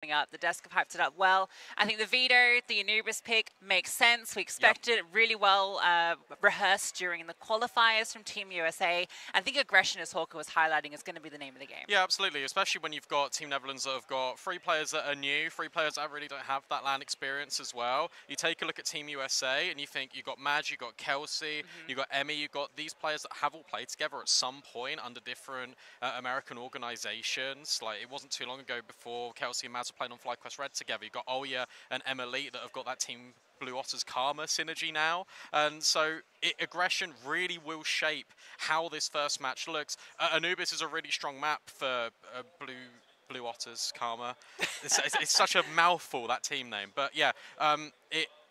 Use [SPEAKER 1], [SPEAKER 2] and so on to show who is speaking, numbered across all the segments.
[SPEAKER 1] coming up. The desk have hyped it up well. I think the Vito, the Anubis pick makes sense. We expected it really well rehearsed during the qualifiers from Team USA. I think aggression, as Hawker was highlighting, is going to be the name of the game.
[SPEAKER 2] Yeah, absolutely, especially when you've got Team Netherlands that have got 3 players that are new, 3 players that really don't have that LAN experience as well. You take a look at Team USA and you think you've got Madge, you've got Kelsey, you've got Emmy, you've got these players that have all played together at some point under different American organizations. Like, it wasn't too long ago before Kelsey and Madge were playing on FlyQuest Red together. You've got Olya and Emily that have got that Team Blue Otters Karma synergy now, and so aggression really will shape how this first match looks. Anubis is a really strong map for Blue Otters Karma. It's such a mouthful, that team name, but yeah,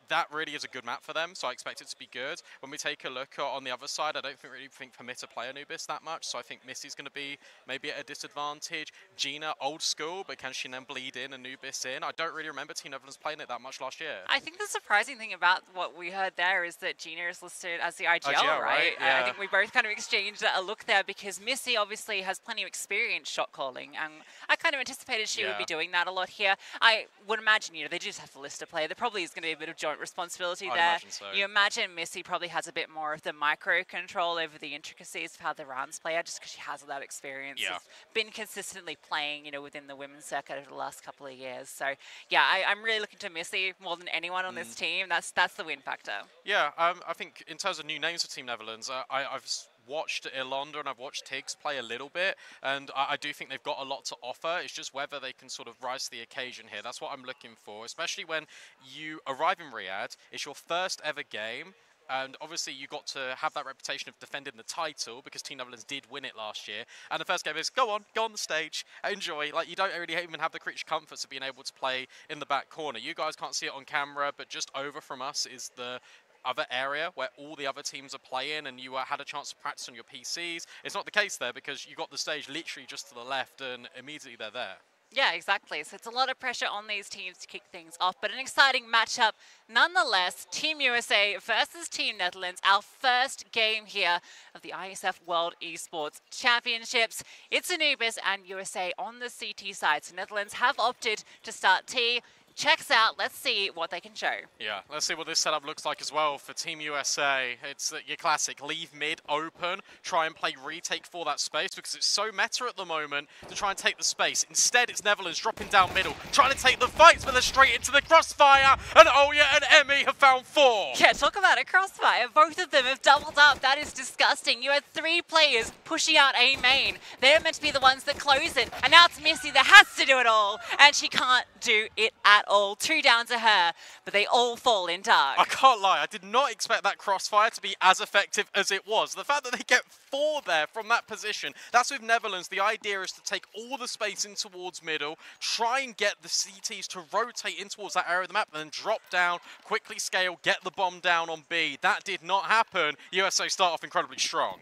[SPEAKER 2] that really is a good map for them, so I expect it to be good. When we take a look on the other side, I don't really think Permit to play Anubis that much, so I think Missy's going to be maybe at a disadvantage. Gina, old school, but can she then bleed in Anubis in? I don't really remember Team Netherlands playing it that much last year.
[SPEAKER 1] I think the surprising thing about what we heard there is that Gina is listed as the IGL, right?
[SPEAKER 2] Yeah.
[SPEAKER 1] I think we both kind of exchanged a look there because Missy obviously has plenty of experience shot calling, and I kind of anticipated she would be doing that a lot here. I would imagine, they just have to list a player. There probably is going to be a bit of joint responsibility there.
[SPEAKER 2] Imagine so.
[SPEAKER 1] You imagine Missy probably has a bit more of the micro control over the intricacies of how the rounds play out, just because she has all that experience.
[SPEAKER 2] Yeah.
[SPEAKER 1] Been consistently playing, within the women's circuit over the last couple of years. So yeah, I'm really looking to Missy more than anyone on this team. That's the win factor.
[SPEAKER 2] Yeah, I think in terms of new names for Team Netherlands, I've watched Ilonda and I've watched Tiggs play a little bit, and I do think they've got a lot to offer. It's just whether they can sort of rise to the occasion here. That's what I'm looking for, especially when you arrive in Riyadh. It's your first ever game, and obviously you got to have that reputation of defending the title because Team Netherlands did win it last year. And the first game is, go on the stage, enjoy. Like, you don't really even have the creature comforts of being able to play in the back corner. You guys can't see it on camera, but just over from us is the other area where all the other teams are playing, and you had a chance to practice on your PCs. It's not the case there because you got the stage literally just to the left, and immediately they're there.
[SPEAKER 1] Yeah, exactly. So it's a lot of pressure on these teams to kick things off, but an exciting matchup nonetheless. Team USA versus Team Netherlands, our first game here of the IESF World Esports Championships. It's Anubis and USA on the CT side. So Netherlands have opted to start T. Checks out. Let's see what they can show. Yeah,
[SPEAKER 2] let's see what this setup looks like as well for Team USA. It's your classic, leave mid open, try and play retake for that space because it's so meta at the moment to try and take the space. Instead, it's Netherlands dropping down middle, trying to take the fights, but they're straight into the crossfire, and Olya and Emmy have found 4.
[SPEAKER 1] Yeah, talk about a crossfire. Both of them have doubled up. That is disgusting. You had 3 players pushing out A main. They're meant to be the ones that close it, and now it's Missy that has to do it all, and she can't do it at all. 2 down to her, but they all fall in dark.
[SPEAKER 2] I can't lie, I did not expect that crossfire to be as effective as it was. The fact that they get 4 there from that position, that's with Netherlands. The idea is to take all the space in towards middle, try and get the CTs to rotate in towards that area of the map, and then drop down, quickly scale, get the bomb down on B. That did not happen. USA start off incredibly strong.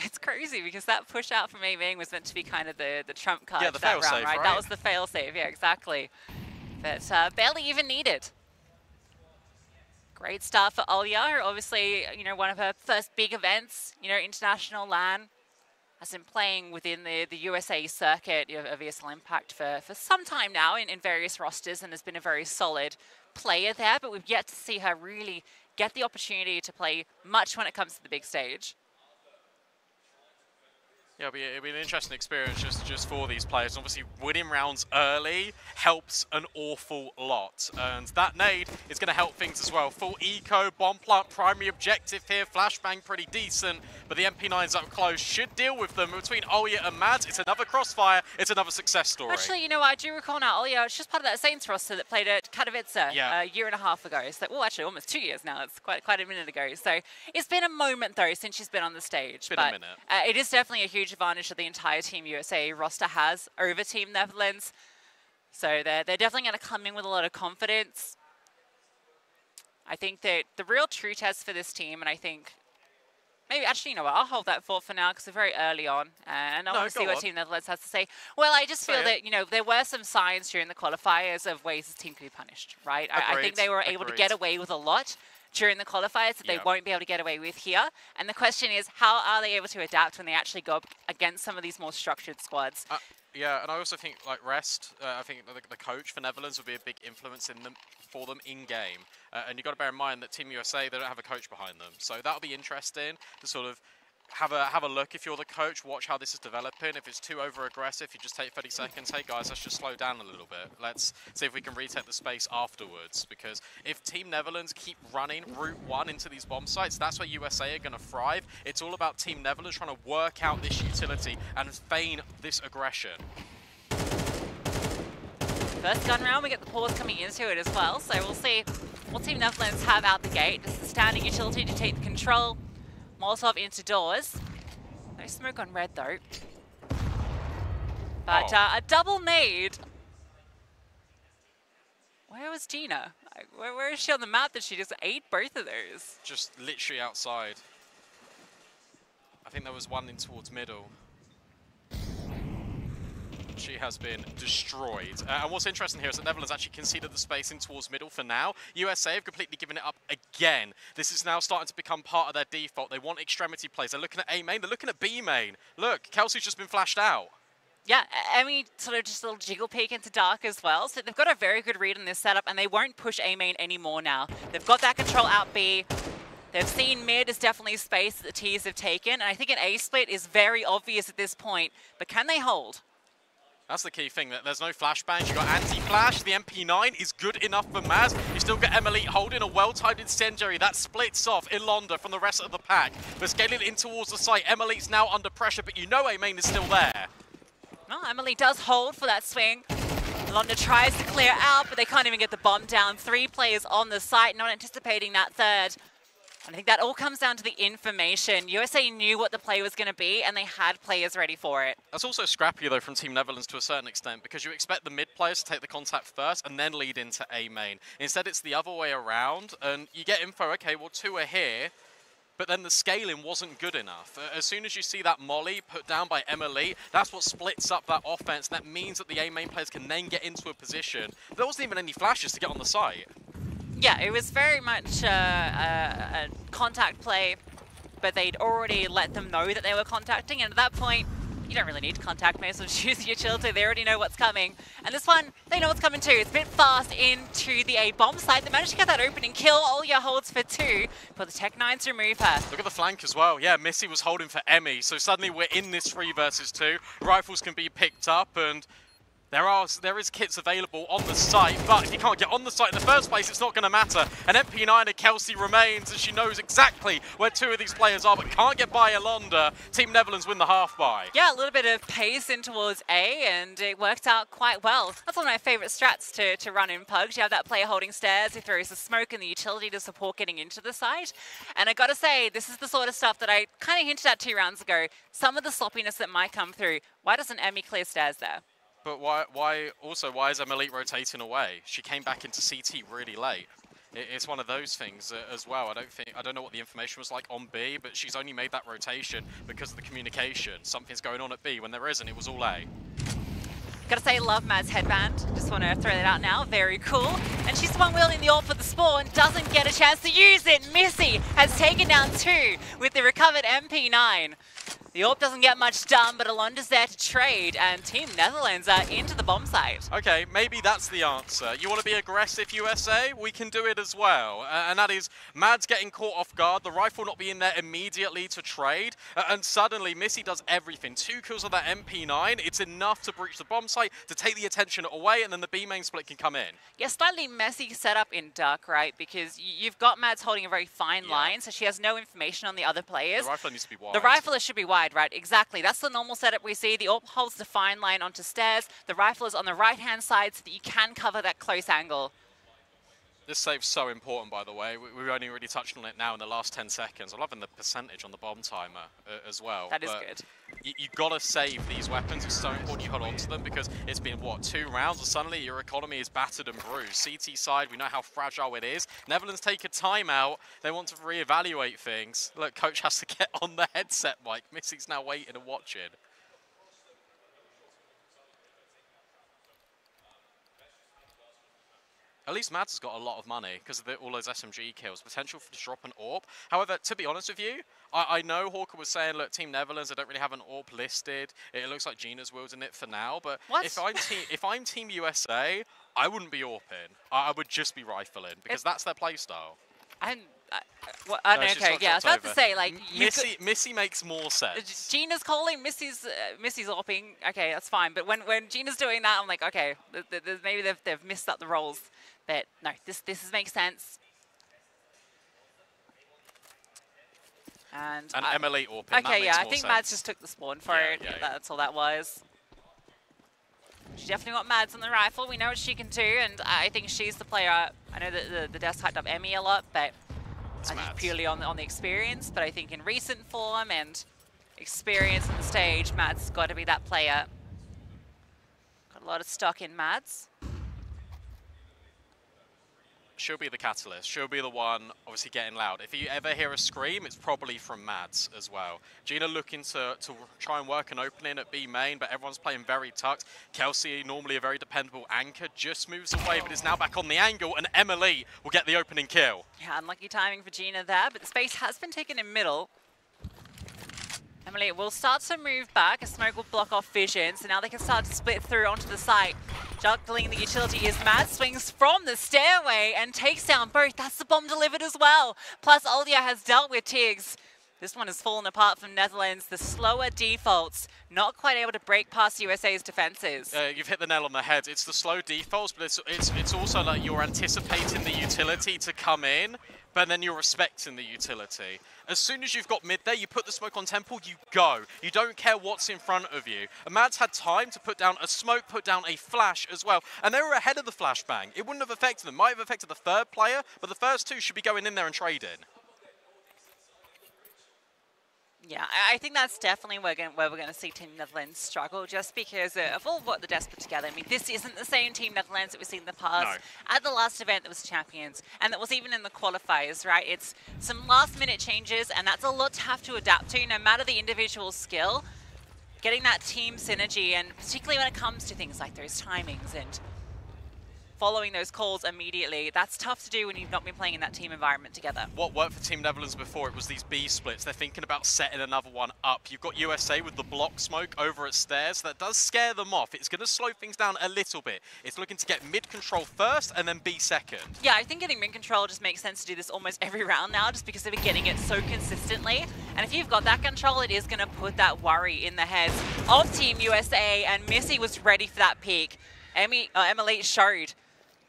[SPEAKER 1] It's crazy because that push out from A-Main was meant to be kind of the trump card.
[SPEAKER 2] Yeah, the fail-safe,
[SPEAKER 1] right? That was the fail-safe, yeah, exactly. But barely even needed. Great start for Olya, obviously, one of her first big events, international LAN. Has been playing within the USA circuit of ESL Impact for some time now in various rosters, and has been a very solid player there, but we've yet to see her really get the opportunity to play much when it comes to the big stage.
[SPEAKER 2] Yeah, it'll be an interesting experience just for these players. Obviously, winning rounds early helps an awful lot. And that nade is going to help things as well. Full eco, bomb plant, primary objective here. Flashbang pretty decent, but the MP9s up close should deal with them. Between Olya and Mads, it's another crossfire. It's another success story.
[SPEAKER 1] Actually, I do recall now, Olya, it's just part of that Saints roster that played at Katowice a year and a half ago. So, well, actually, almost 2 years now. It's quite a minute ago. So it's been a moment, though, since she's been on the stage.
[SPEAKER 2] It's been a minute.
[SPEAKER 1] It is definitely a huge advantage that the entire Team USA roster has over Team Netherlands. So they're definitely going to come in with a lot of confidence. I think that the real true test for this team, and I think maybe actually, I'll hold that thought for now because we're very early on, and I want to see what Team Netherlands has to say. Well, I just feel that there were some signs during the qualifiers of ways this team could be punished, right? I think they were able to get away with a lot during the qualifiers that they won't be able to get away with here. And the question is, how are they able to adapt when they actually go up against some of these more structured squads?
[SPEAKER 2] Yeah, and I also think like Rest, I think the coach for Netherlands will be a big influence for them in game. And you've got to bear in mind that Team USA, they don't have a coach behind them. So that'll be interesting to sort of have a look if you're the coach, watch how this is developing. If it's too over-aggressive, you just take 30 seconds. Hey guys, let's just slow down a little bit. Let's see if we can retake the space afterwards. Because if Team Netherlands keep running Route 1 into these bomb sites, that's where USA are going to thrive. It's all about Team Netherlands trying to work out this utility and feign this aggression.
[SPEAKER 1] First gun round, we get the pause coming into it as well. So we'll see what Team Netherlands have out the gate. Just the standing utility to take the control. Molotov into doors. No smoke on red though. But a double nade. Where was Gina? Where is she on the map that she just ate both of those?
[SPEAKER 2] Just literally outside. I think there was one in towards middle. She has been destroyed. And what's interesting here is that Netherlands actually conceded the space in towards middle for now. USA have completely given it up again. This is now starting to become part of their default. They want extremity plays. They're looking at A main. They're looking at B main. Look, Kelsey's just been flashed out.
[SPEAKER 1] Yeah, Emmy sort of just a little jiggle peek into dark as well. So they've got a very good read on this setup, and they won't push A main anymore now. They've got that control out B. They've seen mid is definitely space that the T's have taken. And I think an A split is very obvious at this point. But can they hold?
[SPEAKER 2] That's the key thing, that there's no flashbangs. You've got anti-flash. The MP9 is good enough for Maz. You still get Emily holding a well-timed incendiary. That splits off Ilonda from the rest of the pack. But scaling in towards the site. Emily's now under pressure, but you know A-main is still there.
[SPEAKER 1] Well, Emily does hold for that swing. Ilonda tries to clear out, but they can't even get the bomb down. 3 players on the site, not anticipating that third. And I think that all comes down to the information. USA knew what the play was going to be, and they had players ready for it.
[SPEAKER 2] That's also scrappy, though, from Team Netherlands to a certain extent, because you expect the mid players to take the contact first and then lead into A main. Instead, it's the other way around, and you get info, okay, well, 2 are here, but then the scaling wasn't good enough. As soon as you see that molly put down by Emily, that's what splits up that offense, and that means that the A main players can then get into a position. There wasn't even any flashes to get on the site.
[SPEAKER 1] Yeah, it was very much a contact play, but they'd already let them know that they were contacting, and at that point, you don't really need to contact me, so choose your utility. They already know what's coming. And this one, they know what's coming too. It's a bit fast into the A bomb site. They managed to get that opening kill. Olya holds for 2 for the Tech-9 to remove her.
[SPEAKER 2] Look at the flank as well. Yeah, Missy was holding for Emmy, so suddenly we're in this 3 versus 2. Rifles can be picked up, and there is kits available on the site, but if you can't get on the site in the first place, it's not going to matter. And MP9 and Kelsey remains, and she knows exactly where 2 of these players are, but can't get by Ilonda. Team Netherlands win the half-by.
[SPEAKER 1] Yeah, a little bit of pace in towards A, and it worked out quite well. That's one of my favorite strats to run in Pugs. You have that player holding stairs, if there is a smoke and the utility to support getting into the site. And I gotta say, this is the sort of stuff that I kind of hinted at 2 rounds ago. Some of the sloppiness that might come through. Why doesn't Emmy clear stairs there?
[SPEAKER 2] But why is Emily rotating away? She came back into CT really late. It's one of those things as well. I don't know what the information was like on B, but she's only made that rotation because of the communication. Something's going on at B when there isn't. It was all A.
[SPEAKER 1] Gotta say, love Mad's headband. Just want to throw that out now. Very cool. And she's the one wielding the AWP for the spawn. Doesn't get a chance to use it. Missy has taken down 2 with the recovered MP9. The AWP doesn't get much done, but Ilonda's there to trade, and Team Netherlands are into the bomb site.
[SPEAKER 2] Okay, maybe that's the answer. You want to be aggressive, USA? We can do it as well. And that is Mads getting caught off guard, the rifle not being there immediately to trade, and suddenly Missy does everything. 2 kills on that MP9. It's enough to breach the bomb site, to take the attention away, and then the B main split can come in.
[SPEAKER 1] Yeah, slightly messy setup in Duck, right? Because you've got Mads holding a very fine line, so she has no information on the other players.
[SPEAKER 2] The rifler needs to be wide.
[SPEAKER 1] The rifler should be wide, right? Exactly. That's the normal setup we see. The AWP holds the fine line onto stairs. The rifle is on the right-hand side so that you can cover that close angle.
[SPEAKER 2] This save's so important, by the way. We've only really touched on it now in the last 10 seconds. I'm loving the percentage on the bomb timer as well.
[SPEAKER 1] That is good.
[SPEAKER 2] You've got to save these weapons. It's so important you hold on to them because it's been, what, 2 rounds, and suddenly your economy is battered and bruised. CT side, we know how fragile it is. Netherlands take a timeout. They want to reevaluate things. Look, coach has to get on the headset mic. Missy's now waiting and watching. At least Mads has got a lot of money because of all those SMG kills. Potential to drop an AWP. However, to be honest with you, I know Hawker was saying, look, Team Netherlands, they don't really have an AWP listed. It looks like Gina's wielding it for now. But if I'm Team USA, I wouldn't be AWPing. I would just be rifling because that's their playstyle.
[SPEAKER 1] Okay, yeah, I was about to say, like...
[SPEAKER 2] Missy makes more sense.
[SPEAKER 1] Gina's calling, Missy's AWPing. Okay, that's fine. But when Gina's doing that, I'm like, okay, maybe they've missed up the roles. But no, this makes sense. And
[SPEAKER 2] Emily AWPing,
[SPEAKER 1] okay, yeah, I think Mads just took the spawn for it. Yeah. That's all that was. She definitely got Mads on the rifle. We know what she can do, and I think she's the player. I know that the desk hyped up Emmy a lot, but I think purely on the experience. But I think in recent form and experience on the stage, Mads has got to be that player. Got a lot of stock in Mads.
[SPEAKER 2] She'll be the catalyst. She'll be the one, obviously, getting loud. If you ever hear a scream, it's probably from Mads as well. Gina looking to try and work an opening at B main, but everyone's playing very tucked. Kelsey, normally a very dependable anchor, just moves away, but is now back on the angle, and Emily will get the opening kill.
[SPEAKER 1] Yeah, unlucky timing for Gina there, but the space has been taken in middle. Emily will start to move back. A smoke will block off vision, so now they can start to split through onto the site. Juggling the utility is Mads, swings from the stairway and takes down both. That's the bomb delivered as well. Plus, Olya has dealt with Tiggs. This one has fallen apart from Netherlands. The slower defaults, not quite able to break past USA's defenses.
[SPEAKER 2] You've hit the nail on the head. It's the slow defaults, but it's also like you're anticipating the utility to come in, but then you're respecting the utility. As soon as you've got mid there, you put the smoke on Temple, you go. You don't care what's in front of you. And Mads had time to put down a smoke, put down a flash as well. And they were ahead of the flashbang. It wouldn't have affected them. Might have affected the third player, but the first two should be going in there and trading.
[SPEAKER 1] Yeah, I think that's definitely where we're going to see Team Netherlands struggle, just because of all what the devs put together. I mean, this isn't the same Team Netherlands that we've seen in the past. No. At the last event, that was Champions, and that was even in the qualifiers, right? It's some last-minute changes, and that's a lot to have to adapt to, no matter the individual skill. Getting that team synergy, and particularly when it comes to things like those timings and following those calls immediately, that's tough to do when you've not been playing in that team environment together. What
[SPEAKER 2] worked for Team Netherlands before, it was these B splits. They're thinking about setting another one up. You've got USA with the block smoke over at stairs, so that does scare them off. It's going to slow things down a little bit. It's looking to get mid control first and then B second. Yeah,
[SPEAKER 1] I think getting mid control just makes sense to do this almost every round now, just because they've been getting it so consistently. And if you've got that control, it is going to put that worry in the heads of Team USA, and Missy was ready for that peak. Emily showed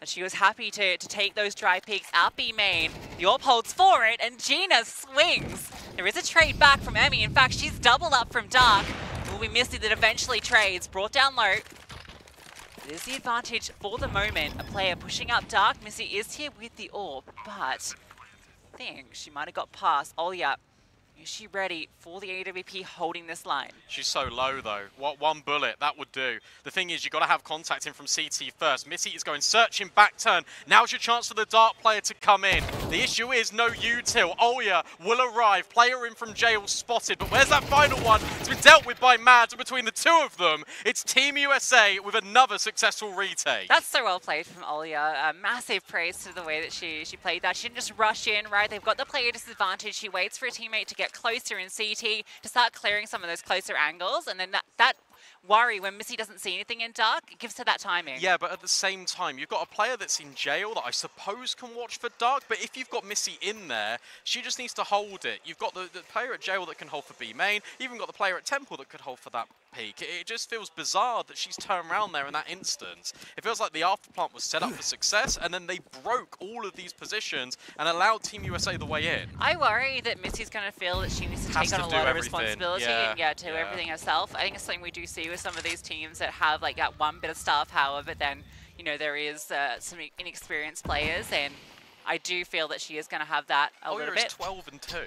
[SPEAKER 1] and she was happy to take those dry peaks out B main. The AWP holds for it, and Gina swings. There is a trade back from Emmy. In fact, she's doubled up from Dark. It will be Missy that eventually trades. Brought down low. It is the advantage for the moment. A player pushing up Dark. Missy is here with the AWP, but I think she might have got past Olya. Is she ready for the AWP holding this line?
[SPEAKER 2] She's so low though. What one bullet, that would do. The thing is, you've got to have contact in from CT first. Missy is going searching back turn. Now's your chance for the Dark player to come in. The issue is no util. Olya will arrive. Player in from jail spotted. But where's that final one? It's been dealt with by Mads. And between the two of them, it's Team USA with another successful retake.
[SPEAKER 1] That's so well played from Olya. Massive praise to the way that she played that. She didn't just rush in, right? They've got the player disadvantage. She waits for a teammate to get closer in CT to start clearing some of those closer angles, and then that worry when Missy doesn't see anything in Dark, it gives her that timing.
[SPEAKER 2] Yeah, but at the same time, you've got a player that's in jail that I suppose can watch for Dark, but if you've got Missy in there, she just needs to hold it. You've got the player at jail that can hold for B main, you've even got the player at Temple that could hold for that peak. It just feels bizarre that she's turned around there in that instance. It feels like the after plant was set up for success, and then they broke all of these positions and allowed Team USA the way in.
[SPEAKER 1] I worry that Missy's going to feel that she needs to take on a lot of responsibility and do everything herself. I think it's something we do see with some of these teams that have like that one bit of star power, but then, you know, there is some inexperienced players, and I do feel that she is going to have that a little bit.
[SPEAKER 2] 12-2.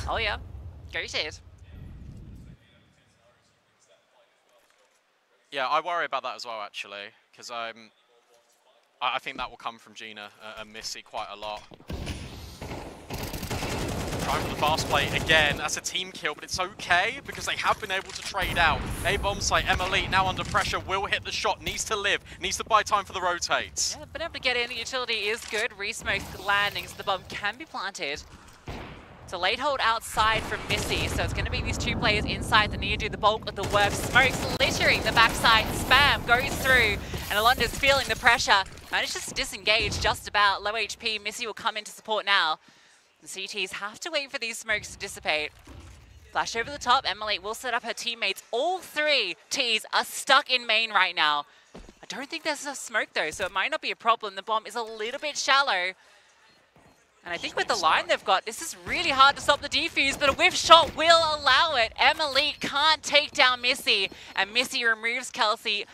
[SPEAKER 1] Oh yeah, goated.
[SPEAKER 2] Yeah, I worry about that as well, actually, because I think that will come from Gina and Missy quite a lot. Trying for the fast play again. That's a team kill, but it's okay because they have been able to trade out. A bomb site, Emily now under pressure, will hit the shot, needs to live, needs to buy time for the rotates.
[SPEAKER 1] Yeah, been able to get in. The utility is good. Resmoke's landing, so the bomb can be planted. It's a late hold outside from Missy, so it's going to be these two players inside that need to do the bulk of the work. Smoke's littering the backside. Spam goes through, and Alonda's feeling the pressure. Manages to disengage just about. Low HP. Missy will come in to support now. The CTs have to wait for these smokes to dissipate. Flash over the top. Emily will set up her teammates. All three Ts are stuck in main right now. I don't think there's a smoke though, so it might not be a problem. The bomb is a little bit shallow. And I think with the line they've got, this is really hard to stop the defuse, but a whiff shot will allow it. Emily can't take down Missy, and Missy removes Kelsey,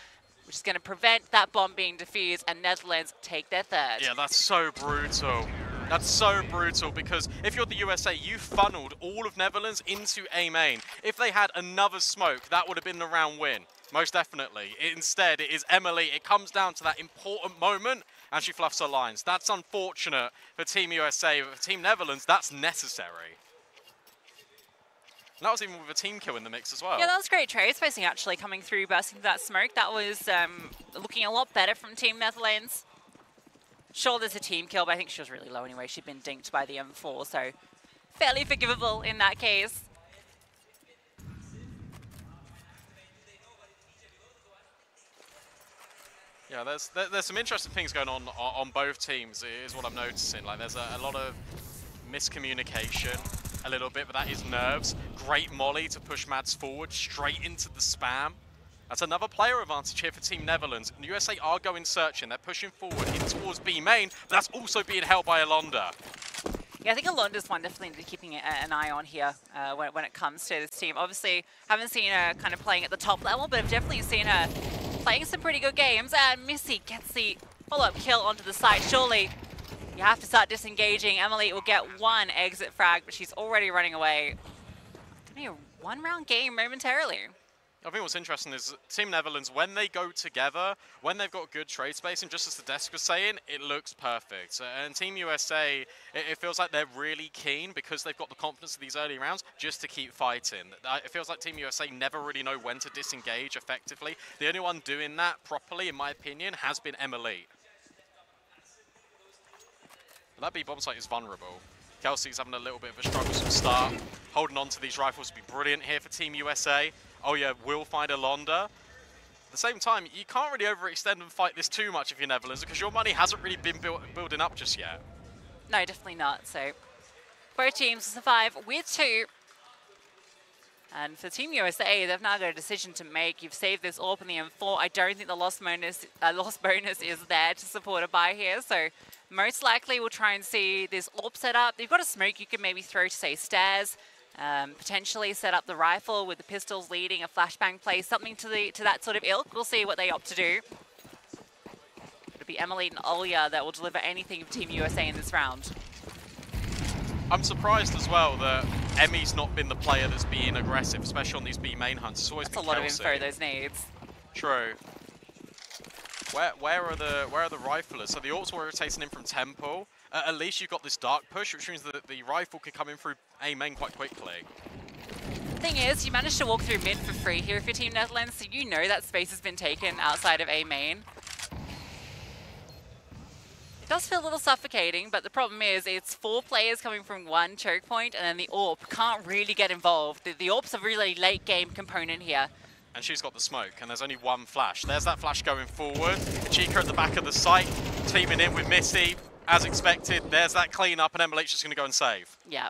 [SPEAKER 1] which is going to prevent that bomb being defused, and Netherlands take their third.
[SPEAKER 2] Yeah, that's so brutal. That's so brutal because if you're the USA, you funneled all of Netherlands into A main. If they had another smoke, that would have been the round win. Most definitely. Instead, it is Emily. It comes down to that important moment, and she fluffs her lines. That's unfortunate for Team USA, but for Team Netherlands, that's necessary. And that was even with a team kill in the mix as well.
[SPEAKER 1] Yeah, that was great trade spacing actually coming through, bursting that smoke. That was looking a lot better from Team Netherlands. Sure, there's a team kill, but I think she was really low anyway. She'd been dinked by the M4, so fairly forgivable in that case.
[SPEAKER 2] Yeah, there's some interesting things going on both teams, is what I'm noticing. Like, there's a lot of miscommunication, a little bit, but that is nerves. Great molly to push Mads forward, straight into the spam. That's another player advantage here for Team Netherlands. And the USA are going searching. They're pushing forward in towards B main, but that's also being held by Alonda.
[SPEAKER 1] Yeah, I think Alonda's one definitely keeping an eye on here when it comes to this team. Obviously, haven't seen her kind of playing at the top level, but I've definitely seen her playing some pretty good games. And Missy gets the follow-up kill onto the side. Surely you have to start disengaging. Emily will get one exit frag, but she's already running away. It's going to be a one-round game momentarily.
[SPEAKER 2] I think what's interesting is Team Netherlands, when they go together, when they've got good trade spacing, just as the desk was saying, it looks perfect. And Team USA, it feels like they're really keen because they've got the confidence of these early rounds just to keep fighting. It feels like Team USA never really know when to disengage effectively. The only one doing that properly, in my opinion, has been Emily. That B bomb site is vulnerable. Kelsey's having a little bit of a strugglesome start. Holding on to these rifles would be brilliant here for Team USA. Oh yeah, will find Alonda. At the same time, you can't really overextend and fight this too much if you're Netherlands because your money hasn't really been building up just yet.
[SPEAKER 1] No, definitely not. So both teams survive with 2. And for Team USA, they've now got a decision to make. You've saved this AWP in the M4. I don't think the lost bonus is there to support a buy here. So most likely we'll try and see this AWP set up. You've got a smoke you can maybe throw to, say, stairs. Potentially set up the rifle with the pistols leading, a flashbang play, something to that sort of ilk. We'll see what they opt to do. It'll be Emily and Olya that will deliver anything of Team USA in this round.
[SPEAKER 2] I'm surprised as well that Emmy's not been the player that's being aggressive, especially on these B main hunts. It's always
[SPEAKER 1] That's
[SPEAKER 2] been
[SPEAKER 1] a lot
[SPEAKER 2] Kelsey.
[SPEAKER 1] of info those needs.
[SPEAKER 2] True. Where are the riflers? So the AWPs were rotating in from Temple. At least you've got this dark push, which means that the rifle can come in through A main quite quickly.
[SPEAKER 1] Thing is, you managed to walk through mid for free here for Team Netherlands, so you know that space has been taken outside of A main. It does feel a little suffocating, but the problem is it's 4 players coming from one choke point, and then the AWP can't really get involved. The AWP's a really late game component here.
[SPEAKER 2] And she's got the smoke, and there's only one flash. There's that flash going forward. Chica at the back of the site, teaming in with Missy. As expected, there's that clean up, and MLH is going to go and save.
[SPEAKER 1] Yeah.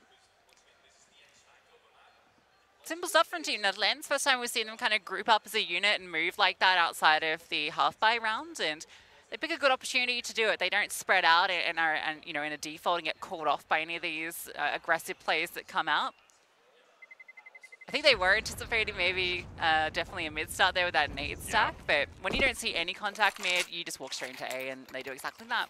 [SPEAKER 1] Simple stuff from Team Netherlands. First time we've seen them kind of group up as a unit and move like that outside of the half-buy round, and they pick a good opportunity to do it. They don't spread out and are you know, in a default and get called off by any of these aggressive plays that come out. I think they were anticipating maybe definitely a mid start there with that nade stack, but when you don't see any contact mid, you just walk straight into A, and they do exactly that.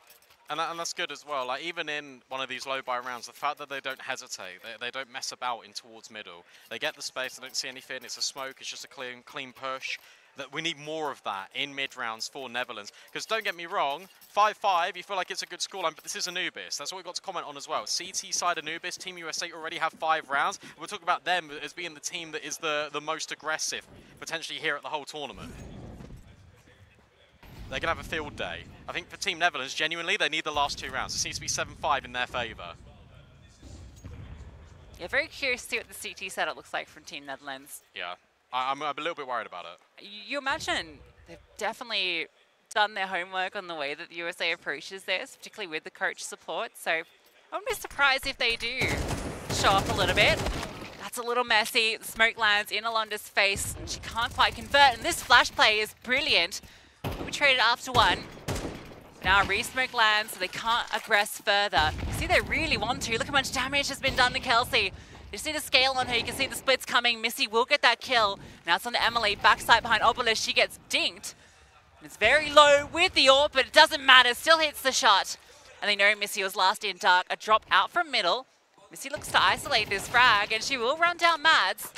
[SPEAKER 2] And that's good as well. Like, even in one of these low buy rounds, the fact that they don't hesitate, they don't mess about in towards middle. They get the space, they don't see anything, it's a smoke, it's just a clean push. That we need more of that in mid-rounds for Netherlands. Because don't get me wrong, 5-5, you feel like it's a good scoreline, but this is Anubis. That's what we've got to comment on as well. CT side Anubis, Team USA already have 5 rounds. We'll talk about them as being the team that is the most aggressive, potentially here at the whole tournament. They're going to have a field day. I think for Team Netherlands, genuinely, they need the last 2 rounds. It seems to be 7-5 in their favour.
[SPEAKER 1] Yeah, very curious to see what the CT setup looks like from Team Netherlands.
[SPEAKER 2] Yeah. I'm a little bit worried about it.
[SPEAKER 1] You imagine they've definitely done their homework on the way that the USA approaches this, particularly with the coach support. So I wouldn't be surprised if they do show up a little bit. That's a little messy. The smoke lands in Alonda's face, and she can't quite convert. And this flash play is brilliant. We traded after 1. Now re-smoke lands, so they can't aggress further. You see, they really want to. Look how much damage has been done to Kelsey. You see the scale on her, you can see the splits coming. Missy will get that kill. Now it's on to Emily, backside behind Obelisk. She gets dinked. It's very low with the AWP, but it doesn't matter. Still hits the shot. And they know Missy was last in dark. A drop out from middle. Missy looks to isolate this frag, and she will run down Mads.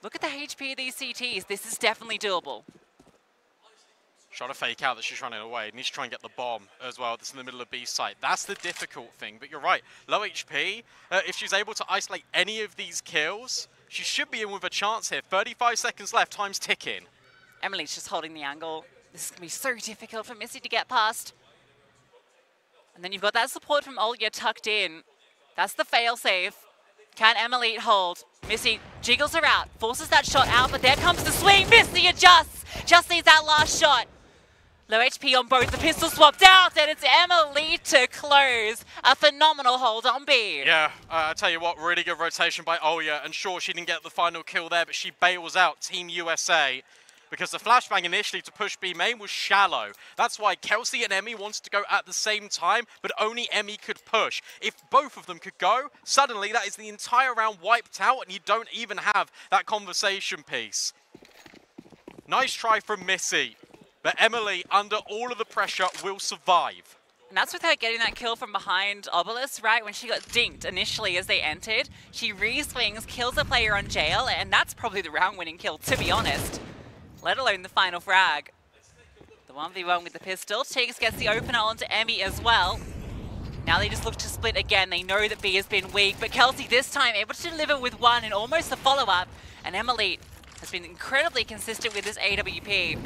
[SPEAKER 1] Look at the HP of these CTs. This is definitely doable.
[SPEAKER 2] Trying to fake out that she's running away. Needs to try and get the bomb as well. That's in the middle of B site. That's the difficult thing. But you're right. Low HP. If she's able to isolate any of these kills, she should be in with a chance here. 35 seconds left. Time's ticking.
[SPEAKER 1] Emily's just holding the angle. This is going to be so difficult for Missy to get past. And then you've got that support from Olya tucked in. That's the fail-safe. Can Emily hold? Missy jiggles her out. Forces that shot out, but there comes the swing. Missy adjusts. Just needs that last shot. Low HP on both. The pistol swapped out, and it's Emily to close. A phenomenal hold on B.
[SPEAKER 2] Yeah, I tell you what, really good rotation by Olya. And sure, she didn't get the final kill there, but she bails out Team USA. Because the flashbang initially to push B main was shallow. That's why Kelsey and Emmy wanted to go at the same time, but only Emmy could push. If both of them could go, suddenly that is the entire round wiped out, and you don't even have that conversation piece. Nice try from Missy. But Emily, under all of the pressure, will survive.
[SPEAKER 1] And that's with her getting that kill from behind Obelisk, right? When she got dinked initially as they entered, she re-swings, kills a player on jail, and that's probably the round-winning kill, to be honest. Let alone the final frag. The 1v1 with the pistol. Tiggs gets the opener onto Emmy as well. Now they just look to split again. They know that B has been weak, but Kelsey this time able to deliver with 1 and almost a follow-up. And Emily has been incredibly consistent with this AWP.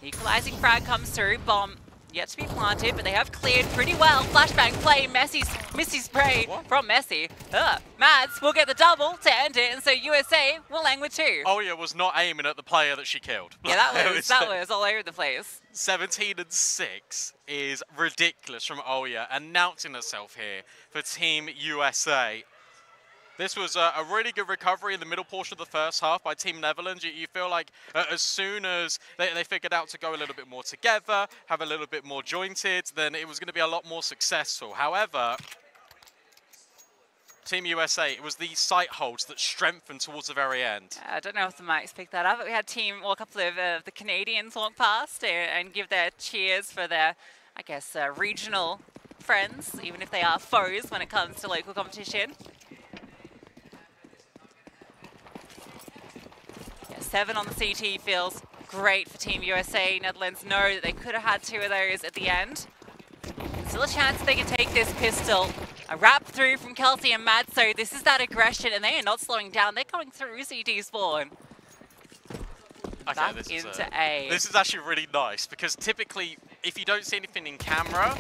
[SPEAKER 1] The equalizing frag comes through. Bomb yet to be planted, but they have cleared pretty well. Flashbang play, Missy spray from Messi. Mads will get the double to end it, and so USA will end with 2.
[SPEAKER 2] Olya was not aiming at the player that she killed.
[SPEAKER 1] Yeah, that was all over the place.
[SPEAKER 2] 17 and 6 is ridiculous from Olya, announcing herself here for Team USA. This was a really good recovery in the middle portion of the first half by Team Netherlands. You feel like as soon as they figured out to go a little bit more together, have a little bit more jointed, then it was going to be a lot more successful. However, Team USA, it was these site holds that strengthened towards the very end.
[SPEAKER 1] I don't know if the mics picked that up, but we had a couple of the Canadians walk past and give their cheers for their, I guess, regional friends, even if they are foes when it comes to local competition. 7 on the CT feels great for Team USA. Netherlands know that they could have had 2 of those at the end. Still a chance they can take this pistol. A wrap through from Kelsey and Mads, so this is that aggression, and they are not slowing down. They're coming through CT spawn.
[SPEAKER 2] Okay,
[SPEAKER 1] back into A.
[SPEAKER 2] This is actually really nice, because typically, if you don't see anything in camera,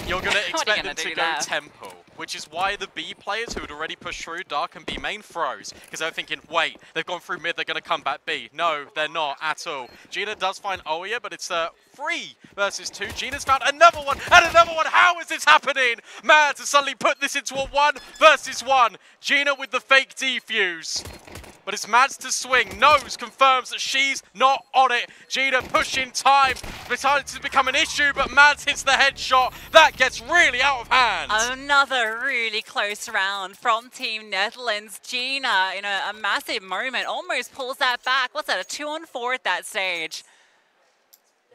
[SPEAKER 2] you're going to expect them to go tempo, which is why the B players who had already pushed through Dark and B main froze, because they're thinking, wait, they've gone through mid, they're going to come back B. No, they're not at all. Gina does find Olya, but it's 3 versus 2. Gina's found another one, and another one. How is this happening? Mads has suddenly put this into a 1 versus 1. Gina with the fake defuse. But it's Mads to swing. Knows, confirms that she's not on it. Gina pushing time. Starting to become an issue, but Mads hits the headshot. That gets really out of hand.
[SPEAKER 1] Another really close round from Team Netherlands. Gina, in a massive moment, almost pulls that back. What's that, a 2-on-4 at that stage?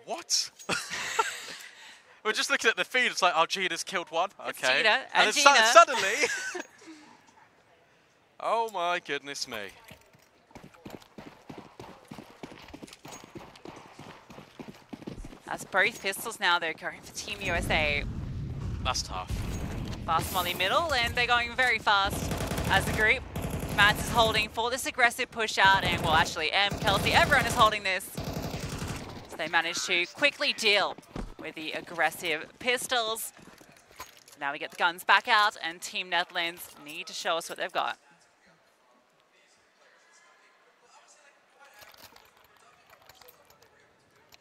[SPEAKER 2] What? We're just looking at the feed. It's like, oh, Gina's killed 1. Okay.
[SPEAKER 1] Gina
[SPEAKER 2] and then
[SPEAKER 1] Gina.
[SPEAKER 2] Suddenly... oh my goodness me.
[SPEAKER 1] That's both pistols now, though, going for Team USA.
[SPEAKER 2] That's tough.
[SPEAKER 1] Fast molly middle, and they're going very fast as a group. Mads is holding for this aggressive push out, and well, actually, Kelsey, everyone is holding this. So they managed to quickly deal with the aggressive pistols. Now we get the guns back out, and Team Netherlands need to show us what they've got.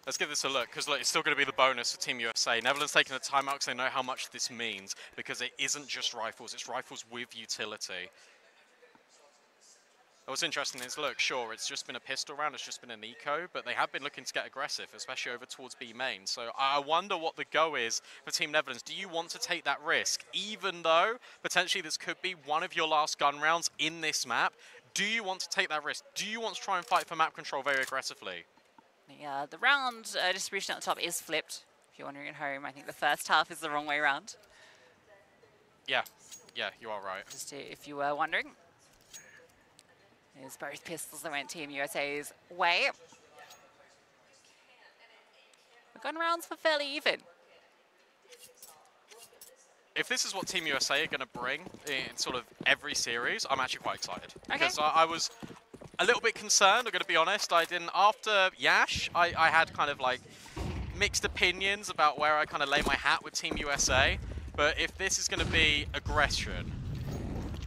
[SPEAKER 2] Let's give this a look, because look, it's still going to be the bonus for Team USA. Netherlands taking a timeout because they know how much this means, because it isn't just rifles, it's rifles with utility. What's interesting is, look, sure, it's just been a pistol round, it's just been an eco, but they have been looking to get aggressive, especially over towards B main. So I wonder what the go is for Team Netherlands. Do you want to take that risk, even though potentially this could be one of your last gun rounds in this map? Do you want to take that risk? Do you want to try and fight for map control very aggressively?
[SPEAKER 1] The round distribution at the top is flipped. If you're wondering at home, I think the first half is the wrong way around.
[SPEAKER 2] Yeah, you are right.
[SPEAKER 1] Just if you were wondering. There's both pistols that went Team USA's way. The gun rounds were fairly even.
[SPEAKER 2] If this is what Team USA are going to bring in sort of every series, I'm actually quite excited.
[SPEAKER 1] Okay.
[SPEAKER 2] Because I was a little bit concerned, I'm going to be honest. I didn't, after Yash, I had kind of like mixed opinions about where I kind of lay my hat with Team USA. But if this is going to be aggression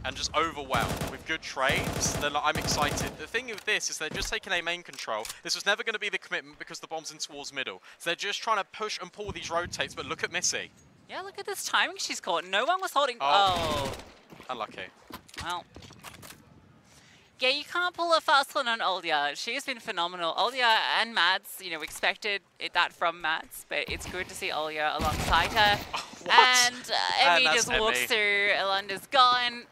[SPEAKER 2] and just overwhelmed with good trades, then I'm excited. The thing with this is they're just taking a main control. This was never going to be the commitment because the bomb's in towards middle. So they're just trying to push and pull these rotates, but look at Missy.
[SPEAKER 1] Yeah, look at this timing she's caught. No one was holding...
[SPEAKER 2] Oh. Unlucky.
[SPEAKER 1] Well. Yeah, you can't pull a fast one on Olya. She's been phenomenal. Olya and Mads, you know, expected that from Mads, but it's good to see Olya alongside her.
[SPEAKER 2] What?
[SPEAKER 1] And Emmy just walks through. Elander's gone.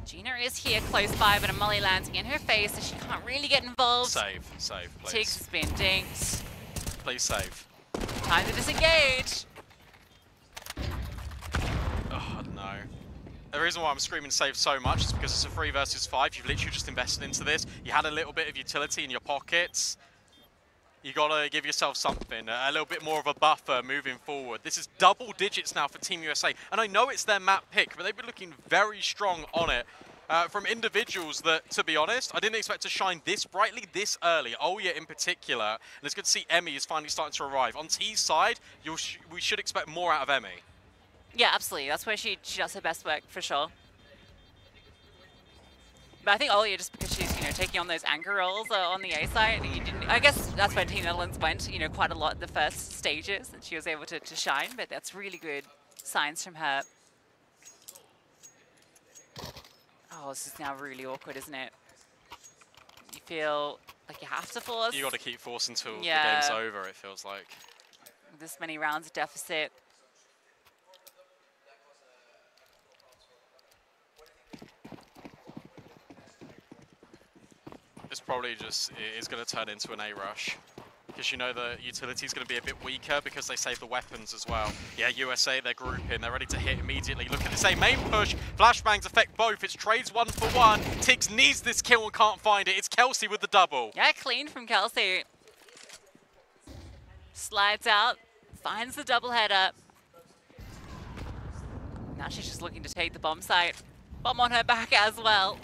[SPEAKER 1] Gina is here close by, but a molly landing in her face, so she can't really get involved.
[SPEAKER 2] Save, please.
[SPEAKER 1] Tiggs has been dinked.
[SPEAKER 2] Please save.
[SPEAKER 1] Time to disengage.
[SPEAKER 2] Oh, no. The reason why I'm screaming save so much is because it's a 3 versus 5. You've literally just invested into this. You had a little bit of utility in your pockets. You gotta give yourself something, a little bit more of a buffer moving forward. This is double digits now for Team USA, and I know it's their map pick, but they've been looking very strong on it. From individuals that, to be honest, I didn't expect to shine this brightly, this early. Olya in particular, and it's good to see Emmy is finally starting to arrive. On T's side, we should expect more out of Emmy.
[SPEAKER 1] Yeah, absolutely. That's where she does her best work, for sure. But I think Olya, just because she's, you know, taking on those anchor rolls on the A side, I guess that's where Team Netherlands went, you know, quite a lot in the first stages, and she was able to shine, but that's really good signs from her. Oh, this is now really awkward, isn't it? You feel like you have to force.
[SPEAKER 2] You got to keep forcing until the game's over, it feels like.
[SPEAKER 1] This many rounds of deficit.
[SPEAKER 2] This probably just is going to turn into an A rush. Because you know the utility is going to be a bit weaker because they save the weapons as well. Yeah, USA, they're grouping. They're ready to hit immediately. Look at this A main push. Flashbangs affect both. It's trades 1 for 1. Tiggs needs this kill and can't find it. It's Kelsey with the double.
[SPEAKER 1] Yeah, clean from Kelsey. Slides out. Finds the double header. Now she's just looking to take the bomb site. Bomb on her back as well.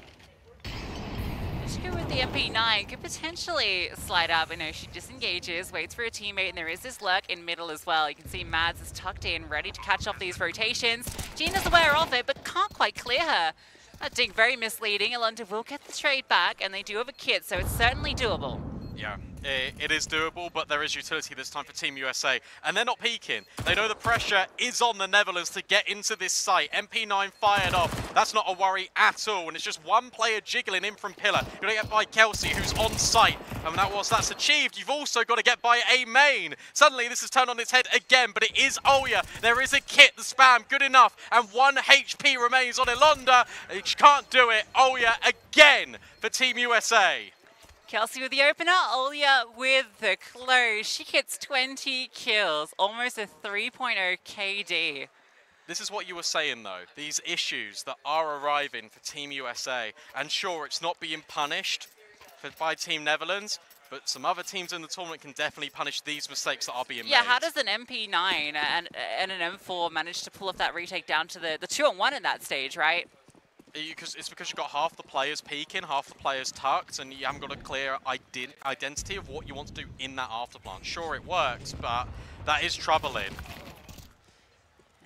[SPEAKER 1] She go with the MP9, could potentially slide up, but no, she disengages, waits for a teammate, and there is this lurk in middle as well. You can see Mads is tucked in, ready to catch off these rotations. Gina's aware of it, but can't quite clear her. That dink very misleading. Alunda will get the trade back, and they do have a kit, so it's certainly doable.
[SPEAKER 2] Yeah, it is doable, but there is utility this time for Team USA. And they're not peeking. They know the pressure is on the Netherlands to get into this site. MP9 fired off. That's not a worry at all. And it's just one player jiggling in from pillar. You've got to get by Kelsey, who's on site. And that's achieved, you've also got to get by A main. Suddenly, this is turned on its head again, but it is Olya. There is a kit, the spam, good enough. And 1 HP remains on Elonda. She can't do it. Olya again for Team USA.
[SPEAKER 1] Kelsey with the opener, Olya with the close. She hits 20 kills, almost a 3.0 KD.
[SPEAKER 2] This is what you were saying, though. These issues that are arriving for Team USA. And sure, it's not being punished by Team Netherlands, but some other teams in the tournament can definitely punish these mistakes that are being made.
[SPEAKER 1] Yeah, how does an MP9 and an M4 manage to pull off that retake down to the 2-on-1 in that stage, right?
[SPEAKER 2] It's because you've got half the players peeking, half the players tucked, and you haven't got a clear identity of what you want to do in that afterplant. Sure, it works, but that is troubling.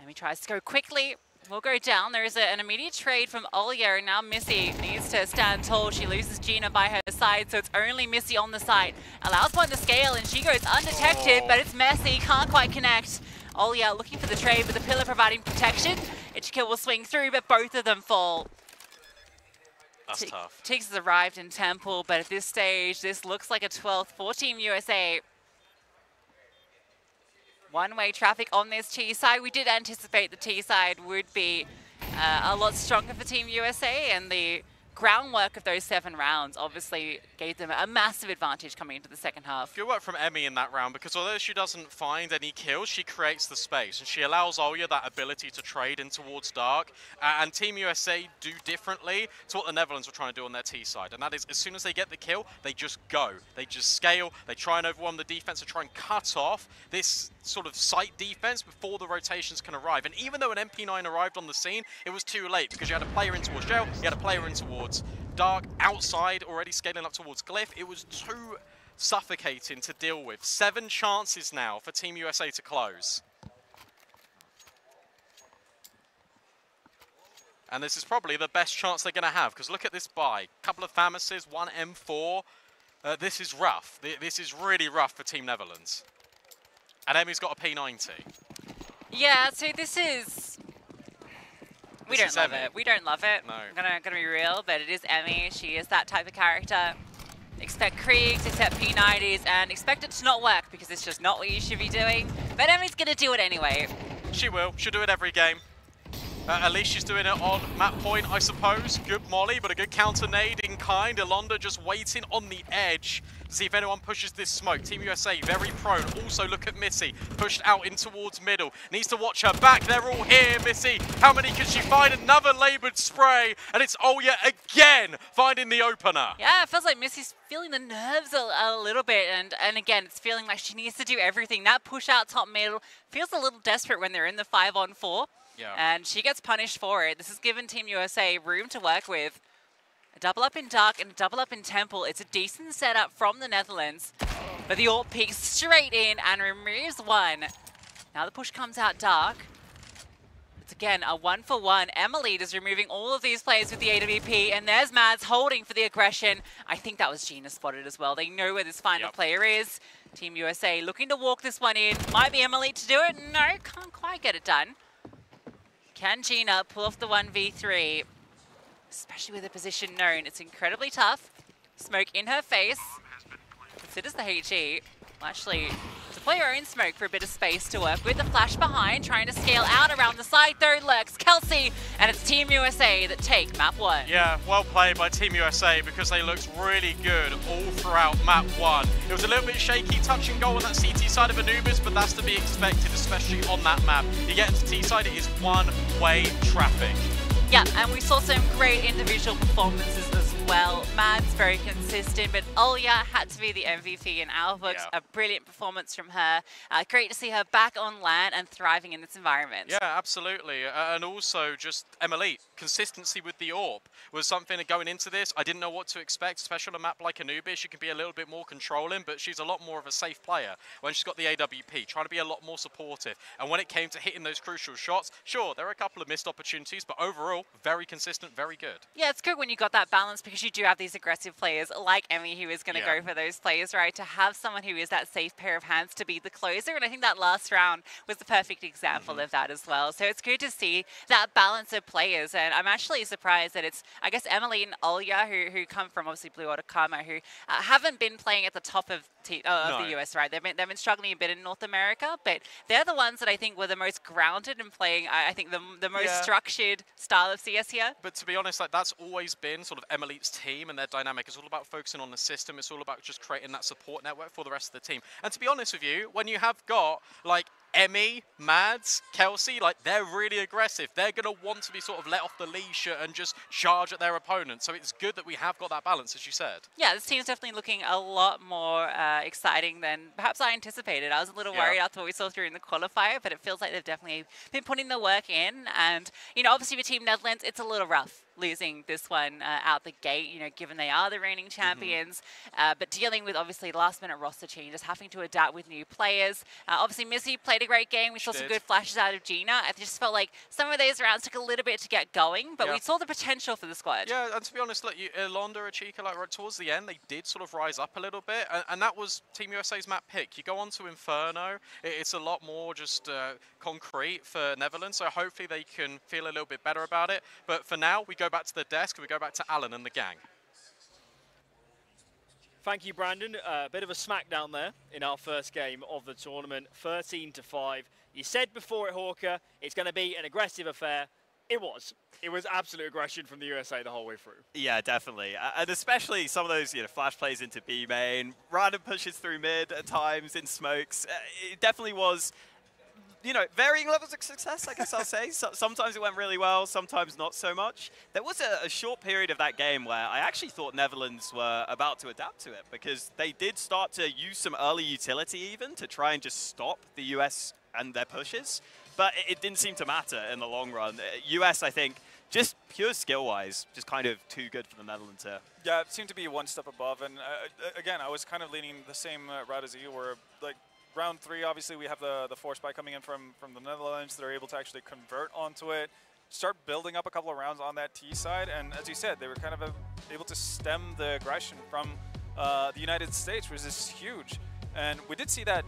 [SPEAKER 1] And he tries to go quickly. Will go down. There is an immediate trade from Olya, and now Missy needs to stand tall. She loses Gina by her side, so it's only Missy on the side. Allows one to scale, and she goes undetected, but it's messy. Can't quite connect. Olya looking for the trade, but the pillar providing protection. Ichika will swing through, but both of them fall.
[SPEAKER 2] That's tough.
[SPEAKER 1] Tiggs has arrived in Temple, but at this stage, this looks like a 12th for Team USA. One-way traffic on this T side. We did anticipate the T side would be a lot stronger for Team USA, and the groundwork of those 7 rounds obviously gave them a massive advantage coming into the second half.
[SPEAKER 2] Good work from Emmy in that round, because although she doesn't find any kills, she creates the space, and she allows Olya that ability to trade in towards Dark, and Team USA do differently to what the Netherlands were trying to do on their T side, and that is, as soon as they get the kill, they just go. They just scale, they try and overwhelm the defense to try and cut off this sort of site defense before the rotations can arrive. And even though an MP9 arrived on the scene, it was too late, because you had a player in towards Gel, you had a player in towards Dark, outside, already scaling up towards Glyph. It was too suffocating to deal with. 7 chances now for Team USA to close. And this is probably the best chance they're going to have, because look at this buy. Couple of Famises, 1 M4. This is rough. This is really rough for Team Netherlands. And Emmy's got a P90.
[SPEAKER 1] Yeah, so this is... We don't love it. We don't love it.
[SPEAKER 2] No.
[SPEAKER 1] I'm gonna be real, but it is Emmy. She is that type of character. Expect Kriegs, expect P90s, and expect it to not work, because it's just not what you should be doing. But Emmy's gonna do it anyway.
[SPEAKER 2] She will. She'll do it every game. At least she's doing it on map point, I suppose. Good molly, but a good counter nade in kind. Ilonda just waiting on the edge to see if anyone pushes this smoke. Team USA very prone. Also look at Missy, pushed out in towards middle. Needs to watch her back. They're all here, Missy. How many can she find? Another laboured spray, and it's Olya again finding the opener.
[SPEAKER 1] Yeah, it feels like Missy's feeling the nerves a little bit, and again, it's feeling like she needs to do everything. That push out top middle feels a little desperate when they're in the 5-on-4.
[SPEAKER 2] Yeah.
[SPEAKER 1] And she gets punished for it. This has given Team USA room to work with. A double up in Dark and a double up in Temple. It's a decent setup from the Netherlands. But the AWP peeks straight in and removes one. Now the push comes out Dark. It's again a 1-for-1. Emily is removing all of these players with the AWP. And there's Mads holding for the aggression. I think that was Gina spotted as well. They know where this final player is. Team USA looking to walk this one in. Might be Emily to do it. No, can't quite get it done. Can Gina pull off the 1v3? Especially with the position known. It's incredibly tough. Smoke in her face. Considers the HE. Well, actually, to play her own smoke for a bit of space to work with. The flash behind, trying to scale out around the side. Third lurks Kelsey, and it's Team USA that take map 1.
[SPEAKER 2] Yeah, well played by Team USA, because they looked really good all throughout map 1. It was a little bit shaky, touch and go on that CT side of Anubis, but that's to be expected, especially on that map. You get into T side, it is one-way traffic.
[SPEAKER 1] Yeah, and we saw some great individual performances as well. Mads very consistent, but Olya had to be the MVP in our books. Yeah. A brilliant performance from her. Great to see her back on land and thriving in this environment.
[SPEAKER 2] Yeah, absolutely. And also just Emily, consistency with the AWP was something going into this. I didn't know what to expect, especially on a map like Anubis. She can be a little bit more controlling, but she's a lot more of a safe player when she's got the AWP, trying to be a lot more supportive. And when it came to hitting those crucial shots, sure, there are a couple of missed opportunities, but overall, very consistent, very good.
[SPEAKER 1] Yeah, it's good when you got that balance, because you do have these aggressive players like Emmy, who is going to go for those plays, right? To have someone who is that safe pair of hands to be the closer. And I think that last round was the perfect example of that as well. So it's good to see that balance of players. And I'm actually surprised that it's, I guess, Emily and Olya, who come from obviously Blue Water Karma, who haven't been playing at the top of the US, right? They've been struggling a bit in North America, but they're the ones that I think were the most grounded in playing, I think, the most structured style of CS here.
[SPEAKER 2] But to be honest, like, that's always been sort of Emily's Netherlands team and their dynamic is all about focusing on the system. It's all about just creating that support network for the rest of the team. And to be honest with you, when you have got like Emmy, Mads, Kelsey, like they're really aggressive. They're going to want to be sort of let off the leash and just charge at their opponent. So it's good that we have got that balance, as you said.
[SPEAKER 1] Yeah, this team's definitely looking a lot more exciting than perhaps I anticipated. I was a little worried after what we saw during the qualifier, but it feels like they've definitely been putting the work in. And, you know, obviously for Team Netherlands, it's a little rough losing this one out the gate, you know, given they are the reigning champions. But dealing with, obviously, last-minute roster changes, having to adapt with new players. Obviously, Missy played a great game. We saw some good flashes out of Gina. I just felt like some of those rounds took a little bit to get going, but we saw the potential for the squad.
[SPEAKER 2] Yeah, and to be honest, look, Londa and Chica, like right towards the end, they did sort of rise up a little bit, and that was Team USA's map pick. You go on to Inferno, it's a lot more just concrete for Netherlands, so hopefully they can feel a little bit better about it. But for now, we go back to the desk and we go back to Alan and the gang.
[SPEAKER 3] Thank you, Brandon. A bit of a smackdown there in our first game of the tournament, 13-5. You said before it, Hawker, it's going to be an aggressive affair. It was. It was absolute aggression from the USA the whole way through.
[SPEAKER 4] Yeah, definitely. And especially some of those, flash plays into B main, random pushes through mid at times in smokes. It definitely was, varying levels of success, I guess I'll say. Sometimes it went really well, sometimes not so much. There was a short period of that game where I actually thought Netherlands were about to adapt to it, because they did start to use some early utility even to try and just stop the US and their pushes. But it didn't seem to matter in the long run. US, I think, just pure skill-wise, just kind of too good for the Netherlands here.
[SPEAKER 5] Yeah, it seemed to be one step above. And again, I was kind of leaning the same route as you, where like round 3, obviously we have the force spike coming in from the Netherlands. They're able to actually convert onto it, start building up a couple of rounds on that T side. And as you said, they were kind of able to stem the aggression from the United States, which is huge. And we did see that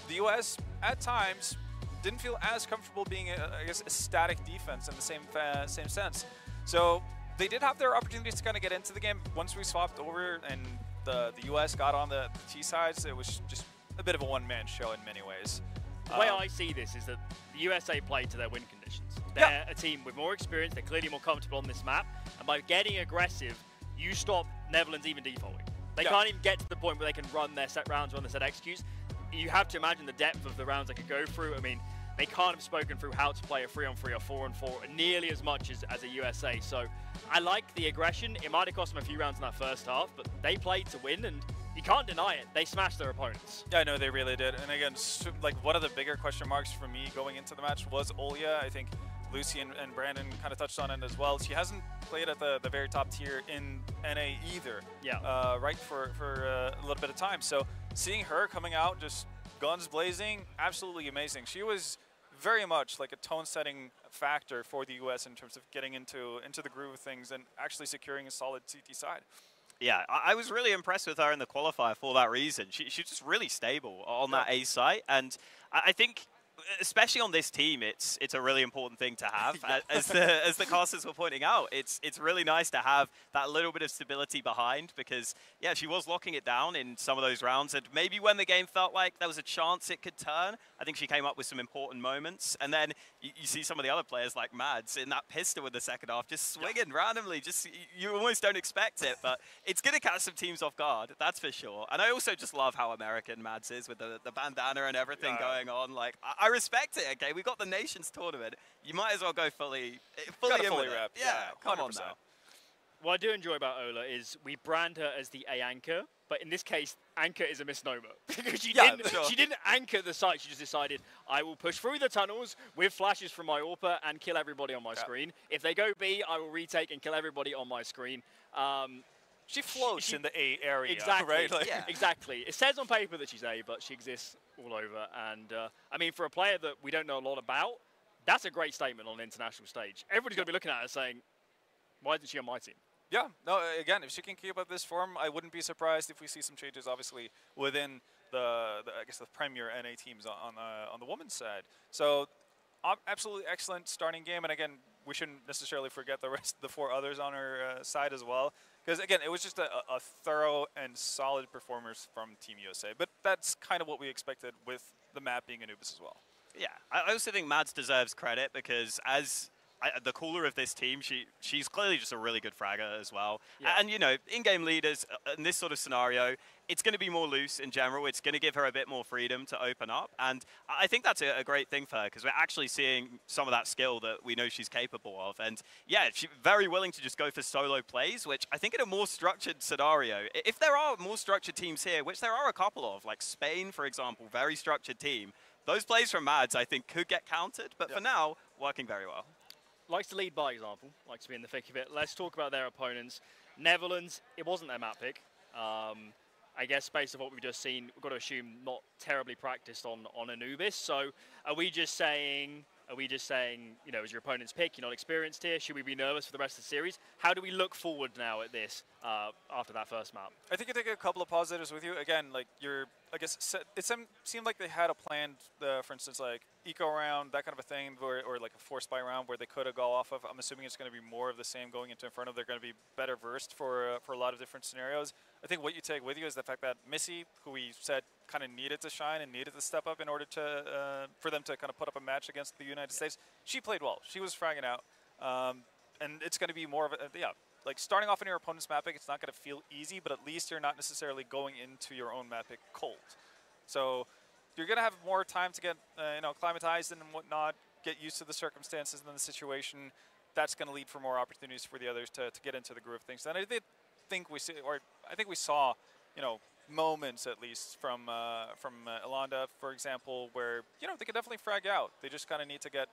[SPEAKER 5] the US, at times, didn't feel as comfortable being, I guess, a static defense in the same sense. So they did have their opportunities to kind of get into the game. Once we swapped over and the US got on the T sides, it was just a bit of a one-man show in many ways.
[SPEAKER 3] The way I see this is that the USA played to their win conditions. They're a team with more experience. They're clearly more comfortable on this map. And by getting aggressive, you stop Netherlands even defaulting. They can't even get to the point where they can run their set rounds, run their set executes. You have to imagine the depth of the rounds they could go through. I mean, they can't have spoken through how to play a 3-on-3 or 4-on-4 nearly as much as a USA. So I like the aggression. It might have cost them a few rounds in that first half, but they played to win, and you can't deny it. They smashed their opponents.
[SPEAKER 5] Yeah, I know they really did. And again, like one of the bigger question marks for me going into the match was Olya. I think Lucy and Brandon kind of touched on it as well. She hasn't played at the very top tier in NA either.
[SPEAKER 3] Yeah.
[SPEAKER 5] Right, for a little bit of time. So seeing her coming out, just guns blazing, absolutely amazing. She was very much like a tone-setting factor for the US in terms of getting into the groove of things and actually securing a solid CT side.
[SPEAKER 4] Yeah, I was really impressed with her in the qualifier for that reason. She's just really stable on that A site, and I think, especially on this team, it's a really important thing to have. As the casters were pointing out, it's really nice to have that little bit of stability behind, because yeah, she was locking it down in some of those rounds, and maybe when the game felt like there was a chance it could turn, I think she came up with some important moments. And then you see some of the other players like Mads in that pistol in the second half, just swinging randomly, just you almost don't expect it, but it's going to catch some teams off guard, that's for sure. And I also just love how American Mads is with the bandana and everything going on. Like, I respect it, okay? We got the Nations tournament. You might as well go fully
[SPEAKER 5] wrap.
[SPEAKER 4] Yeah, come
[SPEAKER 5] 100%.
[SPEAKER 4] on now.
[SPEAKER 3] What I do enjoy about Ola is we brand her as the A anchor, but in this case, anchor is a misnomer. Because she didn't anchor the site, she just decided, I will push through the tunnels with flashes from my AWPer and kill everybody on my screen. If they go B, I will retake and kill everybody on my screen.
[SPEAKER 5] She floats in the A area,
[SPEAKER 3] exactly,
[SPEAKER 5] right? Like,
[SPEAKER 3] exactly. It says on paper that she's A, but she exists all over. And I mean, for a player that we don't know a lot about, that's a great statement on an international stage. Everybody's going to be looking at her saying, why isn't she on my team?
[SPEAKER 5] Yeah, no, again, if she can keep up this form, I wouldn't be surprised if we see some changes, obviously, within the I guess, the premier NA teams on the women's side. So, absolutely excellent starting game. And again, we shouldn't necessarily forget the 4 others on her side as well. Because, again, it was just a thorough and solid performance from Team USA. But that's kind of what we expected with the map being Anubis as well.
[SPEAKER 4] Yeah, I also think Mads deserves credit, because as the cooler of this team. She's clearly just a really good fragger as well.
[SPEAKER 3] Yeah.
[SPEAKER 4] And, you know, in-game leaders in this sort of scenario, it's going to be more loose in general. It's going to give her a bit more freedom to open up. And I think that's a great thing for her because we're actually seeing some of that skill that we know she's capable of. And, yeah, she's very willing to just go for solo plays, which I think in a more structured scenario, if there are more structured teams here, which there are a couple of, like Spain, for example, very structured team, those plays from Mads, I think, could get countered. But for now, working very well.
[SPEAKER 3] Likes to lead by example, likes to be in the thick of it. Let's talk about their opponents. Netherlands, it wasn't their map pick. I guess based on what we've just seen, we've got to assume not terribly practiced on Anubis. So are we just saying, you know, as your opponent's pick, you're not experienced here, should we be nervous for the rest of the series? How do we look forward now at this after that first map?
[SPEAKER 5] I think you take a couple of positives with you. Again, like I guess it seemed like they had a plan, for instance, like eco round, that kind of a thing, or like a force buy round where they could have gone off of. I'm assuming it's going to be more of the same going into Inferno. They're going to be better versed for a lot of different scenarios. I think what you take with you is the fact that Missy, who we said kind of needed to shine and needed to step up in order to for them to kind of put up a match against the United States, she played well. She was fragging out, and it's going to be more of a like starting off in your opponent's map pick, it's not going to feel easy, but at least you're not necessarily going into your own map pick cold. So you're going to have more time to get acclimatized and whatnot, get used to the circumstances and the situation. That's going to lead for more opportunities for the others to get into the groove of things. And I think we saw, you know, moments at least from Ilanda, for example, where, you know, they could definitely frag out. They just kind of need to get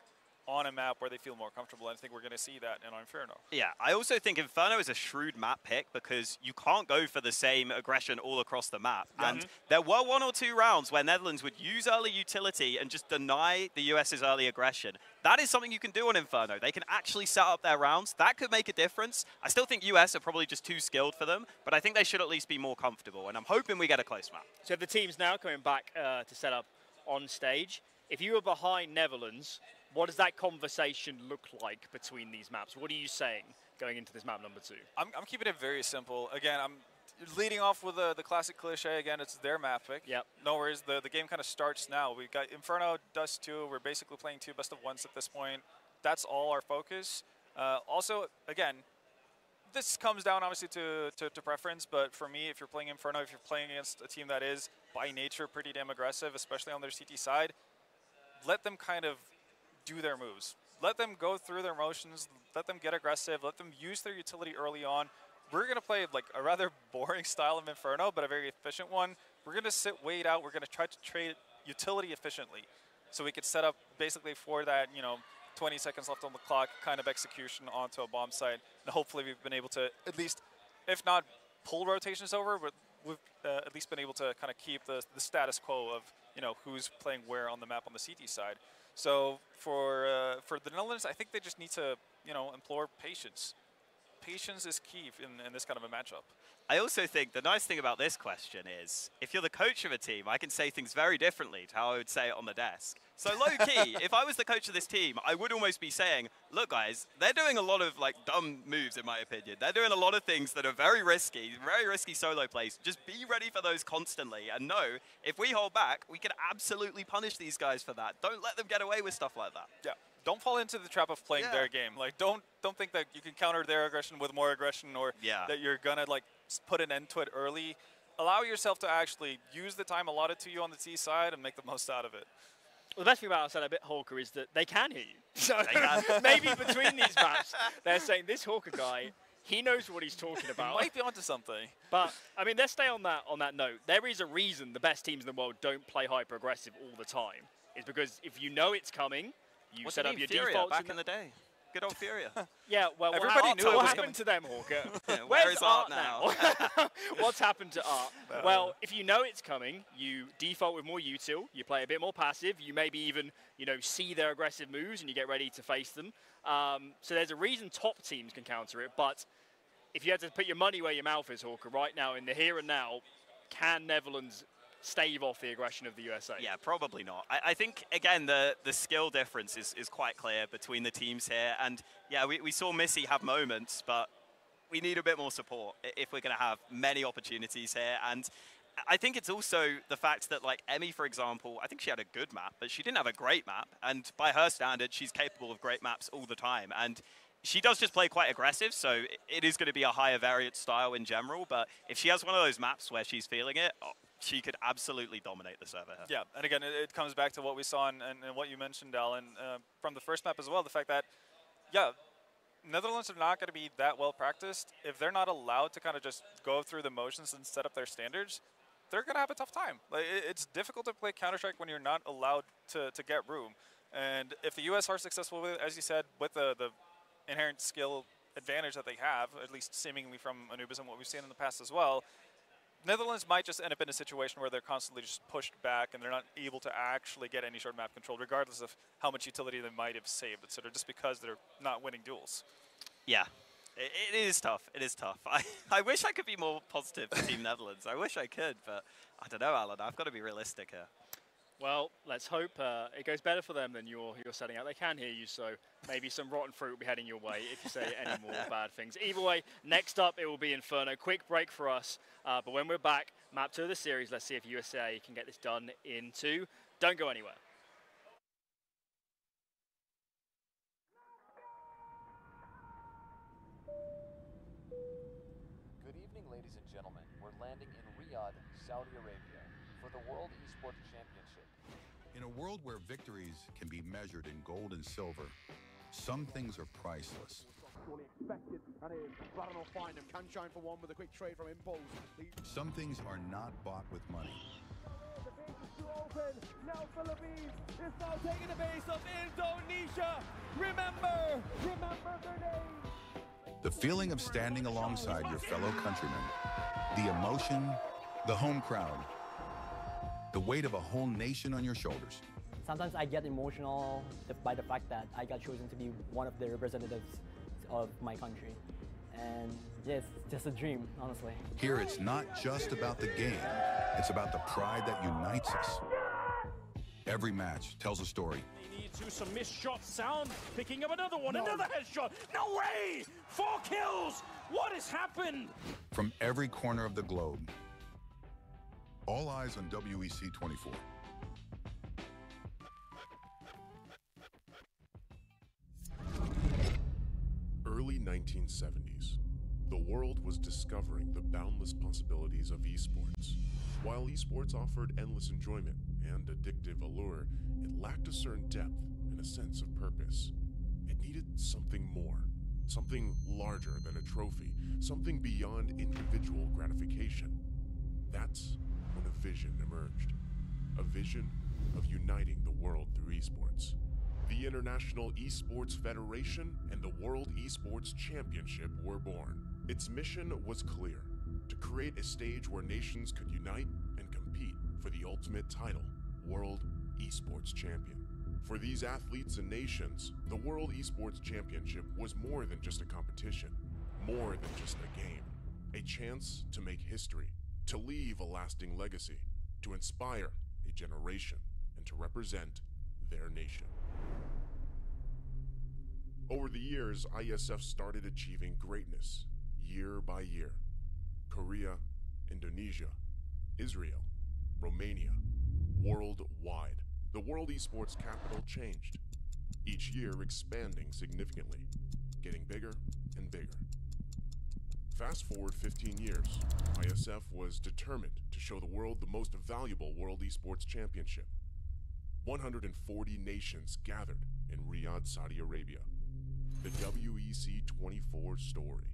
[SPEAKER 5] on a map where they feel more comfortable. And I think we're going to see that in Inferno.
[SPEAKER 4] Yeah, I also think Inferno is a shrewd map pick because you can't go for the same aggression all across the map. And there were 1 or 2 rounds where Netherlands would use early utility and just deny the US's early aggression. That is something you can do on Inferno. They can actually set up their rounds. That could make a difference. I still think US are probably just too skilled for them, but I think they should at least be more comfortable. And I'm hoping we get a close map.
[SPEAKER 3] So the team's now coming back to set up on stage. If you were behind Netherlands, what does that conversation look like between these maps? What are you saying going into this map number 2?
[SPEAKER 5] I'm keeping it very simple. Again, I'm leading off with the classic cliche. Again, it's their map pick.
[SPEAKER 3] Yep.
[SPEAKER 5] No worries. The game kind of starts now. We've got Inferno, Dust 2. We're basically playing 2 best of 1s at this point. That's all our focus. Also, again, this comes down obviously to preference, but for me, if you're playing Inferno, if you're playing against a team that is by nature pretty damn aggressive, especially on their CT side, let them kind of do their moves. Let them go through their motions, let them get aggressive, let them use their utility early on. We're going to play like a rather boring style of Inferno, but a very efficient one. We're going to wait out, we're going to try to trade utility efficiently. So we could set up basically for that, you know, 20 seconds left on the clock kind of execution onto a bomb site. And hopefully we've been able to at least, if not pull rotations over, but we've at least been able to kind of keep the status quo of, you know, who's playing where on the map on the CT side. So for the Netherlands, I think they just need to, you know, implore patience. Patience is key in this kind of a matchup.
[SPEAKER 4] I also think the nice thing about this question is, if you're the coach of a team, I can say things very differently to how I would say it on the desk. So low-key, if I was the coach of this team, I would almost be saying, look, guys, they're doing a lot of like dumb moves, in my opinion. They're doing a lot of things that are very risky solo plays. Just be ready for those constantly. And know, if we hold back, we can absolutely punish these guys for that. Don't let them get away with stuff like that.
[SPEAKER 5] Yeah. Don't fall into the trap of playing their game. Like, don't think that you can counter their aggression with more aggression, or that you're gonna like put an end to it early. Allow yourself to actually use the time allotted to you on the T side and make the most out of it.
[SPEAKER 3] Well, the best thing about us at a bit Hawker is that they can hear you. So maybe between these maps, they're saying this Hawker guy, he knows what he's talking about.
[SPEAKER 5] He might be onto something.
[SPEAKER 3] But I mean, let's stay on that note. There is a reason the best teams in the world don't play hyper aggressive all the time. It's because if you know it's coming, you set up your defaults
[SPEAKER 4] back in the day. Good old Furia.
[SPEAKER 3] Yeah, well,
[SPEAKER 5] everybody knew
[SPEAKER 3] what happened to them, Hawker.
[SPEAKER 4] Where is Art now?
[SPEAKER 3] What's happened to Art? Well, if you know it's coming, you default with more util, you play a bit more passive, you maybe even, you know, see their aggressive moves and you get ready to face them. So there's a reason top teams can counter it, but if you had to put your money where your mouth is, Hawker, right now, in the here and now, can Netherlands stave off the aggression of the USA?
[SPEAKER 4] Yeah, probably not. I think, again, the skill difference is quite clear between the teams here. And, yeah, we saw Missy have moments, but we need a bit more support if we're going to have many opportunities here. And I think it's also the fact that, like, Emmy, for example, I think she had a good map, but she didn't have a great map. And by her standard, she's capable of great maps all the time. And she does just play quite aggressive, so it is going to be a higher variant style in general. But if she has one of those maps where she's feeling it, she could absolutely dominate the server here.
[SPEAKER 5] Yeah, and again, it comes back to what we saw and what you mentioned, Alan, from the first map as well. The fact that, yeah, Netherlands are not going to be that well practiced. If they're not allowed to kind of just go through the motions and set up their standards, they're going to have a tough time. Like, it's difficult to play Counter-Strike when you're not allowed to get room. And if the US are successful with it, as you said, with the inherent skill advantage that they have, at least seemingly from Anubis and what we've seen in the past as well, Netherlands might just end up in a situation where they're constantly just pushed back and they're not able to actually get any sort of map control, regardless of how much utility they might have saved, etc., just because they're not winning duels.
[SPEAKER 4] Yeah, it is tough. It is tough. I wish I could be more positive for Team Netherlands. I wish I could, but I don't know, Alan. I've got to be realistic here.
[SPEAKER 3] Well, let's hope it goes better for them than you're setting out. They can hear you, so maybe some rotten fruit will be heading your way if you say any more bad things. Either way, next up it will be Inferno. Quick break for us, but when we're back, map 2 of the series, let's see if USA can get this done in 2. Don't go anywhere.
[SPEAKER 6] Good evening, ladies and gentlemen. We're landing in Riyadh, Saudi Arabia, for the World Esports Championship.
[SPEAKER 7] In a world where victories can be measured in gold and silver, some things are priceless.
[SPEAKER 8] Expected, and Baron will find him. Can shine for one with a quick trade from Impulse.
[SPEAKER 7] Some things are not bought with money.
[SPEAKER 8] The base is too open. Now Philippines is now taking the base of Indonesia. Remember their name.
[SPEAKER 7] The feeling of standing alongside your fellow countrymen, the emotion, the home crowd, the weight of a whole nation on your shoulders.
[SPEAKER 9] Sometimes I get emotional by the fact that I got chosen to be one of the representatives of my country. And yeah, it's just a dream, honestly.
[SPEAKER 7] Here it's not just about the game, it's about the pride that unites us. Every match tells a story.
[SPEAKER 10] They need to some missed shots. Sound picking up another one, another headshot. No way! 4 kills! What has happened?
[SPEAKER 7] From every corner of the globe. All eyes on WEC24.
[SPEAKER 11] Early 1970s. The world was discovering the boundless possibilities of esports. While esports offered endless enjoyment and addictive allure, it lacked a certain depth and a sense of purpose. It needed something more, something larger than a trophy, something beyond individual gratification. That's when a vision emerged. A vision of uniting the world through esports. The International Esports Federation and the World Esports Championship were born. Its mission was clear: to create a stage where nations could unite and compete for the ultimate title, World Esports Champion. For these athletes and nations, the World Esports Championship was more than just a competition, more than just a game. A chance to make history, to leave a lasting legacy, to inspire a generation, and to represent their nation. Over the years, IESF started achieving greatness, year by year. Korea, Indonesia, Israel, Romania, worldwide. The World Esports capital changed, each year expanding significantly, getting bigger and bigger. Fast forward 15 years, IESF was determined to show the world the most valuable World Esports Championship. 140 nations gathered in Riyadh, Saudi Arabia. The WEC24 story.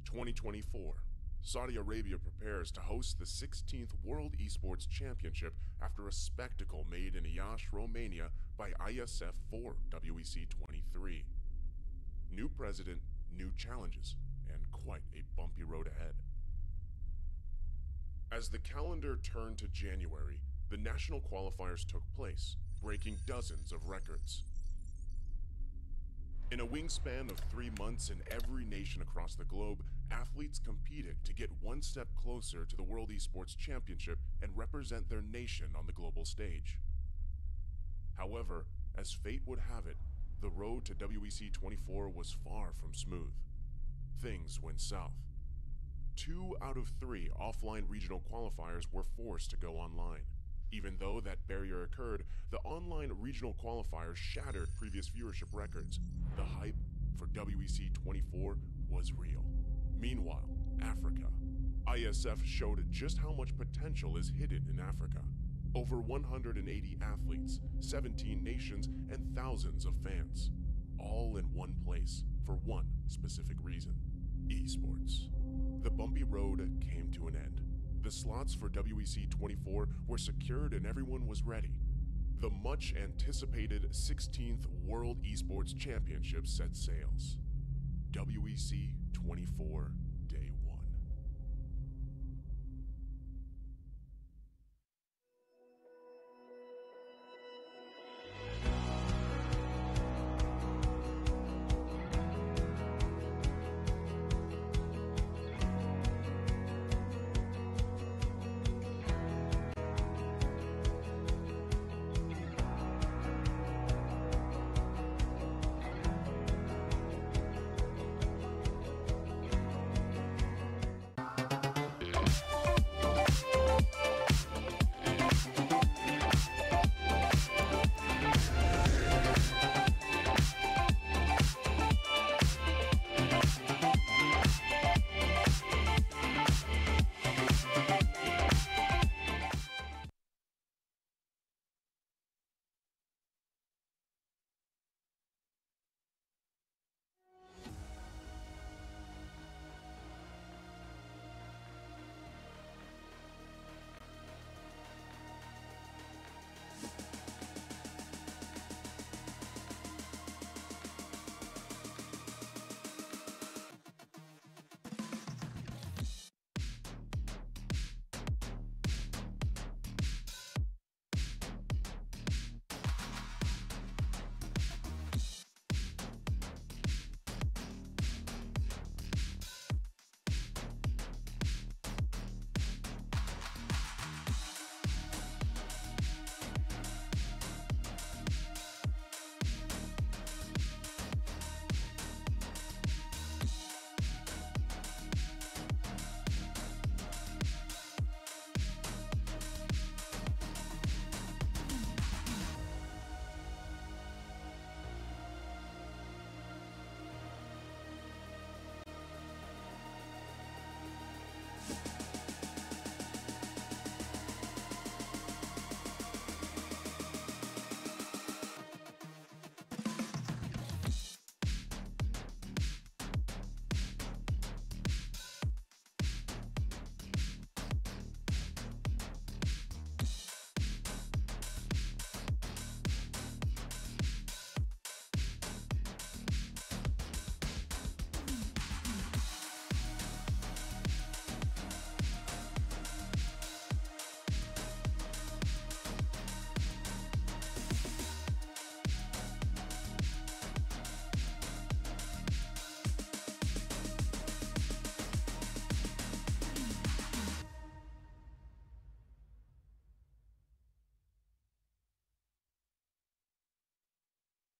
[SPEAKER 11] 2024. Saudi Arabia prepares to host the 16th World Esports Championship after a spectacle made in Iași, Romania by IESF for WEC23. New president, new challenges, and quite a bumpy road ahead. As the calendar turned to January, the national qualifiers took place, breaking dozens of records. In a wingspan of 3 months in every nation across the globe, athletes competed to get one step closer to the World Esports Championship and represent their nation on the global stage. However, as fate would have it, the road to WEC24 was far from smooth. Things went south. 2 out of 3 offline regional qualifiers were forced to go online. Even though that barrier occurred, the online regional qualifiers shattered previous viewership records. The hype for WEC24 was real. Meanwhile, Africa. IESF showed just how much potential is hidden in Africa. Over 180 athletes, 17 nations, and thousands of fans. All in one place for one specific reason: esports. The bumpy road came to an end. The slots for WEC24 were secured and everyone was ready. The much anticipated 16th World Esports Championship set sails. WEC24 Day 1.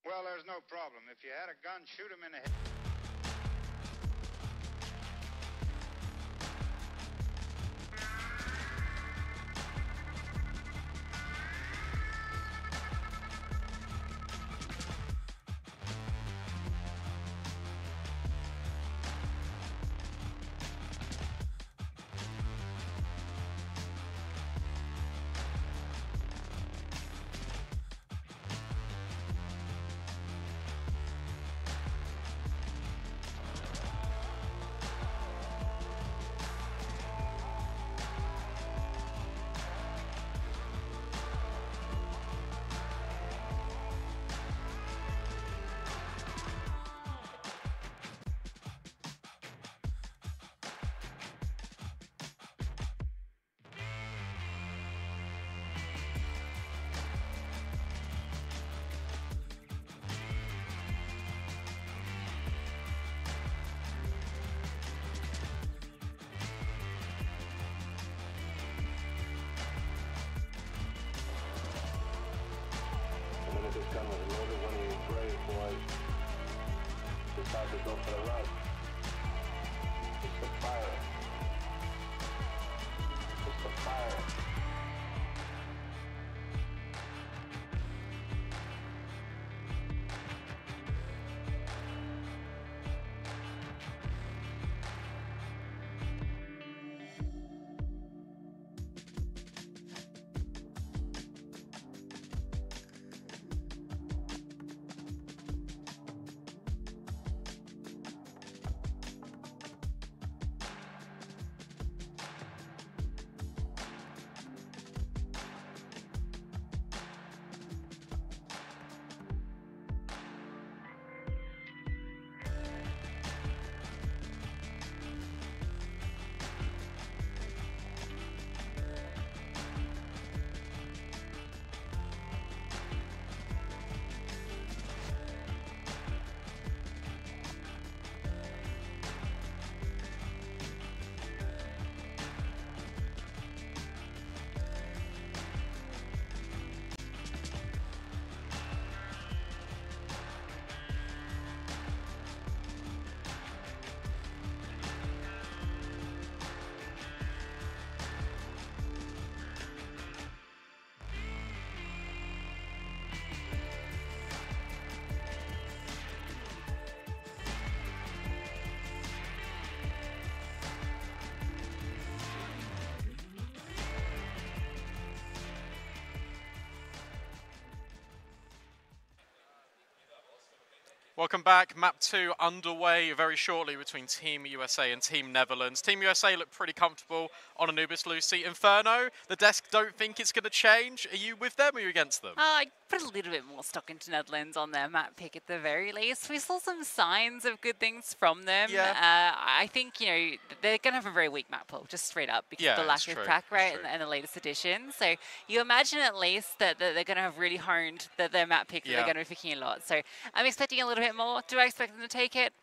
[SPEAKER 12] Well, there's no problem. If you had a gun, shoot him in the head.
[SPEAKER 13] This gun was loaded when you brave boys decided to go for the run. It's the fire. for fire.
[SPEAKER 2] Welcome back. Map 2 underway very shortly between Team USA and Team Netherlands. Team USA look pretty comfortable on Anubis, Lucy. Inferno, the desk don't think it's going to change. Are you with them or are you against them?
[SPEAKER 1] I put a little bit more stock into Netherlands on their map pick at the very least. We saw some signs of good things from them.
[SPEAKER 2] Yeah.
[SPEAKER 1] I think, you know, they're going to have a very weak map pool, just straight up, because
[SPEAKER 2] Yeah,
[SPEAKER 1] of the lack
[SPEAKER 2] it's
[SPEAKER 1] of
[SPEAKER 2] true,
[SPEAKER 1] crack
[SPEAKER 2] it's
[SPEAKER 1] rate
[SPEAKER 2] true.
[SPEAKER 1] and the latest edition. So you imagine at least that they're going to have really honed their map pick, that
[SPEAKER 2] Yeah.
[SPEAKER 1] they're going to be picking a lot. So I'm expecting a little bit more. Do I expect them to take it?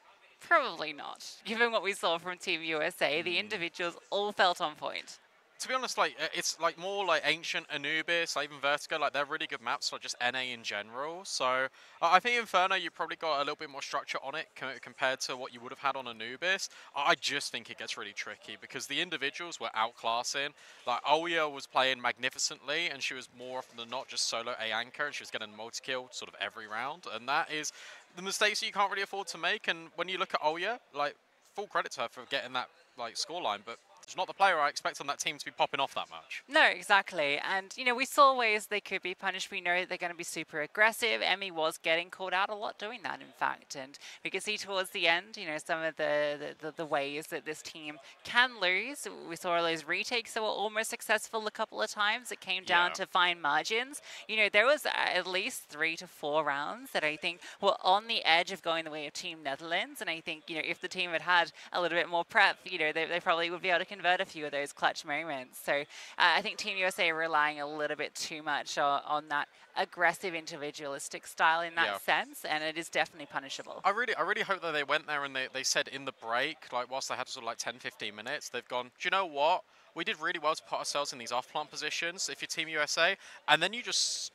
[SPEAKER 1] Probably not. Given what we saw from Team USA, the individuals all felt on point.
[SPEAKER 2] To be honest, like it's like more like ancient Anubis, like even Vertigo, like they're really good maps, like just NA in general. So I think Inferno, you probably got a little bit more structure on it compared to what you would have had on Anubis. I just think it gets really tricky because the individuals were outclassing. Like Oya was playing magnificently, and she was more often than not just solo A anchor, and she was getting multi-kill sort of every round, and that is the mistakes that you can't really afford to make. And when you look at Oya, like full credit to her for getting that like scoreline, but it's not the player I expect on that team to be popping off that much.
[SPEAKER 1] No, exactly. And, you know, we saw ways they could be punished. We know they're going to be super aggressive. Emmy was getting called out a lot doing that, in fact. And we could see towards the end, you know, some of the ways that this team can lose. We saw those retakes that were almost successful a couple of times. It came down to fine margins. You know, there was at least 3 to 4 rounds that I think were on the edge of going the way of Team Netherlands. And I think, you know, if the team had had a little bit more prep, you know, they probably would be able to convert a few of those clutch moments. So I think Team USA are relying a little bit too much on that aggressive individualistic style in that sense, and it is definitely punishable.
[SPEAKER 2] I really hope that they went there and they said in the break, like whilst they had sort of like 10-15 minutes, they've gone, do you know what? We did really well to put ourselves in these off-plant positions if you're Team USA, and then you just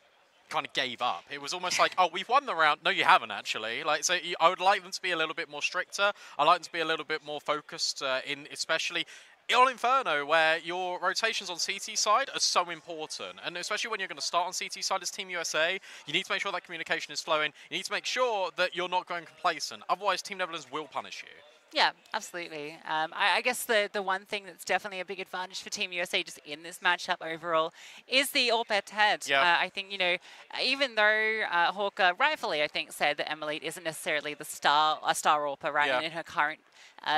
[SPEAKER 2] kind of gave up. It was almost like, oh, we've won the round. No, you haven't actually. Like, so I would like them to be a little bit more stricter. I like them to be a little bit more focused in, especially on Inferno, where your rotations on CT side are so important, and especially when you're going to start on CT side as Team USA, you need to make sure that communication is flowing. You need to make sure that you're not going complacent. Otherwise, Team Netherlands will punish you.
[SPEAKER 1] Yeah, absolutely. I guess the one thing that's definitely a big advantage for Team USA just in this matchup overall is the AWP head-to-head. I think, you know, even though Hawker rightfully, I think, said that Emily isn't necessarily a star AWPer right in her current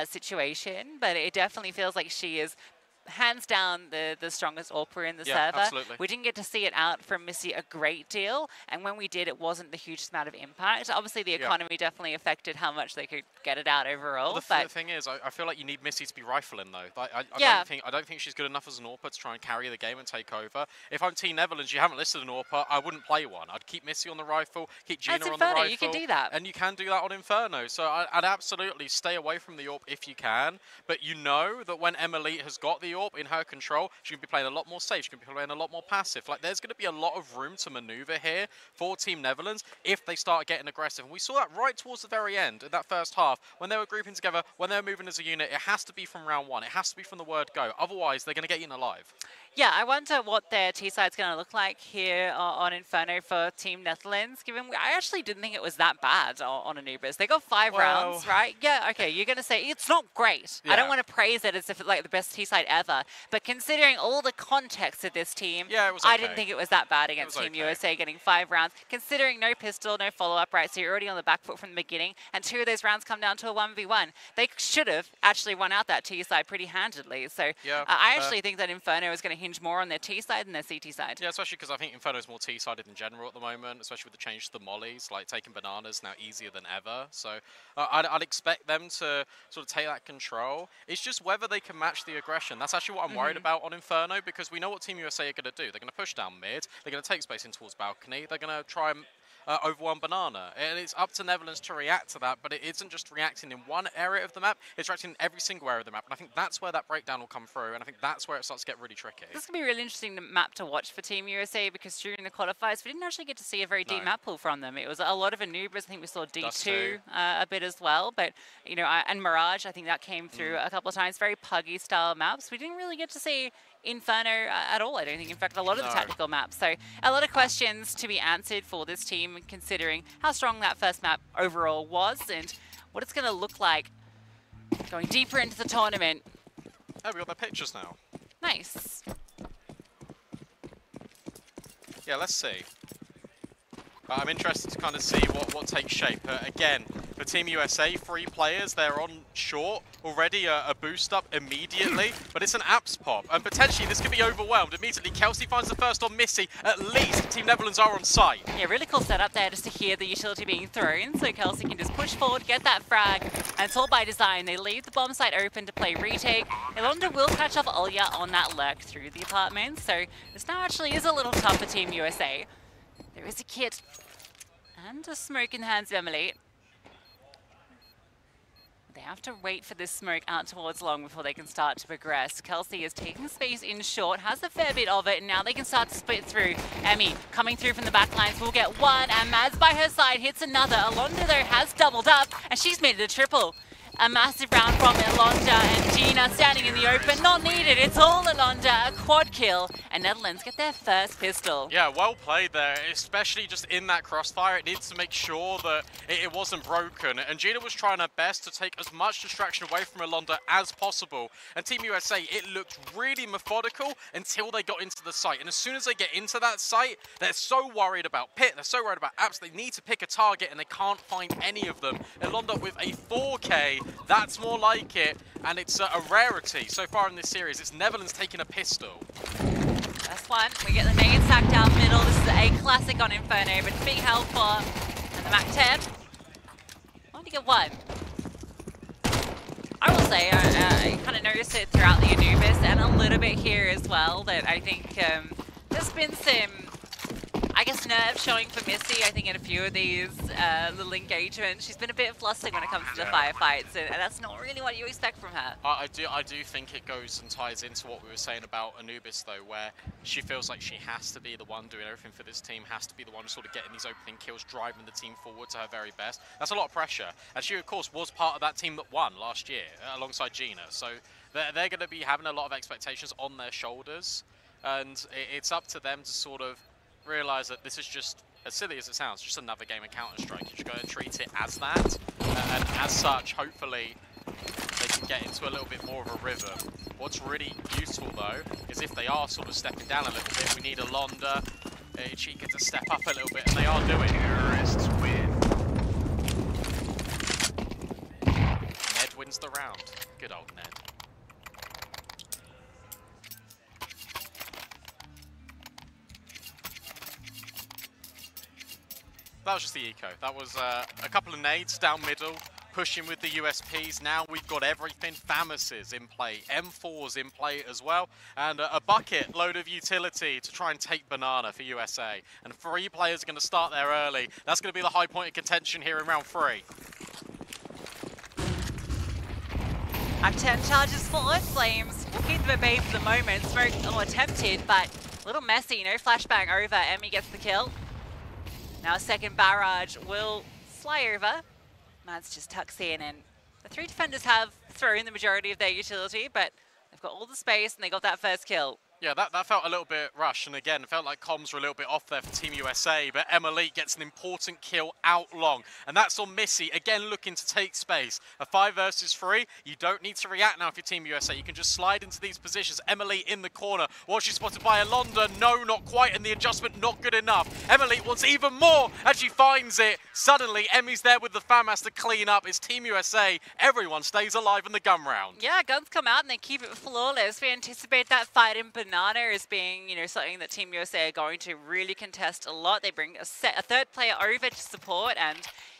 [SPEAKER 1] situation, but it definitely feels like she is hands down the strongest AWPer in the server.
[SPEAKER 2] Absolutely.
[SPEAKER 1] We didn't get to see it out from Missy a great deal, and when we did, it wasn't the hugest amount of impact. Obviously, the economy definitely affected how much they could get it out overall.
[SPEAKER 2] Well, the thing is, I feel like you need Missy to be rifling though. Like, I don't think she's good enough as an AWPer to try and carry the game and take over. If I'm Team Netherlands, you haven't listed an AWPer, I wouldn't play one. I'd keep Missy on the rifle, keep Gina on the rifle.
[SPEAKER 1] You can do that.
[SPEAKER 2] And you can do that on Inferno. So I'd absolutely stay away from the AWP if you can. But you know that when Emily has got the AWP in her control, she's going to be playing a lot more safe. She's going to be playing a lot more passive. Like, there's going to be a lot of room to maneuver here for Team Netherlands if they start getting aggressive. And we saw that right towards the very end in that first half when they were grouping together, when they were moving as a unit. It has to be from round one. It has to be from the word go. Otherwise, they're going to get eaten alive.
[SPEAKER 1] Yeah, I wonder what their T-side's going to look like here on Inferno for Team Netherlands, given I actually didn't think it was that bad on Anubis. They got 5 rounds, right? Yeah, okay, you're going to say it's not great. Yeah. I don't want to praise it as if it's like the best T-side ever, but considering all the context of this team,
[SPEAKER 2] yeah, it was okay.
[SPEAKER 1] I didn't think it was that bad against Team USA getting 5 rounds, considering no pistol, no follow-up, right? So you're already on the back foot from the beginning, and 2 of those rounds come down to a 1v1. They should have actually won out that T-side pretty handedly. So
[SPEAKER 2] yeah,
[SPEAKER 1] I actually think that Inferno is going to hinge more on their T-side than their CT side.
[SPEAKER 2] Yeah, especially because I think Inferno's more T-sided in general at the moment, especially with the change to the mollies, like taking bananas now easier than ever. So I'd expect them to sort of take that control. It's just whether they can match the aggression. That's actually what I'm worried about on Inferno, because we know what Team USA are going to do. They're going to push down mid, they're going to take space in towards balcony, they're going to try and overwhelm banana. And it's up to Netherlands to react to that, but it isn't just reacting in one area of the map, it's reacting in every single area of the map. And I think that's where that breakdown will come through, and I think that's where it starts to get really tricky.
[SPEAKER 1] This is going to be a really interesting map to watch for Team USA, because during the qualifiers, we didn't actually get to see a very deep map pool from them. It was a lot of Anubis. I think we saw D2 a bit as well, but, you know, and Mirage, I think that came through a couple of times. Very puggy style maps. We didn't really get to see Inferno at all, I don't think. In fact, a lot of the tactical maps. So a lot of questions to be answered for this team, considering how strong that first map overall was and what it's going to look like going deeper into the tournament.
[SPEAKER 2] Oh, we got their pictures now.
[SPEAKER 1] Nice.
[SPEAKER 2] Yeah, let's see. I'm interested to kind of see what takes shape. Again, for Team USA, 3 players, they're on short, already a boost up immediately, but it's an apps pop, and potentially this could be overwhelmed. Immediately, Kelsey finds the first on Missy. At least Team Netherlands are on site.
[SPEAKER 1] Yeah, really cool setup there just to hear the utility being thrown, so Kelsey can just push forward, get that frag, and it's all by design. They leave the bomb site open to play retake. Ilonda will catch off Olya on that lurk through the apartment, so this now actually is a little tough for Team USA. There is a kit and a smoke in the hands of Emily. They have to wait for this smoke out towards long before they can start to progress. Kelsey is taking space in short, has a fair bit of it, and now they can start to split through. Emmy coming through from the back lines will get one, and Mads by her side hits another. Alonda, though, has doubled up, and she's made it a triple. A massive round from Ilonda, and Gina standing in the open. Not needed, it's all Ilonda, a quad kill, and Netherlands get their first pistol.
[SPEAKER 2] Yeah, well played there, especially just in that crossfire. It needs to make sure that it wasn't broken, and Gina was trying her best to take as much distraction away from Ilonda as possible. And Team USA, it looked really methodical until they got into the site, and as soon as they get into that site, they're so worried about Pit, they're so worried about apps, they need to pick a target, and they can't find any of them. Ilonda with a 4K, that's more like it, and it's a rarity so far in this series. It's Netherlands taking a pistol.
[SPEAKER 1] That's one. We get the nade sacked out middle. This is a classic on Inferno, but big help for the Mac 10. Only get one. I will say, I kind of noticed it throughout the Anubis and a little bit here as well, that I think there's been some, I guess, nerves showing for Missy, I think, in a few of these little engagements. She's been a bit flustered when it comes to the firefights, and that's not really what you expect from her.
[SPEAKER 2] I do think it goes and ties into what we were saying about Anubis, though, where she feels like she has to be the one doing everything for this team, has to be the one sort of getting these opening kills, driving the team forward to her very best. That's a lot of pressure. And she, of course, was part of that team that won last year, alongside Gina. So they're going to be having a lot of expectations on their shoulders, and it's up to them to sort of realise that this is just, as silly as it sounds, just another game of Counter-Strike. You just got to treat it as that, and as such, hopefully, they can get into a little bit more of a rhythm. What's really useful, though, is if they are sort of stepping down a little bit, we need Alonda, Chica to step up a little bit, and they are doing. Terrorists win. Ned wins the round. Good old Ned. That was just the eco. That was a couple of nades down middle, pushing with the USPs. Now we've got everything. Famuses in play, M4s in play as well, and a bucket load of utility to try and take banana for USA. And 3 players are going to start there early. That's going to be the high point of contention here in round 3.
[SPEAKER 1] Act-10 charges forward. Flames will keep them at bay for the moment. Smoke attempted, but a little messy. No flashbang over. Emmy gets the kill. Now a second barrage will fly over. Mads just tucks in, and the three defenders have thrown the majority of their utility, but they've got all the space and they got that first kill.
[SPEAKER 2] Yeah, that felt a little bit rushed, and again, it felt like comms were a little bit off there for Team USA, but Emily gets an important kill out long, and that's on Missy, again looking to take space. A 5 versus 3, you don't need to react now if you're Team USA, you can just slide into these positions. Emily in the corner, while she's spotted by Alonda, no, not quite, and the adjustment not good enough. Emily wants even more, and she finds it. Suddenly, Emmy's there with the FAMAS to clean up. It's Team USA, everyone stays alive in the gun round.
[SPEAKER 1] Yeah, guns come out and they keep it flawless. We anticipate that fight in Banana as being, you know, something that Team USA are going to really contest a lot. They bring a third player over to support, and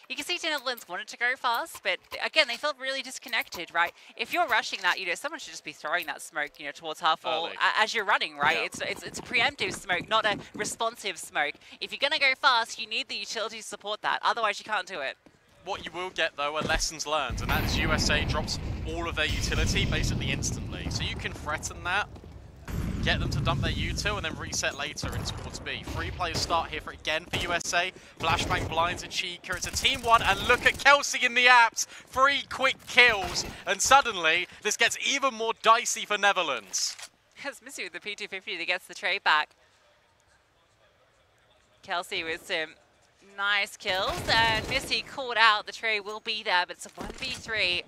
[SPEAKER 1] you can see Team Netherlands wanted to go fast, but again, they felt really disconnected, right? If you're rushing that, you know, someone should just be throwing that smoke, you know, towards half wall as you're running, right? Yeah. It's a preemptive smoke, not a responsive smoke. If you're going to go fast, you need the utility to support that. Otherwise, you can't do it.
[SPEAKER 2] What you will get, though, are lessons learned, and that is USA drops all of their utility basically instantly. So you can threaten that, get them to dump their util, and then reset later in towards B. 3 players start here again for USA. Flashbang blinds and Chica. It's a team 1, and look at Kelsey in the apps. 3 quick kills, and suddenly this gets even more dicey for Netherlands.
[SPEAKER 1] It's Missy with the P250 that gets the trade back. Kelsey with some nice kills, and Missy caught out. The tray will be there, but it's a 1v3.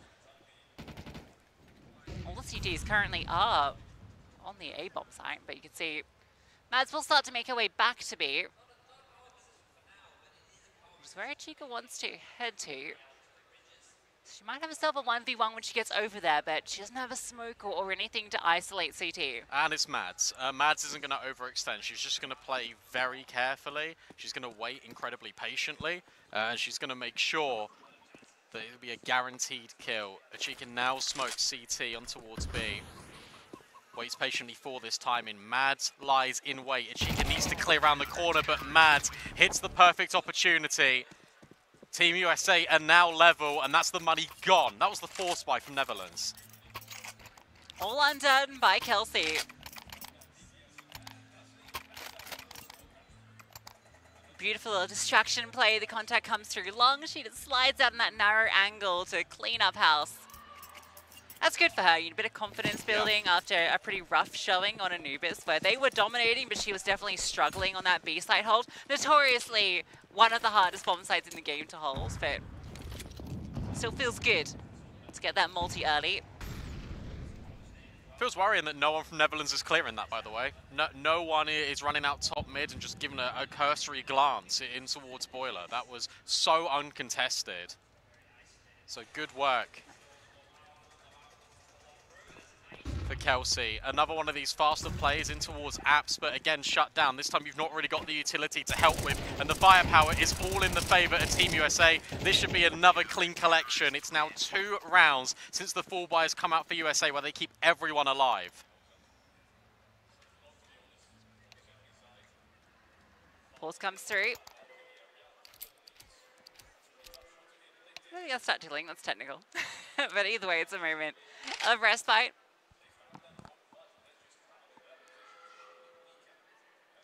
[SPEAKER 1] All the CGs currently are on the A-bomb site, but you can see Mads will start to make her way back to B, which is where Chica wants to head to. She might have herself a 1v1 when she gets over there, but she doesn't have a smoke or anything to isolate CT.
[SPEAKER 2] And it's Mads. Mads isn't going to overextend. She's just going to play very carefully. She's going to wait incredibly patiently, and she's going to make sure that it'll be a guaranteed kill. She can now smoke CT on towards B. Waits patiently for this timing. Mads lies in wait, and Chica needs to clear around the corner, but Mads hits the perfect opportunity. Team USA are now level, and that's the money gone. That was the force buy from Netherlands.
[SPEAKER 1] All undone by Kelsey. Beautiful little distraction play. The contact comes through long. She just slides out in that narrow angle to clean up house. That's good for her. You know, a bit of confidence building after a pretty rough showing on Anubis, where they were dominating, but she was definitely struggling on that B site hold. Notoriously one of the hardest bomb sites in the game to hold, but still feels good to get that multi early.
[SPEAKER 2] Feels worrying that no one from Netherlands is clearing that, by the way. No one is running out top mid and just giving a cursory glance in towards Boiler. That was so uncontested. So good work for Kelsey. Another one of these faster plays in towards apps, but again shut down. This time you've not really got the utility to help with, and the firepower is all in the favor of Team USA. This should be another clean collection. It's now 2 rounds since the full buy has come out for USA, where they keep everyone alive.
[SPEAKER 1] Pause comes through. I think I'll start tickling, that's technical. But either way, it's a moment of respite.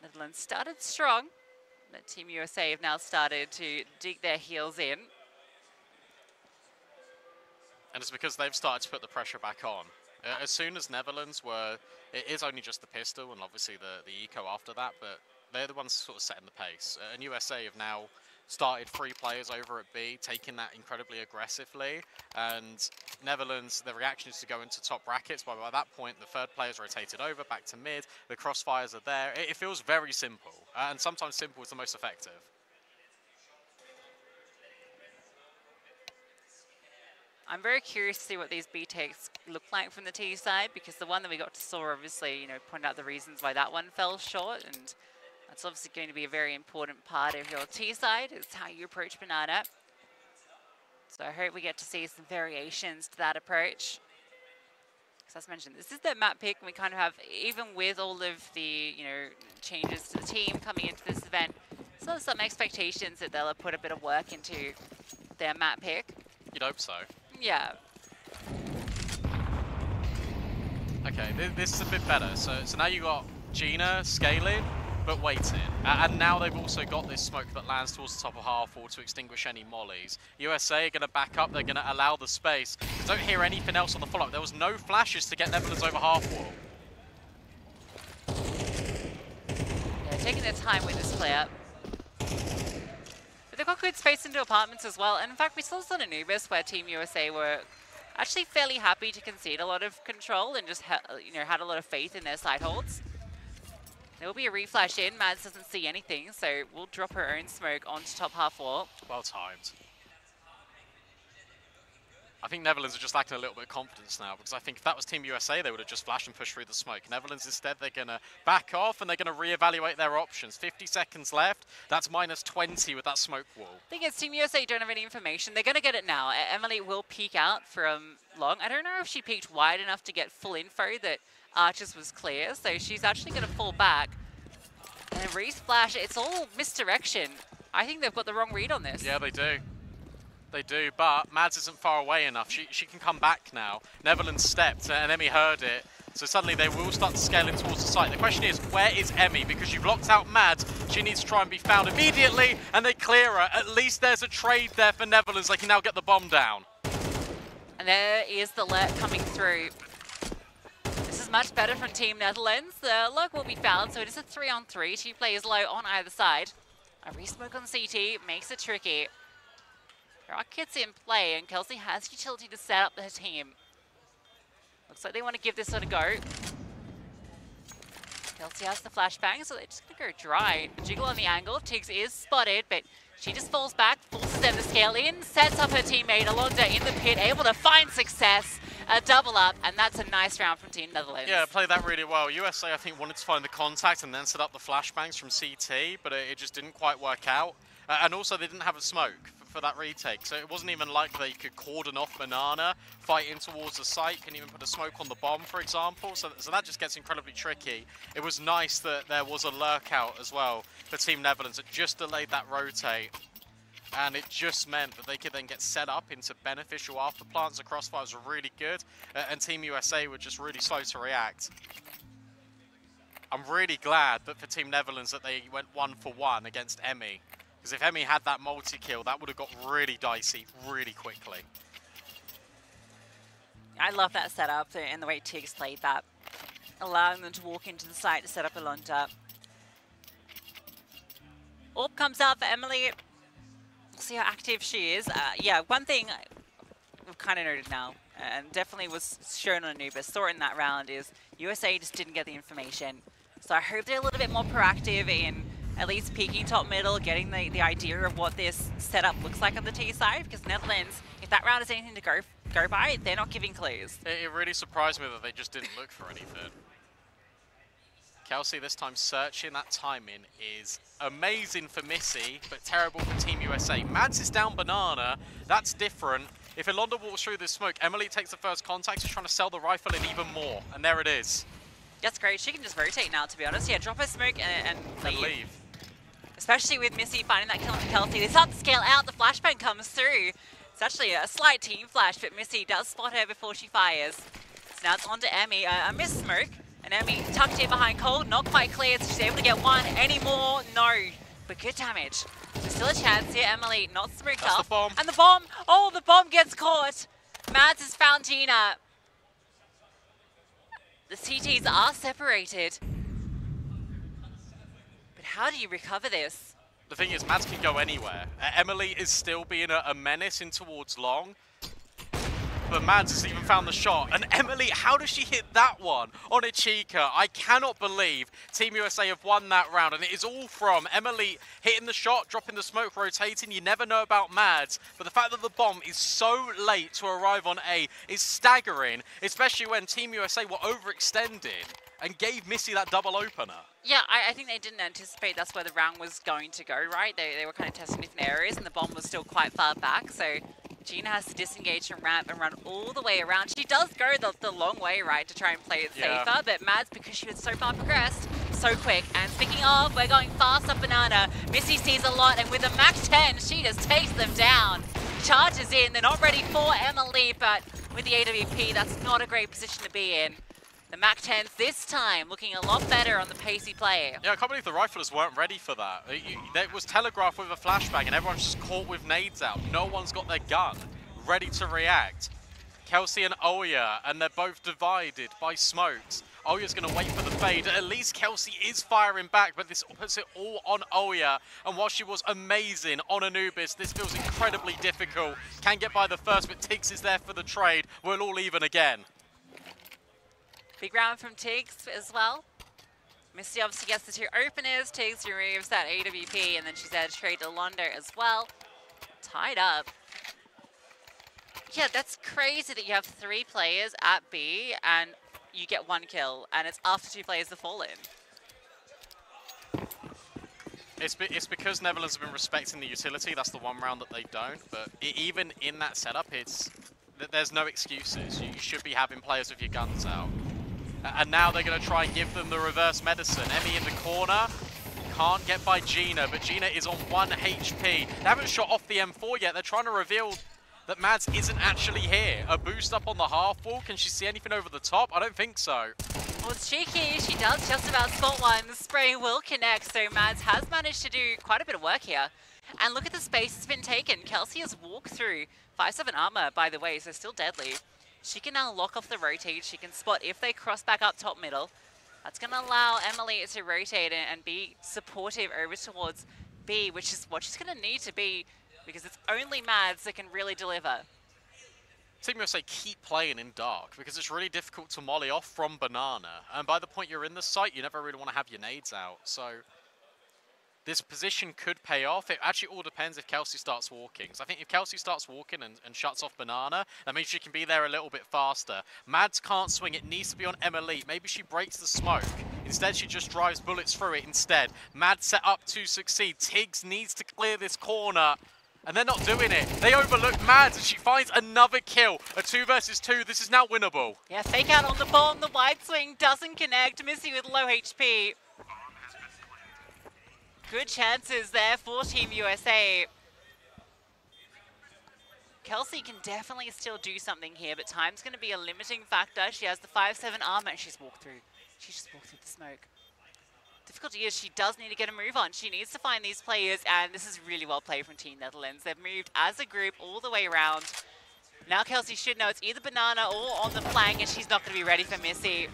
[SPEAKER 1] Netherlands started strong, but Team USA have now started to dig their heels in.
[SPEAKER 2] And it's because they've started to put the pressure back on. As soon as Netherlands were, it is only just the pistol and obviously the eco after that, but they're the ones sort of setting the pace. And USA have now started 3 players over at B, taking that incredibly aggressively. And Netherlands, the reaction is to go into top brackets, but by that point, the third player's rotated over, back to mid, the crossfires are there. It feels very simple, and sometimes simple is the most effective.
[SPEAKER 1] I'm very curious to see what these B takes look like from the T side, because the one that we got to saw obviously, you know, pointed out the reasons why that one fell short, and that's obviously going to be a very important part of your T side, is how you approach Banana. So I hope we get to see some variations to that approach. Because as mentioned, this is their map pick, and we kind of have, even with all of the, you know, changes to the team coming into this event, so some expectations that they'll have put a bit of work into their map pick.
[SPEAKER 2] You'd hope so.
[SPEAKER 1] Yeah.
[SPEAKER 2] Okay, this is a bit better. So now you got Gina scaling, but waiting. And now they've also got this smoke that lands towards the top of half wall to extinguish any mollies. USA are going to back up. They're going to allow the space. I don't hear anything else on the follow-up. There was no flashes to get Netherlands over half wall.
[SPEAKER 1] Yeah, taking their time with this player. But they've got good space into apartments as well. And in fact, we saw this on Anubis where Team USA were actually fairly happy to concede a lot of control and just had a lot of faith in their side holds. There will be a reflash in. Mads doesn't see anything, so we'll drop her own smoke onto top half wall.
[SPEAKER 2] Well timed. I think Netherlands are just lacking a little bit of confidence now, because I think if that was Team USA, they would have just flashed and pushed through the smoke. Netherlands, instead, they're going to back off and they're going to reevaluate their options. 50 seconds left. That's minus 20 with that smoke wall.
[SPEAKER 1] The thing is, Team USA don't have any information. They're going to get it now. Emily will peek out from long. I don't know if she peeked wide enough to get full info that Archers was clear, so she's actually going to fall back. And then re-splash. It's all misdirection. I think they've got the wrong read on this.
[SPEAKER 2] Yeah, they do. They do, but Mads isn't far away enough. She can come back now. Netherlands stepped, and Emmy heard it. So suddenly they will start scaling towards the site. The question is, where is Emmy? Because you've locked out Mads. She needs to try and be found immediately, and they clear her. At least there's a trade there for Netherlands. They can now get the bomb down.
[SPEAKER 1] And there is the alert coming through. This is much better from Team Netherlands. The log will be found, so it is a 3-on-3. 2 players low on either side. A re-smoke on CT makes it tricky. There are kits in play, and Kelsey has utility to set up her team. Looks like they want to give this one a go. Kelsey has the flashbang, so they're just going to go dry. Jiggle on the angle. Tiggs is spotted, but she just falls back, forces them to scale in, sets up her teammate Alonda in the pit, able to find success. A double up, and that's a nice round from Team Netherlands.
[SPEAKER 2] Yeah, played that really well. USA, I think, wanted to find the contact and then set up the flashbangs from CT, but it just didn't quite work out. And also, they didn't have a smoke for that retake, so it wasn't even like they could cordon off Banana, fight in towards the site, couldn't even put a smoke on the bomb, for example, so that just gets incredibly tricky. It was nice that there was a lurk out as well for Team Netherlands. It just delayed that rotate, and it just meant that they could then get set up into beneficial afterplants. The crossfires were really good, and Team USA were just really slow to react. I'm really glad that for Team Netherlands that they went 1-for-1 against Emmy. Because if Emmy had that multi-kill, that would have got really dicey really quickly.
[SPEAKER 1] I love that setup and the way Tiggs played that, allowing them to walk into the site to set up Alonda. Orb comes out for Emily. We'll see how active she is. Yeah, one thing we've kind of noted now, and definitely was shown on Anubis, saw it in that round, is USA just didn't get the information. So I hope they're a little bit more proactive in at least peeking top middle, getting the idea of what this setup looks like on the T side, because Netherlands, if that round is anything to go by, they're not giving clues.
[SPEAKER 2] It really surprised me that they just didn't look for anything. Kelsey this time searching. That timing is amazing for Missy, but terrible for Team USA. Mads is down Banana. That's different. If Alonda walks through this smoke, Emily takes the first contact. She's trying to sell the rifle in even more, and there it is.
[SPEAKER 1] That's great. She can just rotate now, to be honest. Yeah, drop her smoke and leave. Especially with Missy finding that kill on Kelsey. They start to scale out. The flashbang comes through. It's actually a slight team flash, but Missy does spot her before she fires. So now it's on to Emmy. A miss smoke. And Emmy tucked in behind Cold. Not quite clear, so she's able to get one anymore. No. But good damage. There's still a chance here. Emily not smoked up.
[SPEAKER 2] The bomb.
[SPEAKER 1] And the bomb. Oh, the bomb gets caught. Mads has found Gina. The CTs are separated. But how do you recover this?
[SPEAKER 2] The thing is, Mads can go anywhere. Emily is still being a menace in towards long. But Mads has even found the shot. And Emily, how does she hit that one on a Chica? I cannot believe Team USA have won that round. And it is all from Emily hitting the shot, dropping the smoke, rotating. You never know about Mads. But the fact that the bomb is so late to arrive on A is staggering, especially when Team USA were overextended and gave Missy that double opener.
[SPEAKER 1] Yeah, I think they didn't anticipate that's where the round was going to go, right? They were kind of testing different areas, and the bomb was still quite far back, so Gina has to disengage from ramp and run all the way around. She does go the long way, right, to try and play it safer, but Mads, because she was so far progressed, so quick. And speaking of, we're going fast up Banana. Missy sees a lot, and with a max 10, she just takes them down. Charges in, they're not ready for Emily, but with the AWP, that's not a great position to be in. The MAC-10s this time looking a lot better on the pacey play.
[SPEAKER 2] Yeah, I can't believe the riflers weren't ready for that. It was telegraphed with a flashbang and everyone's just caught with nades out. No one's got their gun ready to react. Kelsey and Oya, and they're both divided by smokes. Oya's going to wait for the fade. At least Kelsey is firing back, but this puts it all on Oya. And while she was amazing on Anubis, this feels incredibly difficult. Can get by the first, but Tiggs is there for the trade. We're all even again.
[SPEAKER 1] Big round from Tiggs as well. Misty obviously gets the 2 openers. Tiggs removes that AWP, and then she's there to trade to Londo as well. Tied up. Yeah, that's crazy that you have 3 players at B and you get 1 kill, and it's after 2 players have fallen.
[SPEAKER 2] It's because Netherlands have been respecting the utility. That's the one round that they don't. But even in that setup, there's no excuses. You should be having players with your guns out. And now they're going to try and give them the reverse medicine. Emmy in the corner. Can't get by Gina, but Gina is on 1 HP. They haven't shot off the M4 yet. They're trying to reveal that Mads isn't actually here. A boost up on the half wall. Can she see anything over the top? I don't think so.
[SPEAKER 1] Well, it's cheeky. She does just about spot one. The spray will connect, so Mads has managed to do quite a bit of work here. And look at the space that's been taken. Kelsey has walked through 5/7 armor, by the way, so still deadly. She can now lock off the rotate. She can spot if they cross back up top middle. That's going to allow Emily to rotate and be supportive over towards B, which is what she's going to need to be, because it's only Mads that can really deliver.
[SPEAKER 2] Team USA keep playing in dark because it's really difficult to molly off from Banana. And by the point you're in the site, you never really want to have your nades out. So this position could pay off. It actually all depends if Kelsey starts walking. So I think if Kelsey starts walking and shuts off Banana, that means she can be there a little bit faster. Mads can't swing. It needs to be on Emily. Maybe she breaks the smoke. Instead, she just drives bullets through it instead. Mads set up to succeed. Tiggs needs to clear this corner. And they're not doing it. They overlook Mads and she finds another kill. A 2 versus 2. This is now winnable.
[SPEAKER 1] Yeah, fake out on the bomb. The wide swing doesn't connect. Missy with low HP. Good chances there for Team USA. Kelsey can definitely still do something here, but time's going to be a limiting factor. She has the 5/7 armor and she's walked through. She just walked through the smoke. Difficulty is she does need to get a move on. She needs to find these players, and this is really well played from Team Netherlands. They've moved as a group all the way around. Now Kelsey should know it's either Banana or on the flank, and she's not going to be ready for Missy.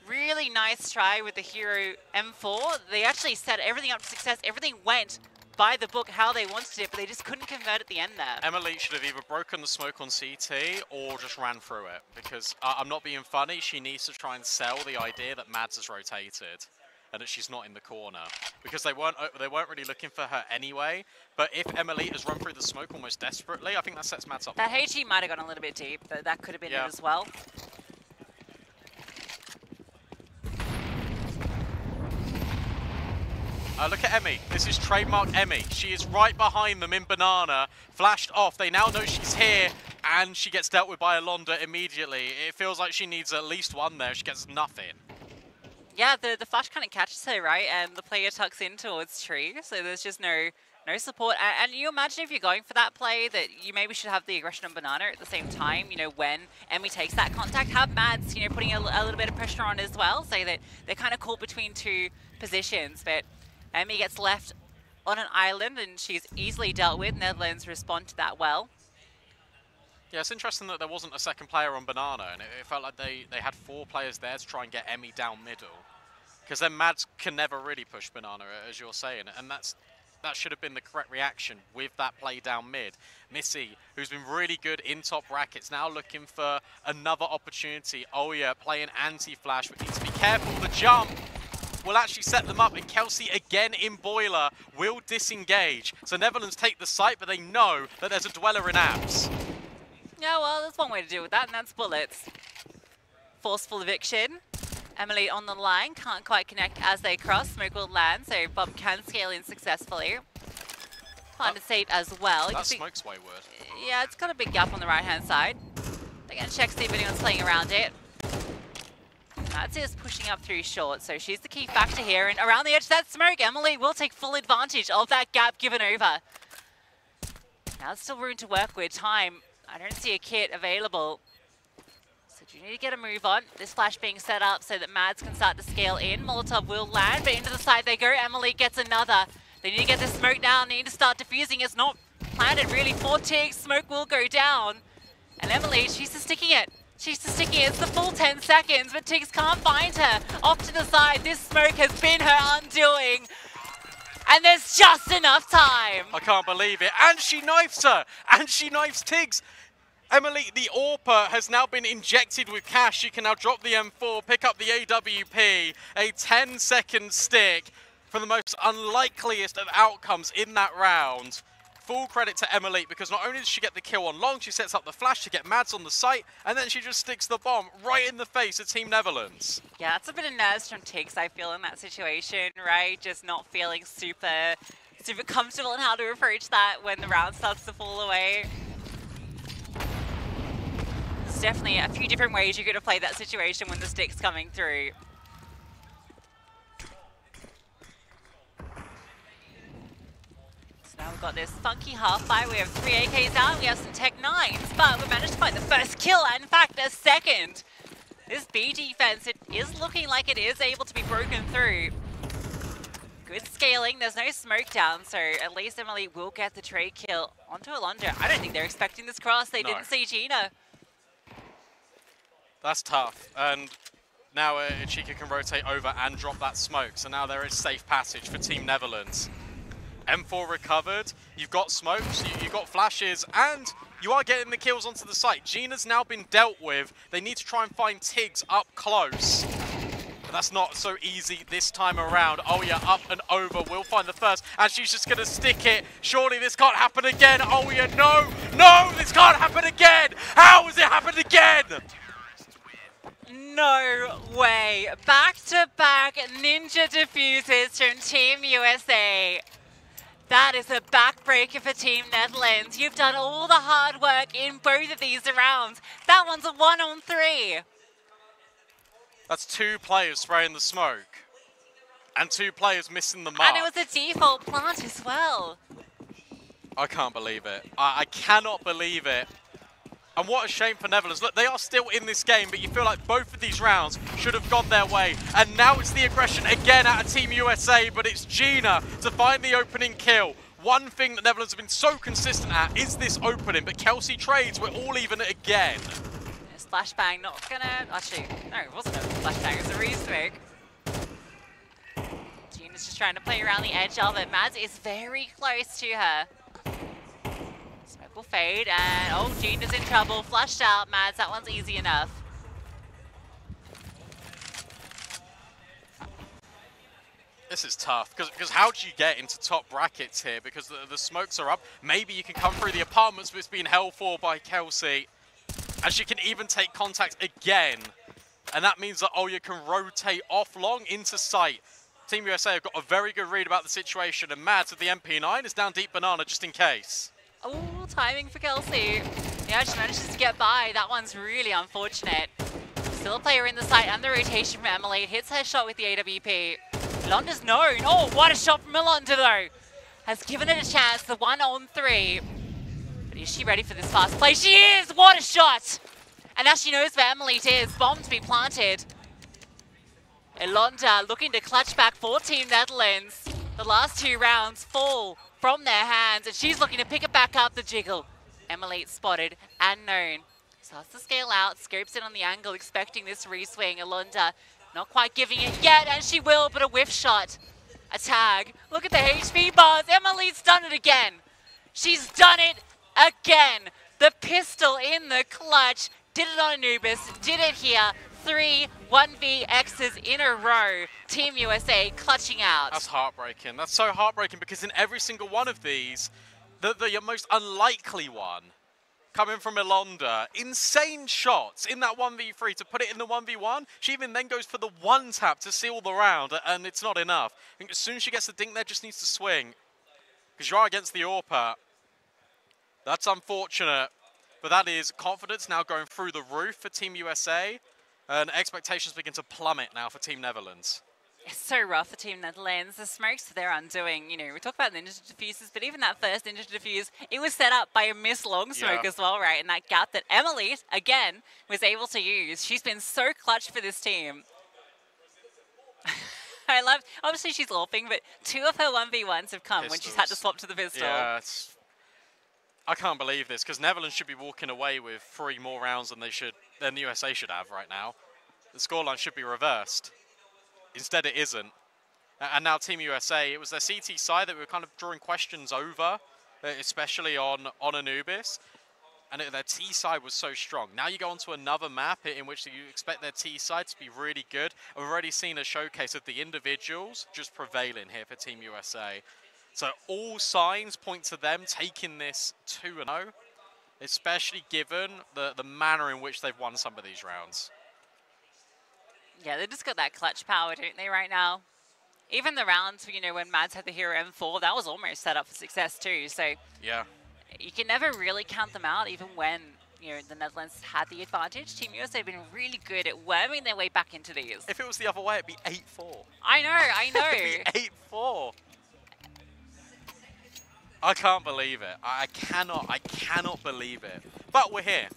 [SPEAKER 1] Really nice try with the Hero M4. They actually set everything up to success. Everything went by the book how they wanted it, but they just couldn't convert at the end there.
[SPEAKER 2] Emily should have either broken the smoke on CT or just ran through it, because I'm not being funny, she needs to try and sell the idea that Mads has rotated and that she's not in the corner, because they weren't really looking for her anyway. But if Emily has run through the smoke almost desperately, I think that sets Mads up.
[SPEAKER 1] That HE might have gone a little bit deep, but that could have been it as well.
[SPEAKER 2] Look at Emmy. This is trademark Emmy. She is right behind them in Banana. Flashed off. They now know she's here, and she gets dealt with by Alonda immediately. It feels like she needs at least one there. She gets nothing.
[SPEAKER 1] Yeah, the flash kind of catches her, right? And the player tucks in towards tree, so there's just no support. And you imagine if you're going for that play that you maybe should have the aggression on Banana at the same time, you know, when Emmy takes that contact. Have Mads, you know, putting a little bit of pressure on as well, so that they're kind of caught between 2 positions. But Emmy gets left on an island, and she's easily dealt with. Netherlands respond to that well.
[SPEAKER 2] Yeah, it's interesting that there wasn't a second player on Banana, and it felt like they had 4 players there to try and get Emmy down middle. Because then Mads can never really push Banana, as you're saying, and that should have been the correct reaction with that play down mid. Missy, who's been really good in top brackets, now looking for another opportunity. Oya playing anti-flash, but needs to be careful. The jump will actually set them up, and Kelsey again in boiler will disengage. So Netherlands take the site, but they know that there's a dweller in abs.
[SPEAKER 1] Yeah, well, there's one way to deal with that, and that's bullets. Forceful eviction. Emily on the line, can't quite connect as they cross. Smoke will land, so Bob can scale in successfully. Find a safe as well.
[SPEAKER 2] That smoke's wayward.
[SPEAKER 1] Yeah, it's got a big gap on the right-hand side. They're going to check, see if anyone's playing around it. Mads is pushing up through short, so she's the key factor here. And around the edge of that smoke, Emily will take full advantage of that gap given over. Now there's still room to work with. Time, I don't see a kit available. So You need to get a move on. This flash being set up so that Mads can start to scale in. Molotov will land, but into the side they go. Emily gets another. They need to get this smoke down. They need to start defusing. It's not planted really for Tig. Smoke will go down. And Emily, she's just sticking it. She's just sticking it. It's the full 10 seconds, but Tiggs can't find her. Off to the side. This smoke has been her undoing. And there's just enough time.
[SPEAKER 2] I can't believe it. And she knifes her. And she knifes Tiggs. Emily, the AWPer has now been injected with cash. She can now drop the M4, pick up the AWP, a 10-second stick for the most unlikeliest of outcomes in that round. Full credit to Emily, because not only does she get the kill on long, she sets up the flash to get Mads on the site, and then she just sticks the bomb right in the face of Team Netherlands.
[SPEAKER 1] Yeah, that's a bit of nerves from Tiggs, I feel, in that situation, right? Just not feeling super comfortable in how to approach that when the round starts to fall away. There's definitely a few different ways you could have played that situation when the stick's coming through. Now we've got this funky half-fight. We have 3 AKs out, we have some Tech 9s, but we managed to find the first kill, and in fact, a second. This B defense, it is looking like it is able to be broken through. Good scaling, there's no smoke down, so at least Emily will get the trade kill onto Alonda. I don't think they're expecting this cross. They didn't see Gina.
[SPEAKER 2] That's tough, and now Chica can rotate over and drop that smoke, so now there is safe passage for Team Netherlands. M4 recovered, you've got smokes, you've got flashes, and you are getting the kills onto the site. Gina's now been dealt with. They need to try and find Tiggs up close. But that's not so easy this time around. Oh yeah, up and over, will find the first, and she's just gonna stick it. Surely this can't happen again. Oh yeah, no, this can't happen again. How has it happened again?
[SPEAKER 1] No way. Back-to-back ninja diffusers from Team USA. That is a backbreaker for Team Netherlands. You've done all the hard work in both of these rounds. That one's a 1-on-3.
[SPEAKER 2] That's 2 players spraying the smoke. And 2 players missing the mark.
[SPEAKER 1] And it was a default plant as well.
[SPEAKER 2] I can't believe it. I cannot believe it. And what a shame for Netherlands. Look, they are still in this game, but you feel like both of these rounds should have gone their way. And now it's the aggression again out of Team USA, but it's Gina to find the opening kill. One thing that Netherlands have been so consistent at is this opening, but Kelsey trades, we're all even again.
[SPEAKER 1] This flashbang not gonna... Actually, no, it wasn't a flashbang, it was a re-smoke. Gina's just trying to play around the edge of it. Mads is very close to her. Smoke will fade, and oh, Gina's in trouble. Flushed out, Mads. That one's easy enough.
[SPEAKER 2] This is tough, because how do you get into top brackets here? Because the smokes are up. Maybe you can come through the apartments, but it's being held for by Kelsey. And she can even take contact again. And that means that Olya can rotate off long into sight. Team USA have got a very good read about the situation, and Mads with the MP9 is down deep banana just in case.
[SPEAKER 1] Oh, timing for Kelsey. Yeah, she manages to get by. That one's really unfortunate. Still a player in the site and the rotation from Emily. Hits her shot with the AWP. Alonda's known. Oh, what a shot from Alonda though. Has given it a chance, the 1-on-3. But is she ready for this fast play? She is! What a shot! And now she knows where Emily is. Bomb to be planted. Alonda looking to clutch back for Team Netherlands. The last 2 rounds fall from their hands, and she's looking to pick it back up the jiggle. Emily spotted and known. Starts to scale out, scopes in on the angle, expecting this re-swing. Alonda not quite giving it yet, and she will, but a whiff shot. A tag. Look at the HP bars. Emily's done it again. She's done it again. The pistol in the clutch. Did it on Anubis, did it here. 3 1vXs in a row. Team USA clutching out.
[SPEAKER 2] That's heartbreaking. That's so heartbreaking, because in every single one of these, the most unlikely one coming from Alonda, insane shots in that 1v3 to put it in the 1v1. She even then goes for the 1-tap to seal the round, and it's not enough. I think as soon as she gets the dink there, just needs to swing, because you are against the AWPer. That's unfortunate, but that is confidence now going through the roof for Team USA. And expectations begin to plummet now for Team Netherlands.
[SPEAKER 1] It's so rough for Team Netherlands. The smokes they're undoing. You know, we talk about the ninja diffusers, but even that first ninja diffuse, it was set up by a Miss Long Smoke as well, right? And that gap that Emily, again, was able to use. She's been so clutch for this team. I love, obviously she's LARPing, but 2 of her 1v1s have come when she's had to swap to the pistol.
[SPEAKER 2] Yeah, I can't believe this, because Netherlands should be walking away with 3 more rounds than the USA should have right now. The scoreline should be reversed. Instead, it isn't. And now Team USA, it was their CT side that we were kind of drawing questions over, especially on Anubis. And their T side was so strong. Now you go onto another map in which you expect their T side to be really good. I've already seen a showcase of the individuals just prevailing here for Team USA. So all signs point to them taking this 2-0, especially given the manner in which they've won some of these rounds.
[SPEAKER 1] Yeah, they just got that clutch power, don't they, right now? Even the rounds, you know, when Mads had the hero M4, that was almost set up for success too. So
[SPEAKER 2] yeah,
[SPEAKER 1] you can never really count them out, even when, you know, the Netherlands had the advantage. Team USA have been really good at worming their way back into these.
[SPEAKER 2] If it was the other way, it'd be 8-4.
[SPEAKER 1] I know.
[SPEAKER 2] It'd be 8-4. I can't believe it. I cannot believe it. But we're here.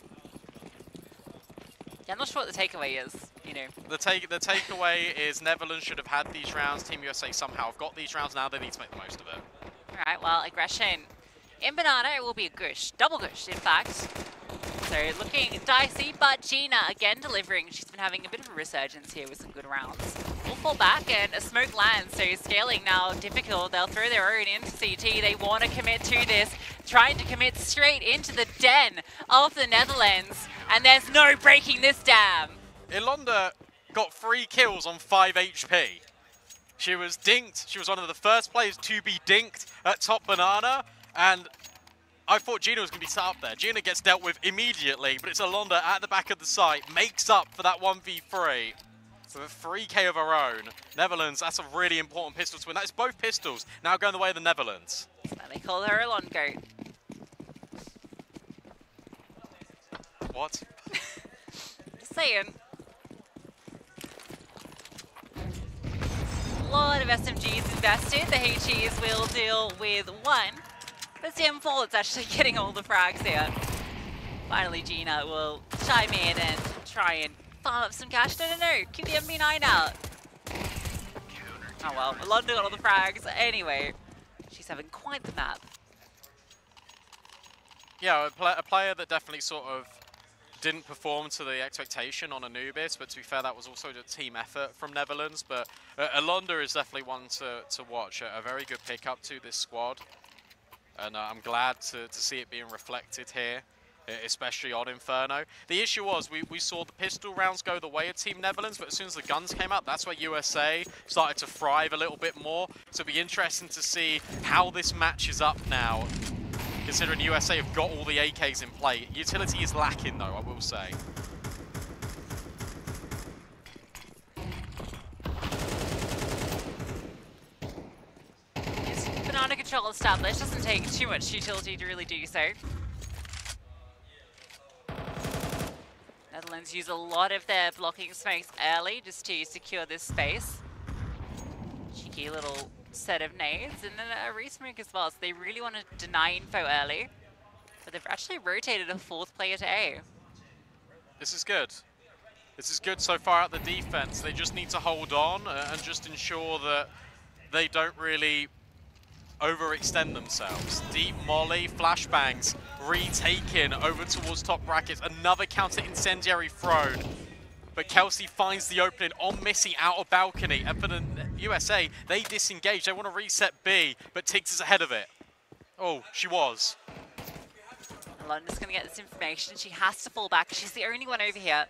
[SPEAKER 1] Yeah, I'm not sure what the takeaway is, you know.
[SPEAKER 2] The takeaway is Netherlands should have had these rounds. Team USA somehow have got these rounds. Now they need to make the most of it.
[SPEAKER 1] All right, well, aggression in Banana, it will be a gush. Double gush, in fact. So looking dicey, but Gina again delivering. She's been having a bit of a resurgence here with some good rounds. We'll fall back and a smoke lands, so scaling now difficult. They'll throw their own into CT. They want to commit to this, trying to commit straight into the den of the Netherlands, and there's no breaking this dam.
[SPEAKER 2] Ilonda got 3 kills on 5 HP. She was dinked. She was one of the first players to be dinked at top Banana, and I thought Gina was going to be sat up there. Gina gets dealt with immediately, but it's Ilonda at the back of the site, makes up for that 1v3 with a 3k of her own. Netherlands, that's a really important pistol to win. That is both pistols now going the way of the Netherlands.
[SPEAKER 1] They call her Ilongo.
[SPEAKER 2] What?
[SPEAKER 1] Just saying. A lot of SMGs invested. The HEs will deal with 1. But it's the M4 that's actually getting all the frags here. Finally, Gina will chime in and try and farm up some cash. No, keep the MB9 out. Oh well, London got all the frags. Anyway, she's having quite the map.
[SPEAKER 2] Yeah, a player that definitely sort of didn't perform to the expectation on Anubis, but to be fair, that was also a team effort from Netherlands. But Ilonda is definitely one to watch. A very good pickup to this squad. And I'm glad to see it being reflected here, especially on Inferno. The issue was we saw the pistol rounds go the way of Team Netherlands, but as soon as the guns came out, that's where USA started to thrive a little bit more. So it'll be interesting to see how this matches up now, considering USA have got all the AKs in play. Utility is lacking, though, I will say.
[SPEAKER 1] Banana control established. Doesn't take too much utility to really do so. Netherlands use a lot of their blocking smokes early just to secure this space. Cheeky little set of nades and then a re-smoke as well. So they really want to deny info early. But they've actually rotated a 4th player to A.
[SPEAKER 2] This is good. This is good so far at the defense. They just need to hold on and just ensure that they don't really overextend themselves. Deep molly, flashbangs, retaken over towards top brackets. Another counter incendiary thrown. But Kelsey finds the opening on Missy out of balcony. And for the USA, they disengage. They want to reset B, but Tiggs is ahead of it. Oh, she was.
[SPEAKER 1] London's going to get this information. She has to fall back. She's the only one over here.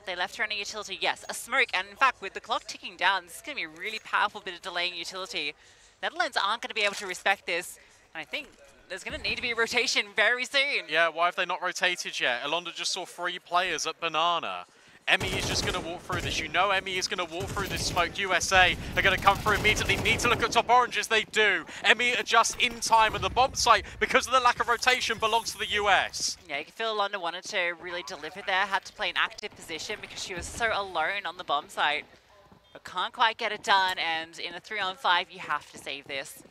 [SPEAKER 1] They left her on a utility. Yes, a smoke. And in fact, with the clock ticking down, this is going to be a really powerful bit of delaying utility. Netherlands aren't going to be able to respect this. And I think there's going to need to be a rotation very soon.
[SPEAKER 2] Yeah, why have they not rotated yet? Ilonda just saw 3 players at Banana. Emmy is just going to walk through this. You know Emmy is going to walk through this smoke. USA are going to come through immediately. Need to look at top oranges. They do. Emmy adjusts in time, and the bomb site, because of the lack of rotation, belongs to the US.
[SPEAKER 1] Yeah, you can feel London wanted to really deliver there. Had to play an active position because she was so alone on the bomb site. but can't quite get it done, and in a 3-on-5, you have to save this.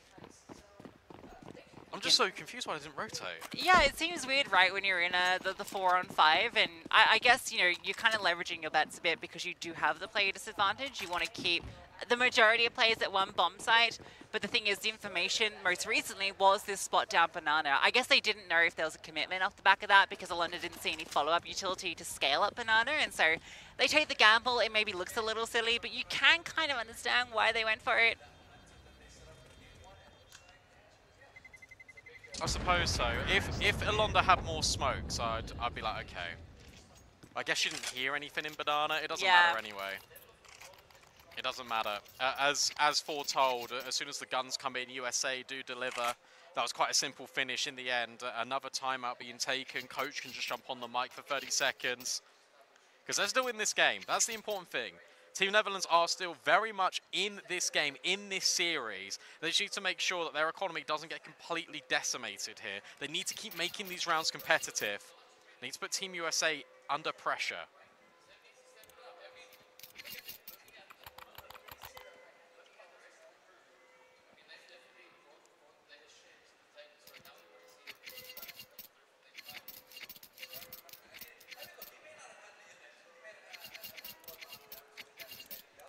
[SPEAKER 2] I'm just so confused why it didn't rotate.
[SPEAKER 1] Yeah, it seems weird, right, when you're in the 4-on-5, and I guess, you know, you're kind of leveraging your bets a bit because you do have the player disadvantage. You want to keep the majority of players at one bomb site, but the thing is, the information most recently was this spot down banana. I guess they didn't know if there was a commitment off the back of that because Alonda didn't see any follow-up utility to scale up banana, and so they take the gamble. It maybe looks a little silly, but you can kind of understand why they went for it.
[SPEAKER 2] I suppose so. If Alonda had more smokes, I'd be like, okay. I guess you didn't hear anything in banana. It doesn't matter anyway. It doesn't matter. As foretold, as soon as the guns come in, USA do deliver. That was quite a simple finish in the end. Another timeout being taken. Coach can just jump on the mic for 30 seconds. Because they're still in this game. That's the important thing. Team Netherlands are still very much in this game, in this series. They just need to make sure that their economy doesn't get completely decimated here. They need to keep making these rounds competitive. They need to put Team USA under pressure.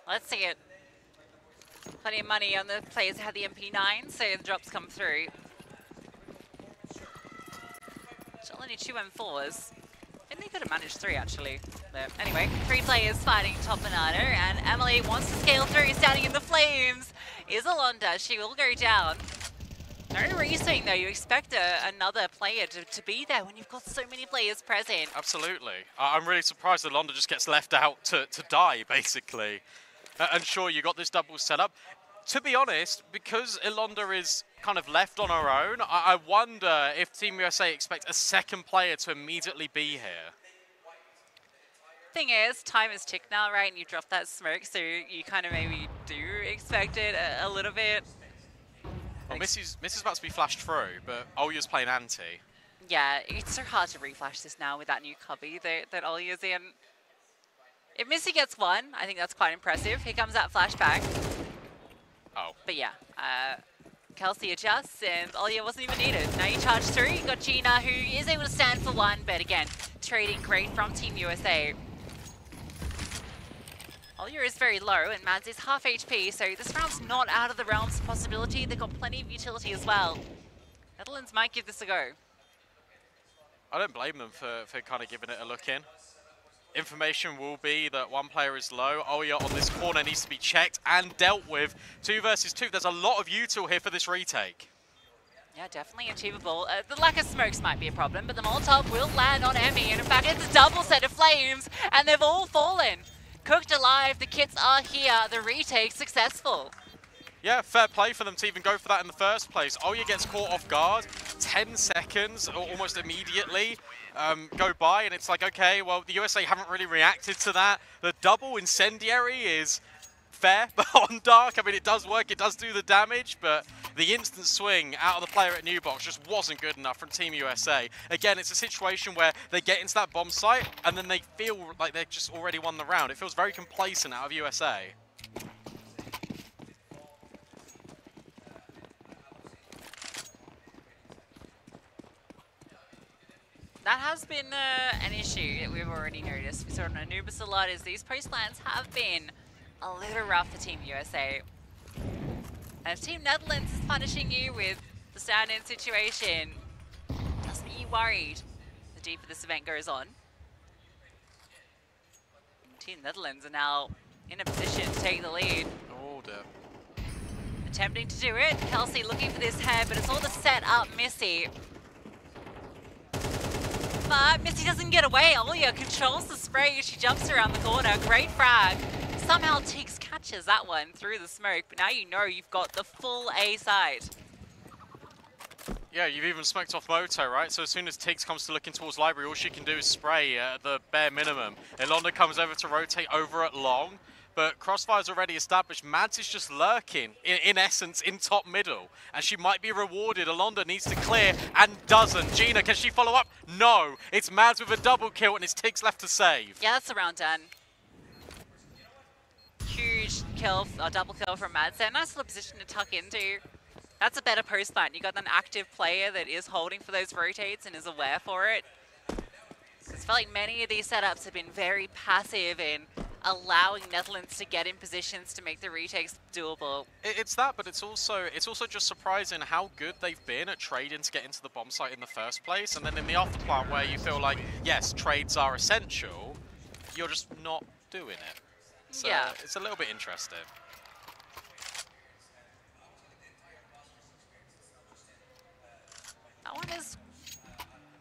[SPEAKER 1] Let's see it. Plenty of money on the players that had the MP9, so the drops come through. Still only 2 M4s. I think they could have managed 3 actually. But anyway, 3 players fighting top banana, and Emily wants to scale through, standing in the flames. Is Alonda, she will go down. No reswing though, you expect another player to be there when you've got so many players present.
[SPEAKER 2] Absolutely. I'm really surprised that Alonda just gets left out to die, basically. And sure, you got this double setup. To be honest, because Alonda is kind of left on her own, I wonder if Team USA expect a second player to immediately be here.
[SPEAKER 1] Thing is, time is ticked now, right? And you drop that smoke, so you kind of maybe do expect it a little bit.
[SPEAKER 2] Well, Missy's about to be flashed through, but Olya's playing anti.
[SPEAKER 1] Yeah, it's so hard to reflash this now with that new cubby that Olya's in. If Missy gets 1, I think that's quite impressive. Here comes that flashback.
[SPEAKER 2] Oh.
[SPEAKER 1] But yeah, Kelsey adjusts, and Olya wasn't even needed. Now you charge through, you got Gina, who is able to stand for 1, but again, trading great from Team USA. Olya is very low, and Mads is half HP, so this round's not out of the realms of possibility. They've got plenty of utility as well. Netherlands might give this a go.
[SPEAKER 2] I don't blame them for kind of giving it a look in. Information will be that 1 player is low. Olya on this corner needs to be checked and dealt with. 2 versus 2. There's a lot of util here for this retake.
[SPEAKER 1] Yeah, definitely achievable. The lack of smokes might be a problem, but the Molotov will land on Emmy. And in fact, it's a double set of flames, and they've all fallen. Cooked alive, the kits are here. The retake successful.
[SPEAKER 2] Yeah, fair play for them to even go for that in the first place. Olya gets caught off guard. 10 seconds, almost immediately, go by, and it's like, okay, well, the USA haven't really reacted to that. The double incendiary is fair, but on Dark, I mean, it does work, it does do the damage, but the instant swing out of the player at New Box just wasn't good enough from Team USA. Again, it's a situation where they get into that bomb site, and then they feel like they've just already won the round. It feels very complacent out of USA.
[SPEAKER 1] That has been an issue that we've already noticed. We saw on Anubis a lot, is these post plans have been a little rough for Team USA. And if Team Netherlands is punishing you with the stand-in situation, doesn't make you worried the deeper this event goes on. Team Netherlands are now in a position to take the lead.
[SPEAKER 2] Oh dear.
[SPEAKER 1] Attempting to do it. Kelsey looking for this head, but it's all to set up Missy. But Missy doesn't get away. Olya controls the spray. She jumps around the corner. Great frag. Somehow Tiggs catches that one through the smoke. But now you know you've got the full A side.
[SPEAKER 2] Yeah, you've even smoked off Moto, right? So as soon as Tiggs comes to looking towards Library, all she can do is spray at the bare minimum. Ilonda comes over to rotate over at long. But Crossfire's already established. Mads is just lurking, in essence, in top middle. And she might be rewarded. Alonda needs to clear and doesn't. Gina, can she follow up? No. It's Mads with a double kill and it's Tiggs left to save.
[SPEAKER 1] Yeah, that's the round done. Huge kill, a double kill from Madsen. Nice little position to tuck into. That's a better post plant. You got an active player that is holding for those rotates and is aware for it. I feel like many of these setups have been very passive in allowing Netherlands to get in positions to make the retakes doable.
[SPEAKER 2] It's that, but it's also just surprising how good they've been at trading to get into the bomb site in the first place, and then in the afterplant where you feel like, yes, trades are essential, you're just not doing it. So
[SPEAKER 1] yeah.
[SPEAKER 2] It's a little bit interesting.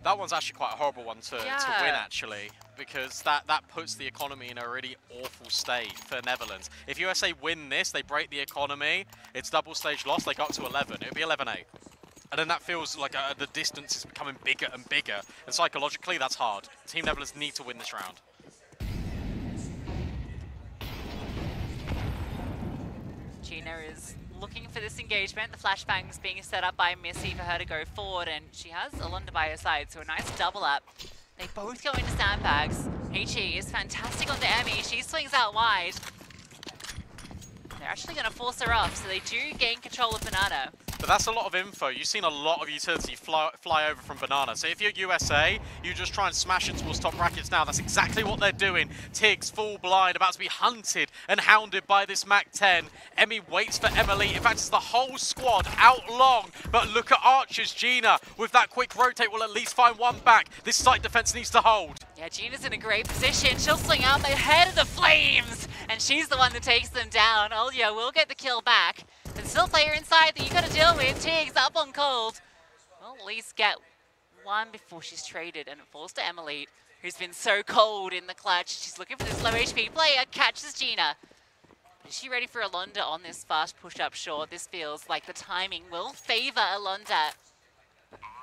[SPEAKER 2] That one's actually quite a horrible one to win, actually, because that puts the economy in a really awful state for Netherlands. If USA win this, they break the economy, it's double stage loss, they go up to 11. It would be 11-8. And then that feels like the distance is becoming bigger and bigger. And psychologically, that's hard. Team Netherlands need to win this round.
[SPEAKER 1] Gina is looking for this engagement. The flashbang's being set up by Missy for her to go forward, and she has Alonda by her side, so a nice double up. They both go into sandbags. Heichi is fantastic onto Emmy. She swings out wide. They're actually going to force her off, so they do gain control of Banana.
[SPEAKER 2] But that's a lot of info. You've seen a lot of utility fly over from Banana. So if you're USA, you just try and smash it towards top brackets now. That's exactly what they're doing. Tiggs full blind, about to be hunted and hounded by this MAC-10. Emmy waits for Emily. In fact, it's the whole squad out long. But look at Archers. Gina, with that quick rotate, will at least find one back. This site defense needs to hold.
[SPEAKER 1] Yeah, Gina's in a great position. She'll swing out ahead of the flames. And she's the one that takes them down. Olya will get the kill back. There's still a player inside that you got to deal with. Tiggs up on cold. Well, at least get one before she's traded, and it falls to Emily, who's been so cold in the clutch. She's looking for this low HP player, catches Gina. But is she ready for Alonda on this fast push-up short? This feels like the timing will favor Alonda.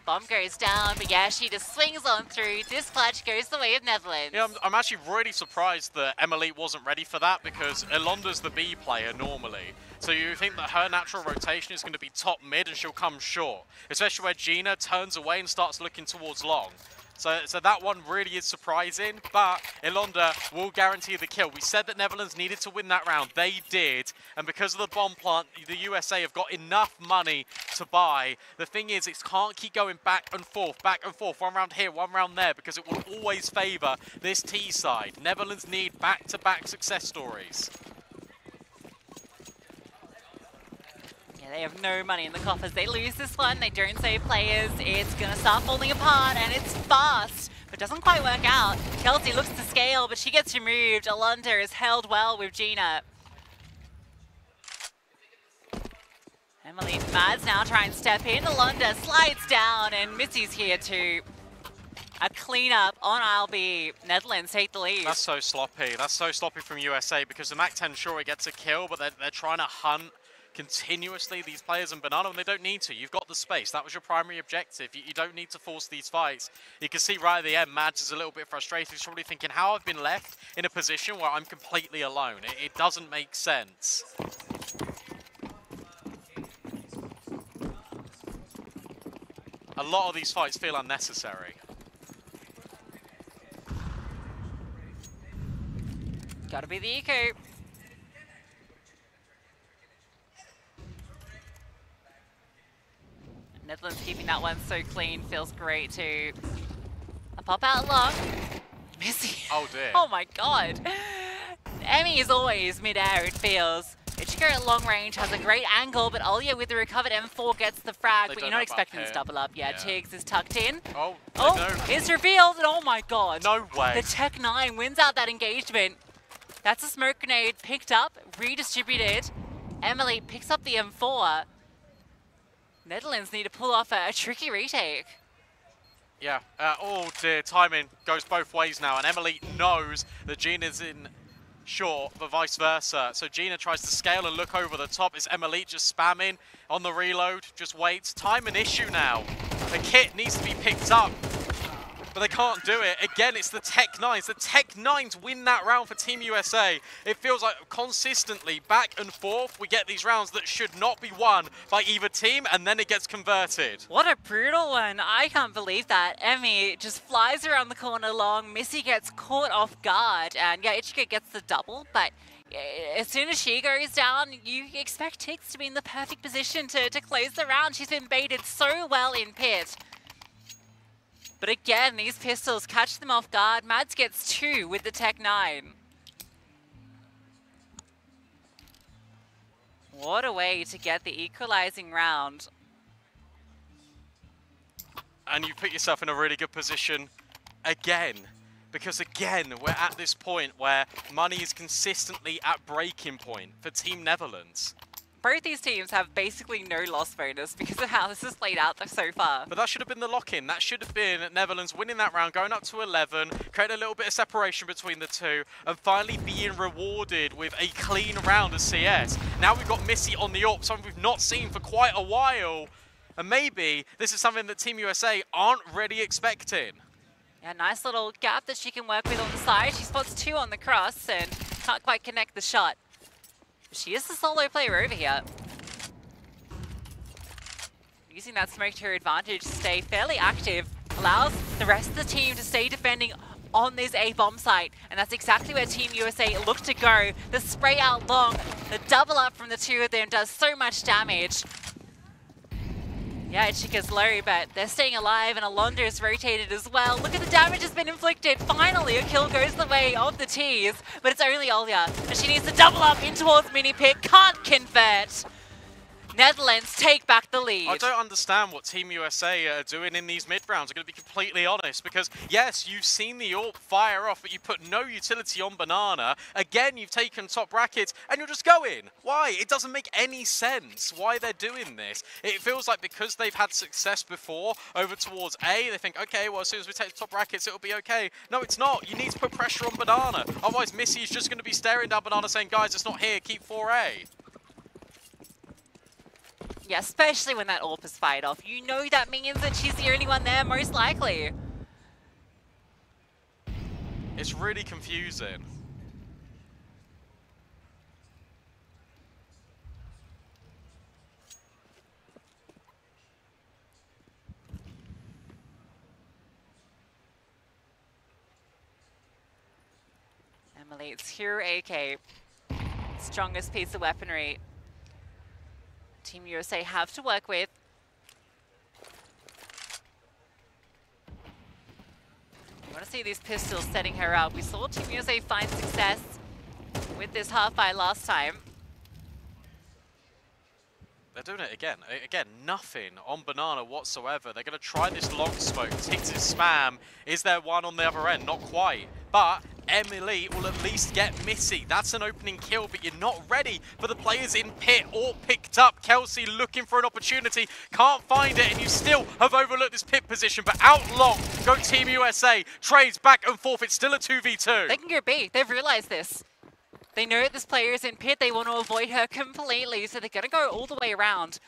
[SPEAKER 1] Bomb goes down, but yeah, she just swings on through. This clutch goes the way of Netherlands.
[SPEAKER 2] Yeah, I'm actually really surprised that Emily wasn't ready for that, because Alonda's the B player normally. So you think that her natural rotation is going to be top mid and she'll come short, especially where Gina turns away and starts looking towards long. So that one really is surprising, but Ilonda will guarantee the kill. We said that Netherlands needed to win that round. They did, and because of the bomb plant, the USA have got enough money to buy. The thing is, it can't keep going back and forth, one round here, one round there, because it will always favour this T side. Netherlands need back-to-back success stories.
[SPEAKER 1] They have no money in the coffers. They lose this one. They don't save players. It's going to start falling apart, and it's fast, but doesn't quite work out. Kelsey looks to scale, but she gets removed. Alonda is held well with Gina. Emily and Mads now try and step in. Alonda slides down, and Missy's here to a cleanup on ILB. Netherlands take the lead.
[SPEAKER 2] That's so sloppy. That's so sloppy from USA, because the MAC-10 sure it gets a kill, but they're trying to hunt continuously these players in Banana, and they don't need to. You've got the space. That was your primary objective. You don't need to force these fights. You can see right at the end, Mads is a little bit frustrated. He's probably thinking, how I've been left in a position where I'm completely alone. It doesn't make sense. A lot of these fights feel unnecessary.
[SPEAKER 1] Gotta be the eco. Netherlands keeping that one so clean feels great too. A pop out long. Missy.
[SPEAKER 2] Oh dear.
[SPEAKER 1] Oh my god. Emmy is always mid-air, it feels. Ichiko at long range has a great angle, but Olya with the recovered M4 gets the frag, but you're not expecting this double up. Yeah, Tiggs is tucked in.
[SPEAKER 2] Oh,
[SPEAKER 1] it's revealed, and oh my god.
[SPEAKER 2] No way.
[SPEAKER 1] The Tech-9 wins out that engagement. That's a smoke grenade picked up, redistributed. Emily picks up the M4. Netherlands need to pull off a tricky retake.
[SPEAKER 2] Yeah, oh dear, timing goes both ways now, and Emily knows that Gina's in short, but vice versa. So Gina tries to scale and look over the top. It's Emily just spamming on the reload, just waits. Time an issue now. The kit needs to be picked up, but they can't do it. Again, it's the Tech-9s. The Tech-9s win that round for Team USA. It feels like consistently back and forth, we get these rounds that should not be won by either team, and then it gets converted.
[SPEAKER 1] What a brutal one. I can't believe that. Emmy just flies around the corner long. Missy gets caught off guard, and yeah, Ichika gets the double, but as soon as she goes down, you expect Tix to be in the perfect position to close the round. She's been baited so well in pit. But again, these pistols catch them off guard. Mads gets 2 with the Tech 9. What a way to get the equalizing round.
[SPEAKER 2] And you put yourself in a really good position again. Because again, we're at this point where money is consistently at breaking point for Team Netherlands.
[SPEAKER 1] Both these teams have basically no loss bonus because of how this has played out so far.
[SPEAKER 2] But that should have been the lock-in. That should have been Netherlands winning that round, going up to 11, creating a little bit of separation between the two, and finally being rewarded with a clean round of CS. Now we've got Missy on the AWP, something we've not seen for quite a while. And maybe this is something that Team USA aren't really expecting.
[SPEAKER 1] Yeah, nice little gap that she can work with on the side. She spots 2 on the cross and can't quite connect the shot. She is the solo player over here. Using that smoke to her advantage to stay fairly active, allows the rest of the team to stay defending on this A bomb site. And that's exactly where Team USA look to go. The spray out long, the double up from the 2 of them does so much damage. Yeah, Chica's low, but they're staying alive, and Alonda is rotated as well. Look at the damage that's been inflicted. Finally, a kill goes the way of the T's, but it's only Olya, and she needs to double up in towards mini pick. Can't convert. Netherlands take back the lead.
[SPEAKER 2] I don't understand what Team USA are doing in these mid-rounds. I'm going to be completely honest, because yes, you've seen the AWP fire off, but you put no utility on Banana. Again, you've taken top brackets, and you're just going. Why? It doesn't make any sense why they're doing this. It feels like because they've had success before over towards A, they think, okay, well, as soon as we take the top brackets, it'll be okay. No, it's not. You need to put pressure on Banana. Otherwise, Missy's just going to be staring down Banana saying, guys, it's not here. Keep 4A.
[SPEAKER 1] Yeah, especially when that AWP is fired off. You know that means that she's the only one there, most likely.
[SPEAKER 2] It's really confusing.
[SPEAKER 1] Emily, it's Hero AK. Strongest piece of weaponry Team USA have to work with. I want to see these pistols setting her up. We saw Team USA find success with this half-eye last time.
[SPEAKER 2] They're doing it again. Again, nothing on Banana whatsoever. They're going to try this long smoke. Tix is spam. Is there one on the other end? Not quite. But Emily will at least get Missy. That's an opening kill, but you're not ready for the players in pit or picked up. Kelsey looking for an opportunity. Can't find it, and you still have overlooked this pit position. But out long go Team USA. Trades back and forth. It's still a 2v2.
[SPEAKER 1] They can go B. They've realized this. They know that this player is in pit. They want to avoid her completely, so they're going to go all the way around.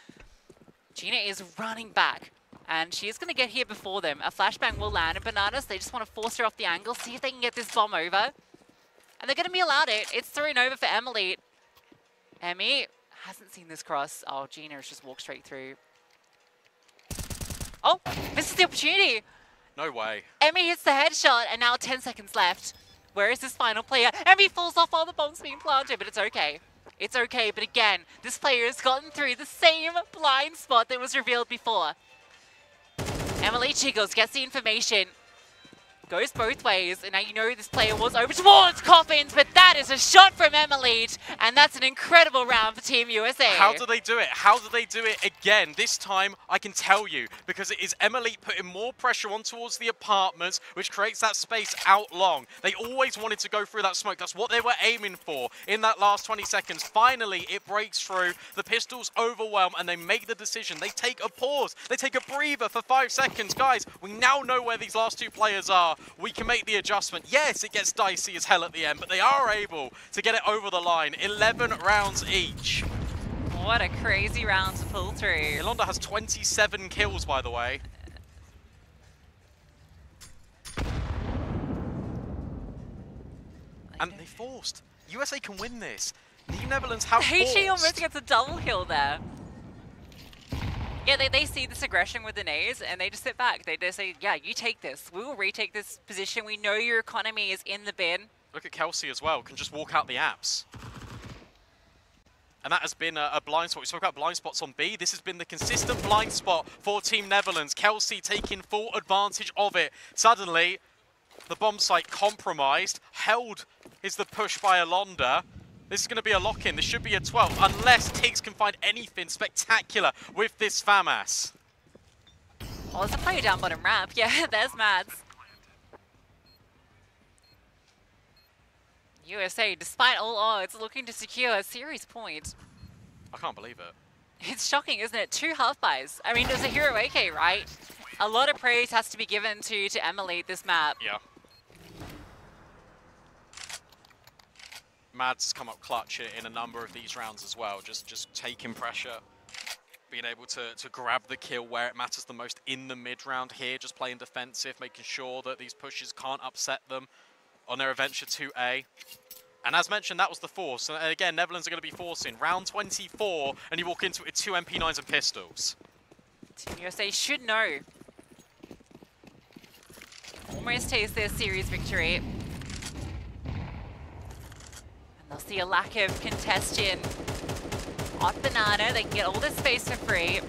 [SPEAKER 1] Gina is running back, and she is going to get here before them. A flashbang will land in Bananas. They just want to force her off the angle, see if they can get this bomb over. And they're going to be allowed it. It's thrown over for Emily. Emmy hasn't seen this cross. Oh, Gina has just walked straight through. Oh, misses the opportunity.
[SPEAKER 2] No way.
[SPEAKER 1] Emmy hits the headshot, and now 10 seconds left. Where is this final player? Emmy falls off while the bomb's being planted, but it's okay. It's okay, but again, this player has gotten through the same blind spot that was revealed before. Emily Chiggles gets the information. Goes both ways, and now you know this player was over towards Coffins, but that is a shot from Emily, and that's an incredible round for Team USA.
[SPEAKER 2] How do they do it? How do they do it again? This time, I can tell you, because it is Emily putting more pressure on towards the apartments, which creates that space out long. They always wanted to go through that smoke. That's what they were aiming for in that last 20 seconds. Finally, it breaks through. The pistols overwhelm, and they make the decision. They take a pause. They take a breather for 5 seconds. Guys, we now know where these last 2 players are. We can make the adjustment. Yes, it gets dicey as hell at the end, but they are able to get it over the line. 11 rounds each.
[SPEAKER 1] What a crazy round to pull through.
[SPEAKER 2] Ilonda has 27 kills, by the way. And they forced. USA can win this. The Netherlands have forced.
[SPEAKER 1] She almost gets a double kill there. Yeah, they see this aggression with the Nays, and they just sit back. They just say, yeah, you take this. We will retake this position. We know your economy is in the bin.
[SPEAKER 2] Look at Kelsey as well. Can just walk out the apps. And that has been a blind spot. We spoke about blind spots on B. This has been the consistent blind spot for Team Netherlands. Kelsey taking full advantage of it. Suddenly, the bomb site compromised. Held is the push by Alonda. This is going to be a lock-in. This should be a 12, unless Tiggs can find anything spectacular with this FAMAS.
[SPEAKER 1] Oh, there's a player down bottom ramp. Yeah, there's Mads. USA, despite all odds, looking to secure a series point.
[SPEAKER 2] I can't believe it.
[SPEAKER 1] It's shocking, isn't it? 2 half-buys. I mean, there's a hero AK, right? A lot of praise has to be given to Emily this map.
[SPEAKER 2] Yeah. Mads come up clutch in a number of these rounds as well, just taking pressure, being able to grab the kill where it matters the most in the mid-round here, just playing defensive, making sure that these pushes can't upset them on their adventure to A. And as mentioned, that was the force. And again, Netherlands are going to be forcing. Round 24, and you walk into it with 2 MP9s and pistols.
[SPEAKER 1] Team USA should know. Almost taste their series victory. And they'll see a lack of congestion on Banana. They can get all this space for free.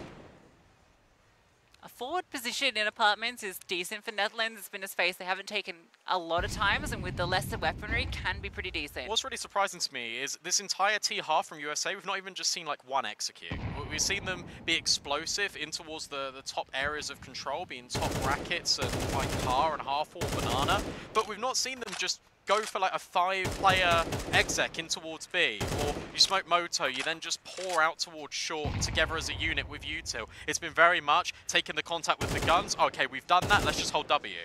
[SPEAKER 1] A forward position in apartments is decent for Netherlands. It's been a space they haven't taken a lot of times, and with the lesser weaponry, can be pretty decent.
[SPEAKER 2] What's really surprising to me is this entire T-half from USA, we've not even just seen like one execute. We've seen them be explosive in towards the top areas of control, being top brackets and like car and half-wall Banana, but we've not seen them just go for like a 5-player exec in towards B, or you smoke Moto, you then just pour out towards short together as a unit with util. It's been very much taking the contact with the guns. Okay, we've done that, let's just hold W.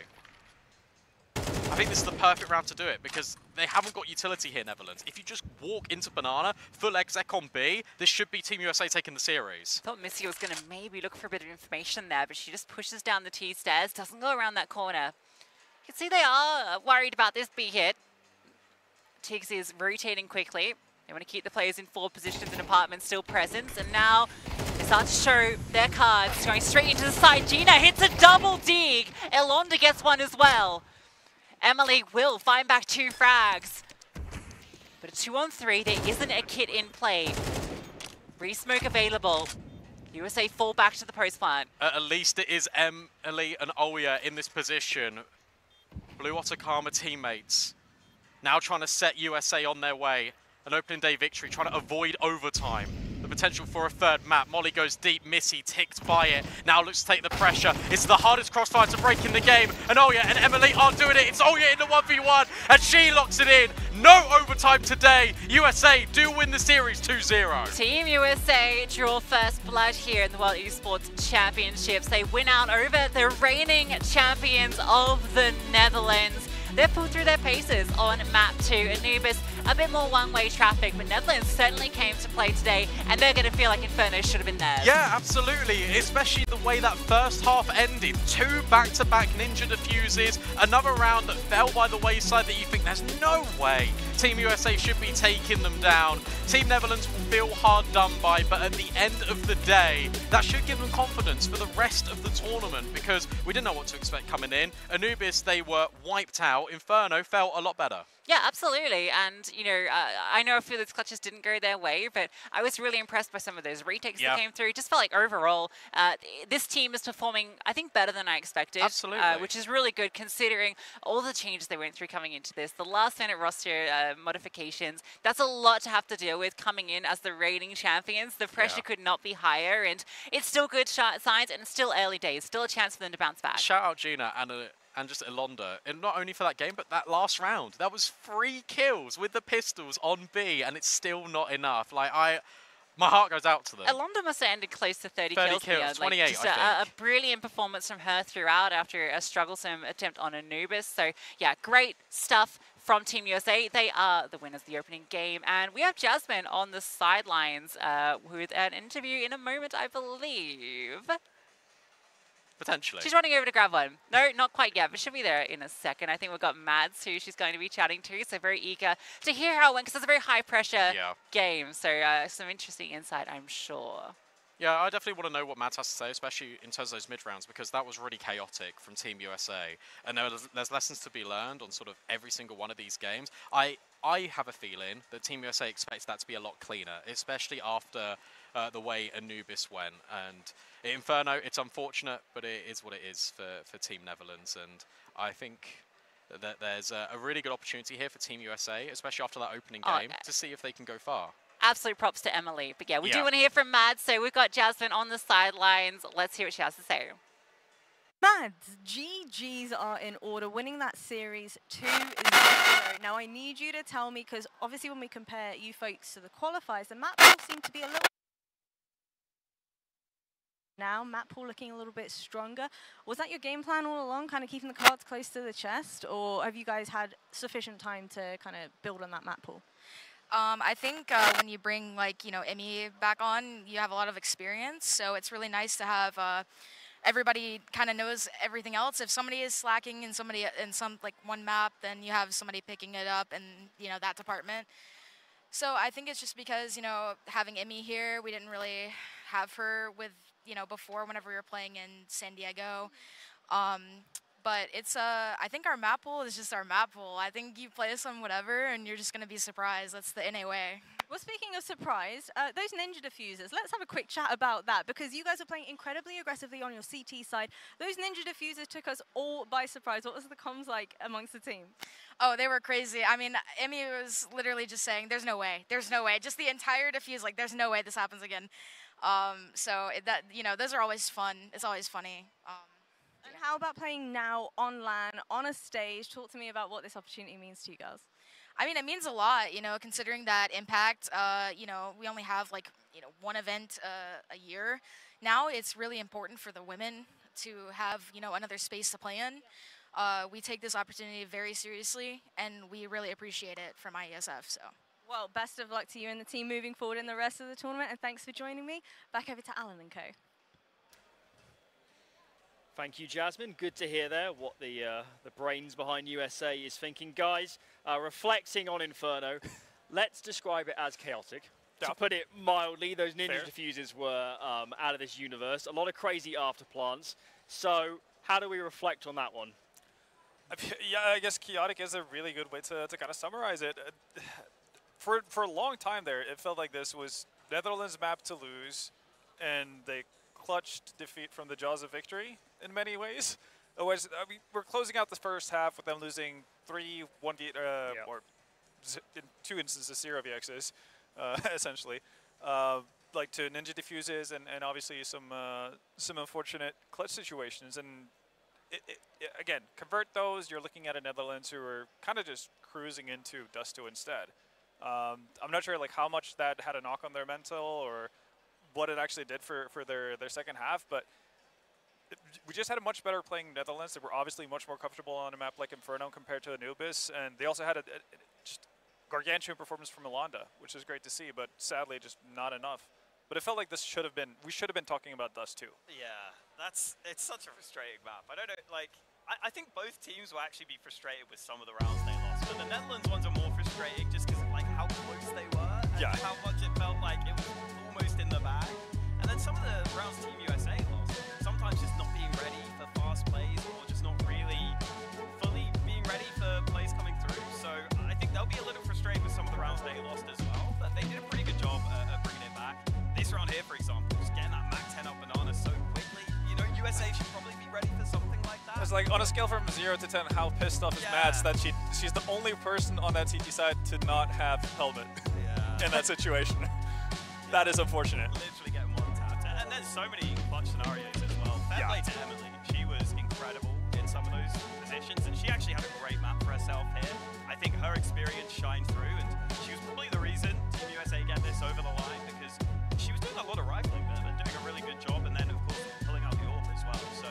[SPEAKER 2] I think this is the perfect round to do it because they haven't got utility here, Netherlands. If you just walk into Banana, full exec on B, this should be Team USA taking the series.
[SPEAKER 1] I thought Missy was going to maybe look for a bit of information there, but she just pushes down the T stairs, doesn't go around that corner. You can see they are worried about this B hit. Tiggs is rotating quickly. They want to keep the players in forward positions and apartments still present. And now they start to show their cards. Going straight into the side. Gina hits a double dig. Elonda gets one as well. Emily will find back 2 frags. But a 2-on-3, there isn't a kit in play. Re-smoke available. USA fall back to the post plant.
[SPEAKER 2] At least it is Emily and Oya in this position. Blue Otakama teammates now trying to set USA on their way. An opening day victory, trying to avoid overtime. The potential for a 3rd map. Molly goes deep, Missy ticked by it. Now looks to take the pressure. It's the hardest crossfire to break in the game. And Oya and Emily are doing it. It's Oya in the 1v1, and she locks it in. No overtime today. USA do win the series 2-0.
[SPEAKER 1] Team USA draw first blood here in the World Esports Championships. They win out over the reigning champions of the Netherlands. They've pulled through their paces on map 2. Anubis, a bit more one-way traffic, but Netherlands certainly came to play today, and they're going to feel like Inferno should have been theirs.
[SPEAKER 2] Yeah, absolutely, especially the way that first half ended. 2 back-to-back ninja defuses, another round that fell by the wayside that you think there's no way Team USA should be taking them down. Team Netherlands will feel hard done by, but at the end of the day, that should give them confidence for the rest of the tournament, because we didn't know what to expect coming in. Anubis, they were wiped out. Inferno felt a lot better.
[SPEAKER 1] Yeah, absolutely. And, you know, I know a few of those clutches didn't go their way, but I was really impressed by some of those retakes that came through. It just felt like overall, this team is performing, I think, better than I expected.
[SPEAKER 2] Absolutely.
[SPEAKER 1] Which is really good considering all the changes they went through coming into this. The last-minute roster modifications, that's a lot to have to deal with coming in as the reigning champions. The pressure could not be higher, and it's still good signs, and it's still early days. Still a chance for them to bounce back.
[SPEAKER 2] Shout out Gina and just Elonda, and not only for that game, but that last round. That was 3 kills with the pistols on B, and it's still not enough. Like, my heart goes out to them.
[SPEAKER 1] Elonda must have ended close to 30 kills.
[SPEAKER 2] 28,
[SPEAKER 1] like, just
[SPEAKER 2] I think.
[SPEAKER 1] A brilliant performance from her throughout after a strugglesome attempt on Anubis. So, yeah, great stuff from Team USA. They are the winners of the opening game. And we have Jasmine on the sidelines with an interview in a moment, I believe.
[SPEAKER 2] Potentially.
[SPEAKER 1] She's running over to grab one. No, not quite yet, but she'll be there in a second. I think we've got Mads, who she's going to be chatting to, so very eager to hear how it went, because it's a very high-pressure game. So some interesting insight, I'm sure.
[SPEAKER 2] Yeah, I definitely want to know what Mads has to say, especially in terms of those mid-rounds, because that was really chaotic from Team USA. And there's lessons to be learned on sort of every single one of these games. I I have a feeling that Team USA expects that to be a lot cleaner, especially after the way Anubis went. And Inferno, it's unfortunate, but it is what it is for Team Netherlands. And I think that there's a really good opportunity here for Team USA, especially after that opening game, to see if they can go far.
[SPEAKER 1] Absolute props to Emily. But yeah, we do want to hear from Mads. So we've got Jasmine on the sidelines. Let's hear what she has to say.
[SPEAKER 14] Mads, GGs are in order, winning that series 2-0. Now I need you to tell me, because obviously when we compare you folks to the qualifiers, the map pool seemed to be a little... Now, map pool looking a little bit stronger. Was that your game plan all along, kind of keeping the cards close to the chest, or have you guys had sufficient time to kind of build on that map pool?
[SPEAKER 15] I think when you bring, like, you know, Emmy back on, you have a lot of experience, so it's really nice to have... everybody kind of knows everything else. If somebody is slacking in one map, then you have somebody picking it up in, you know, that department. So I think it's just because, you know, having Emmy here, we didn't really have her with, you know, before whenever we were playing in San Diego. But it's I think our map pool is just our map pool. I think you play some whatever and you're just going to be surprised. That's the NA way.
[SPEAKER 14] Well, speaking of surprise, those ninja diffusers, let's have a quick chat about that, because you guys are playing incredibly aggressively on your CT side. Those ninja diffusers took us all by surprise. What was the comms like amongst the team?
[SPEAKER 15] Oh, they were crazy. I mean, Emmy was literally just saying, there's no way, there's no way. Just the entire diffuse, like, there's no way this happens again. So that, you know, those are always fun. It's always funny.
[SPEAKER 14] And how about playing now on LAN, on a stage? Talk to me about what this opportunity means to you girls.
[SPEAKER 15] I mean, it means a lot, you know, considering that Impact, you know, we only have, like, you know, one event a year. Now it's really important for the women to have, you know, another space to play in. We take this opportunity very seriously, and we really appreciate it from IESF, so.
[SPEAKER 14] Well, best of luck to you and the team moving forward in the rest of the tournament, and thanks for joining me. Back over to Alan and co.
[SPEAKER 3] Thank you, Jasmine. Good to hear there what the brains behind USA is thinking. Guys, reflecting on Inferno, let's describe it as chaotic. To put it mildly, those ninja diffusers were out of this universe. A lot of crazy afterplants. So how do we reflect on that one?
[SPEAKER 5] Yeah, I guess chaotic is a really good way to kind of summarize it. For a long time there, it felt like this was Netherlands' map to lose, and they clutched defeat from the jaws of victory in many ways. Otherwise, I mean, we're closing out the first half with them losing 3 1v, or in 2 instances 0 VXs, essentially, like to ninja diffuses and obviously some unfortunate clutch situations. And again, convert those. You're looking at a Netherlands who are kind of just cruising into Dust 2 instead. I'm not sure like how much that had a knock on their mental or what it actually did for their second half, but we just had a much better playing Netherlands. They were obviously much more comfortable on a map like Inferno compared to Anubis, and they also had a just gargantuan performance from Yolanda, which is great to see, but sadly just not enough. But it felt like this should have been, we should have been talking about Dust 2.
[SPEAKER 4] Yeah, it's such a frustrating map. I don't know, like, I think both teams will actually be frustrated with some of the rounds they lost, but the Netherlands ones are more frustrating just because like how close they were and how much it felt like it was almost in the bag. And then some of the rounds Team USA lost, sometimes just not being ready for fast plays or just not really fully being ready for plays coming through. So I think they'll be a little frustrated with some of the rounds they lost as well, but they did a pretty good job at bringing it back. This round here, for example, just getting that Mac 10 up banana so quickly. You know, USA should probably be ready for something like that.
[SPEAKER 5] It's like on a scale from 0 to 10, how pissed off is Mads that she's the only person on that CT side to not have helmet in that situation. That is unfortunate.
[SPEAKER 4] Literally getting one tapped. And there's so many clutch scenarios as well. Fair play to Emily. She was incredible in some of those positions, and she actually had a great map for herself here. I think her experience shined through, and she was probably the reason Team USA get this over the line, because she was doing a lot of rifling there and doing a really good job, and then of course pulling out the AWP as well. So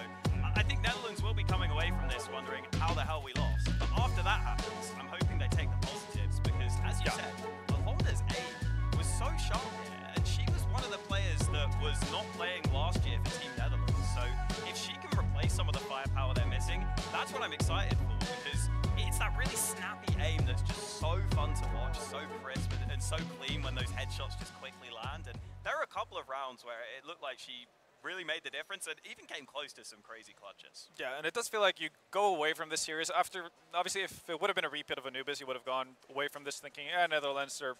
[SPEAKER 4] I think Netherlands will be coming away from this wondering how the hell we lost. But after that happens, I'm hoping they take the positives, because as you said, Yolanda's aim was so sharp here, and she was one of the players that was not playing last year for Team Netherlands. So if she can replace some of the firepower they're missing, that's what I'm excited for, because it's that really snappy aim that's just so fun to watch, so crisp and so clean when those headshots just quickly land. And there are a couple of rounds where it looked like she really made the difference and even came close to some crazy clutches.
[SPEAKER 5] Yeah, and it does feel like you go away from this series after, obviously, if it would have been a repeat of Anubis, you would have gone away from this thinking, Netherlands are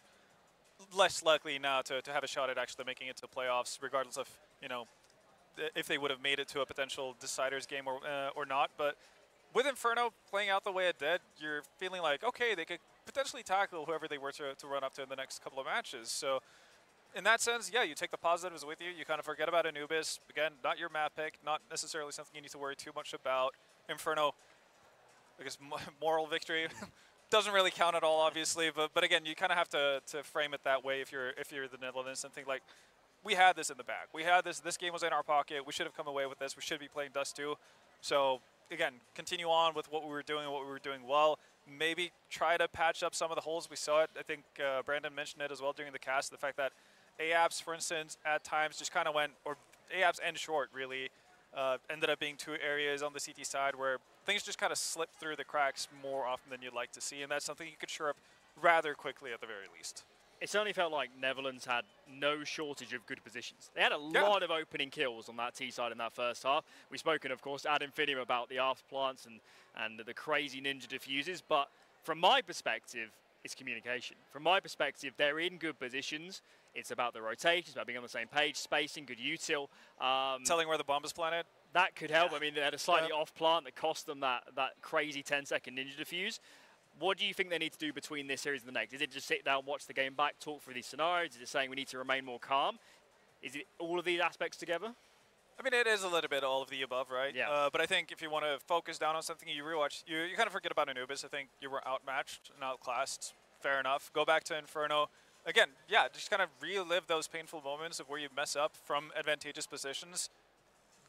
[SPEAKER 5] less likely now to have a shot at actually making it to playoffs, regardless of, you know, if they would have made it to a potential deciders game or not. But with Inferno playing out the way it did, you're feeling like, okay, they could potentially tackle whoever they were to run up to in the next couple of matches. So in that sense, yeah, you take the positives with you. You kind of forget about Anubis. Again, not your map pick, not necessarily something you need to worry too much about. Inferno, I guess, moral victory doesn't really count at all, obviously. But again, you kind of have to frame it that way if you're the Netherlands and think like, we had this in the bag. We had this. This game was in our pocket. We should have come away with this. We should be playing Dust 2. So again, continue on with what we were doing well. Maybe try to patch up some of the holes. We saw it. I think Brandon mentioned it as well during the cast. The fact that AAPS, for instance, at times just kind of went, or AAPS and Short really, ended up being two areas on the CT side where things just kind of slipped through the cracks more often than you'd like to see. And that's something you could shore up rather quickly at the very least.
[SPEAKER 3] It certainly felt like Netherlands had no shortage of good positions. They had a lot of opening kills on that T side in that first half. We've spoken, of course, ad infinitum about the ARF plants and the crazy ninja diffuses, but from my perspective, it's communication. From my perspective, they're in good positions. It's about the rotations, about being on the same page, spacing, good util.
[SPEAKER 5] Telling where the bomb is planted.
[SPEAKER 3] That could help. I mean, they had a slightly off plant that cost them that crazy 10-second ninja diffuse. What do you think they need to do between this series and the next? Is it just sit down, watch the game back, talk through these scenarios? Is it saying we need to remain more calm? Is it all of these aspects together?
[SPEAKER 5] I mean, it is a little bit all of the above, right?
[SPEAKER 3] Yeah.
[SPEAKER 5] But I think if you want to focus down on something, you rewatch, you kind of forget about Anubis. I think you were outmatched and outclassed. Fair enough. Go back to Inferno. Again, yeah, just kind of relive those painful moments of where you mess up from advantageous positions.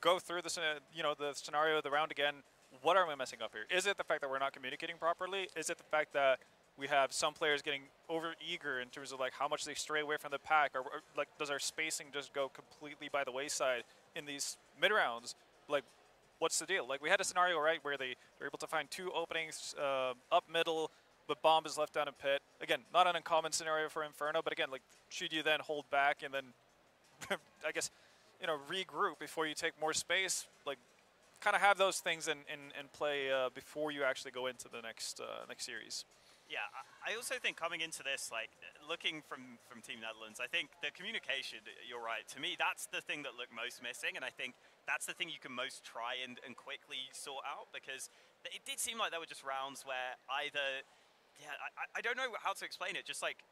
[SPEAKER 5] Go through the scenario of the round again. What are we messing up here? Is it the fact that we're not communicating properly? Is it the fact that we have some players getting over-eager in terms of like how much they stray away from the pack? Or like, does our spacing just go completely by the wayside in these mid-rounds? Like, what's the deal? Like, we had a scenario, right, where they were able to find two openings up middle, but bomb is left down in pit. Again, not an uncommon scenario for Inferno, but again, like, should you then hold back and then, I guess, you know, regroup before you take more space? Like, kind of have those things in play before you actually go into the next series.
[SPEAKER 4] Yeah, I also think coming into this, like, looking from Team Netherlands, I think the communication, you're right. To me, that's the thing that looked most missing, and I think that's the thing you can most try and quickly sort out, because it did seem like there were just rounds where either, I don't know how to explain it, just like,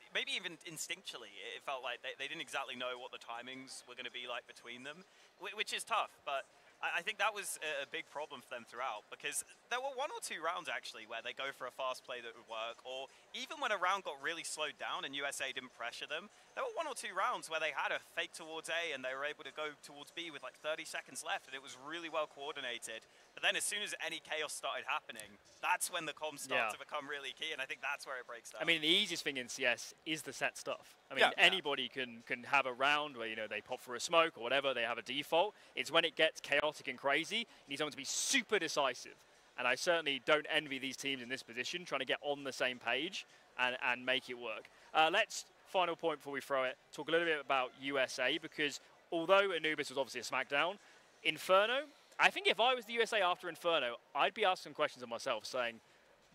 [SPEAKER 4] maybe even instinctually, it felt like they didn't exactly know what the timings were going to be like between them, which is tough, but I think that was a big problem for them throughout, because there were one or two rounds actually where they go for a fast play that would work, or even when a round got really slowed down and USA didn't pressure them, there were one or two rounds where they had a fake towards A and they were able to go towards B with like 30 seconds left, and it was really well coordinated. But then as soon as any chaos started happening, that's when the comms start to become really key, and I think that's where it breaks down.
[SPEAKER 3] I mean, the easiest thing in CS is the set stuff. I mean, anybody can have a round where, you know, they pop through a smoke or whatever, they have a default. It's when it gets chaotic and crazy, you need someone to be super decisive. And I certainly don't envy these teams in this position, trying to get on the same page and make it work. Let's, final point before we throw it, talk a little bit about USA, because although Anubis was obviously a smackdown, Inferno, I think if I was the USA after Inferno, I'd be asking questions of myself saying,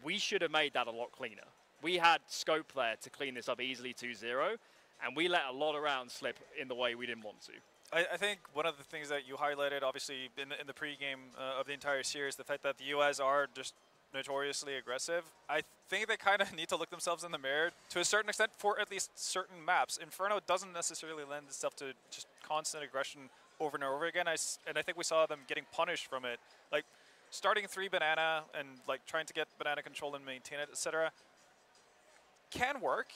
[SPEAKER 3] we should have made that a lot cleaner. We had scope there to clean this up easily 2-0, and we let a lot of rounds slip in the way we didn't want to.
[SPEAKER 5] I think one of the things that you highlighted, obviously, in the pregame of the entire series, the fact that the US are just notoriously aggressive. I think they kind of need to look themselves in the mirror to a certain extent for at least certain maps. Inferno doesn't necessarily lend itself to just constant aggression over and over again, and I think we saw them getting punished from it. Like, starting 3 banana and like trying to get banana control and maintain it, etc., can work.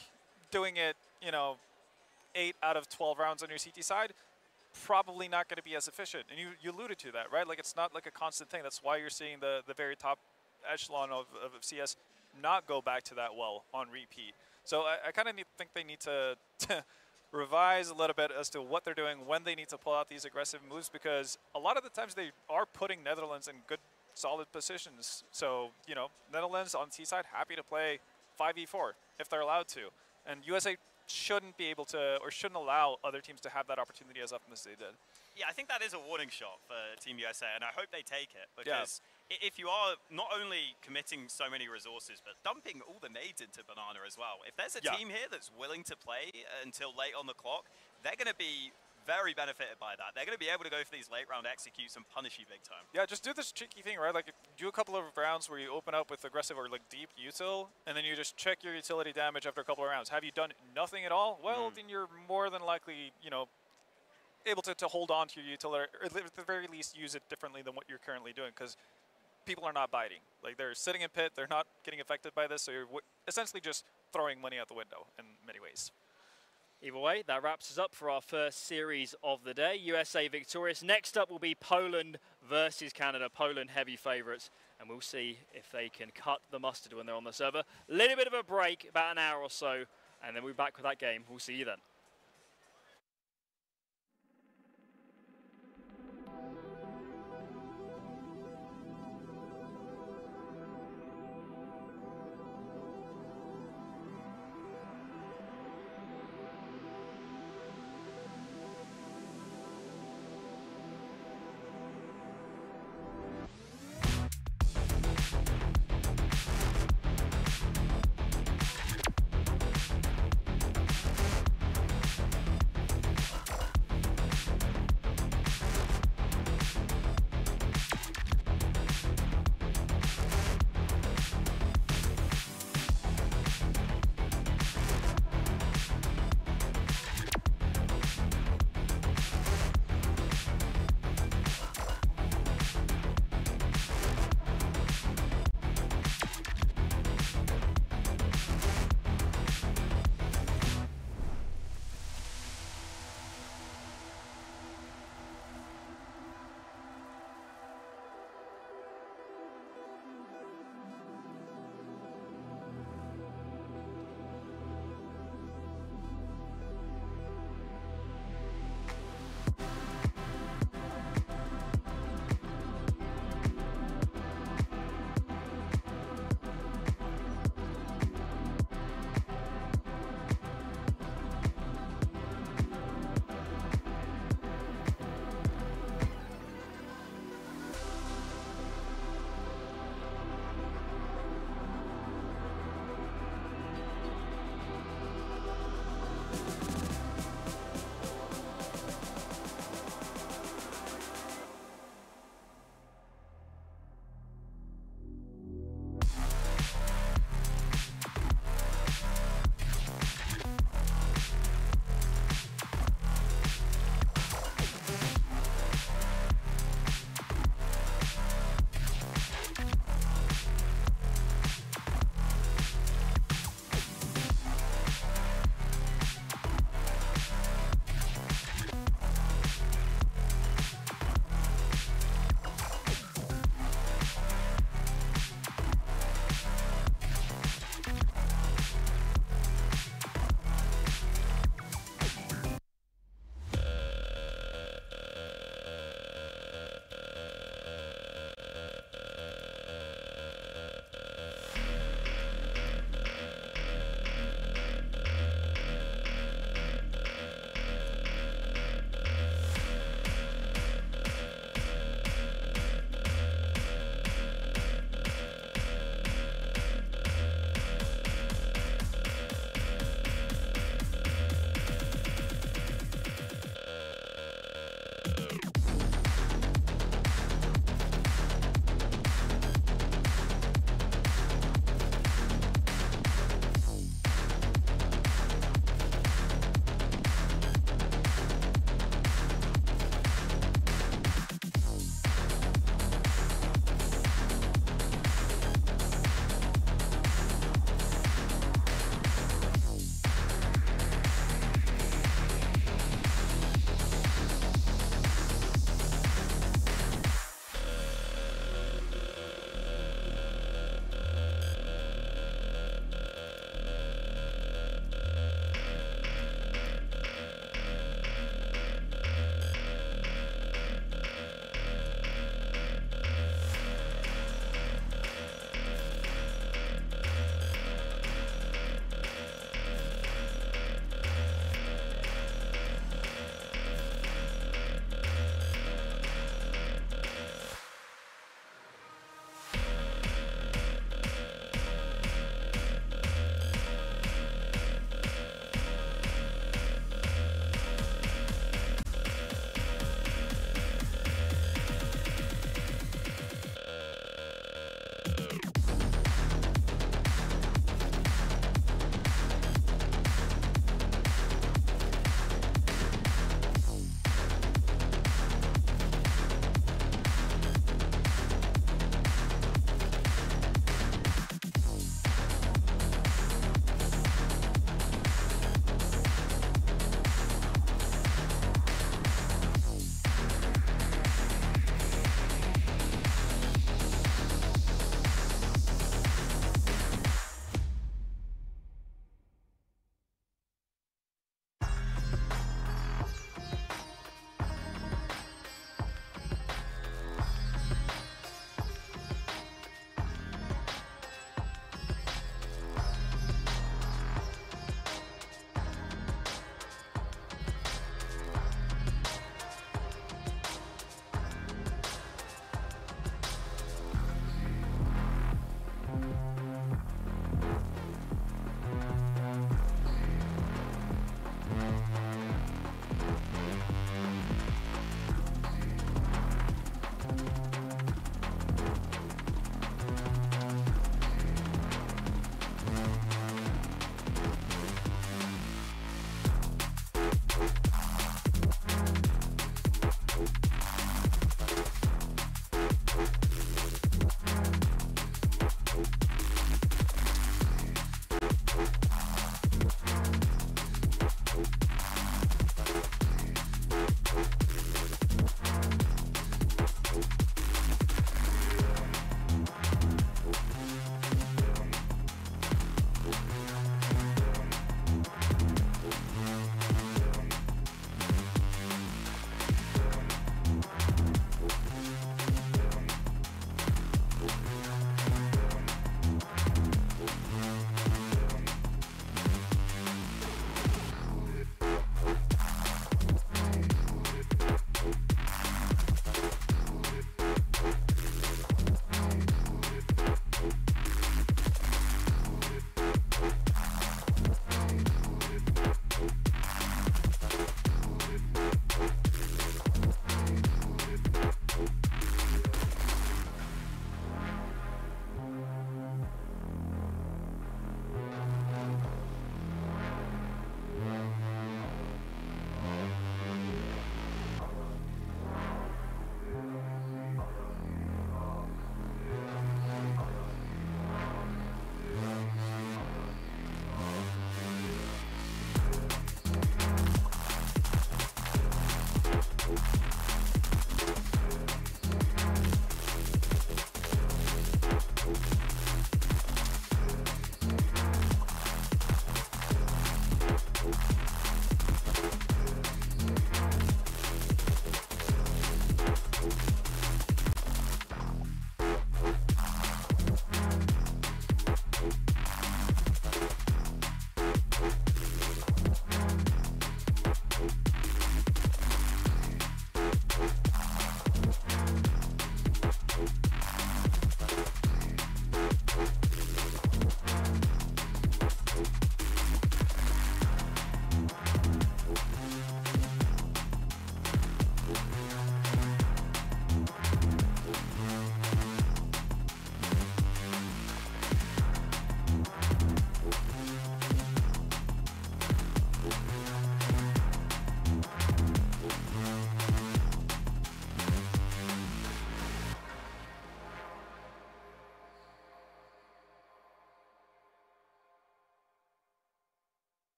[SPEAKER 5] Doing it, you know, 8 out of 12 rounds on your CT side, probably not going to be as efficient. And you alluded to that, right? Like, it's not like a constant thing. That's why you're seeing the very top echelon of CS not go back to that well on repeat. So I kind of think they need to revise a little bit as to what they're doing when they need to pull out these aggressive moves, because a lot of the times they are putting Netherlands in good, solid positions. So, you know, Netherlands on T side, happy to play 5v4 if they're allowed to. And USA shouldn't be able to, or shouldn't allow other teams to have that opportunity as often as they did.
[SPEAKER 4] Yeah, I think that is a warning shot for Team USA, and I hope they take it, because if you are not only committing so many resources, but dumping all the nades into Banana as well, if there's a team here that's willing to play until late on the clock, they're going to be very benefited by that. They're going to be able to go for these late round executes and punish you big time.
[SPEAKER 5] Yeah, just do this tricky thing, right? Like, do a couple of rounds where you open up with aggressive or like deep util, and then you just check your utility damage after a couple of rounds. Have you done nothing at all? Well, then you're more than likely, you know, able to hold on to your utility, or at the very least use it differently than what you're currently doing, because people are not biting. Like, they're sitting in pit, they're not getting affected by this, so you're essentially just throwing money out the window in many ways.
[SPEAKER 3] Either way, that wraps us up for our first series of the day. USA victorious. Next up will be Poland versus Canada. Poland heavy favourites, and we'll see if they can cut the mustard when they're on the server. A little bit of a break, about an hour or so, and then we'll be back with that game. We'll see you then.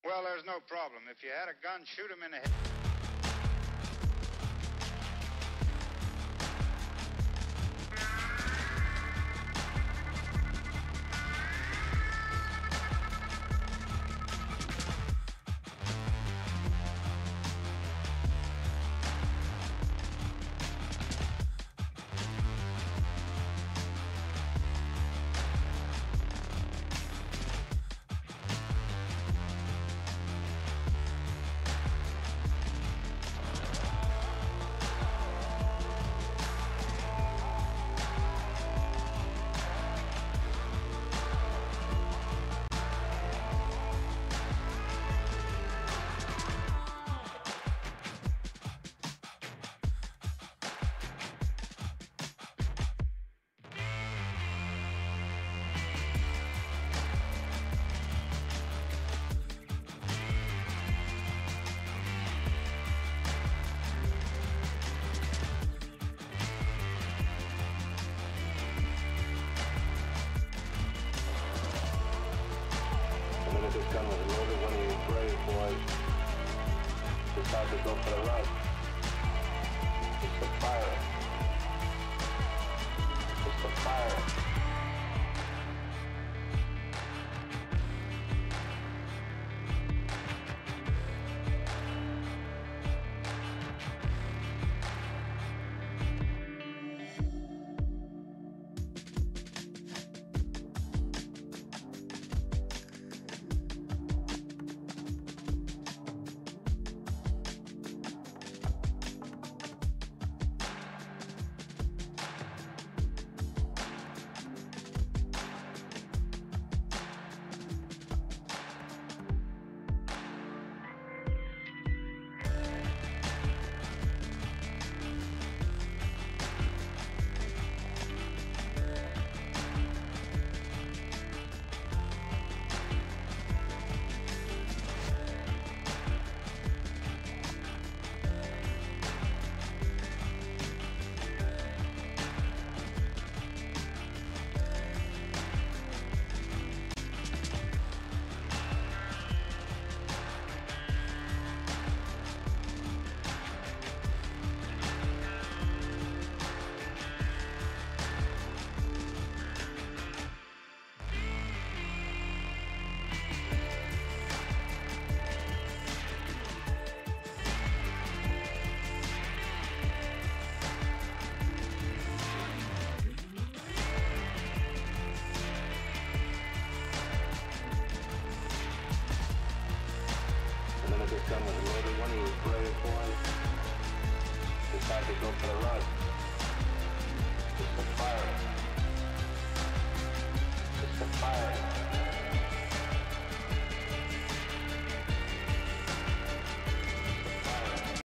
[SPEAKER 12] Well, there's no problem. If you had a gun, shoot him in the head.
[SPEAKER 13] This gun was loaded when you brave boys decided to go for the run. It's the fire. It's the fire. This gun was loaded when he was brave boys decided to go for the run. It's the fire. It's the fire.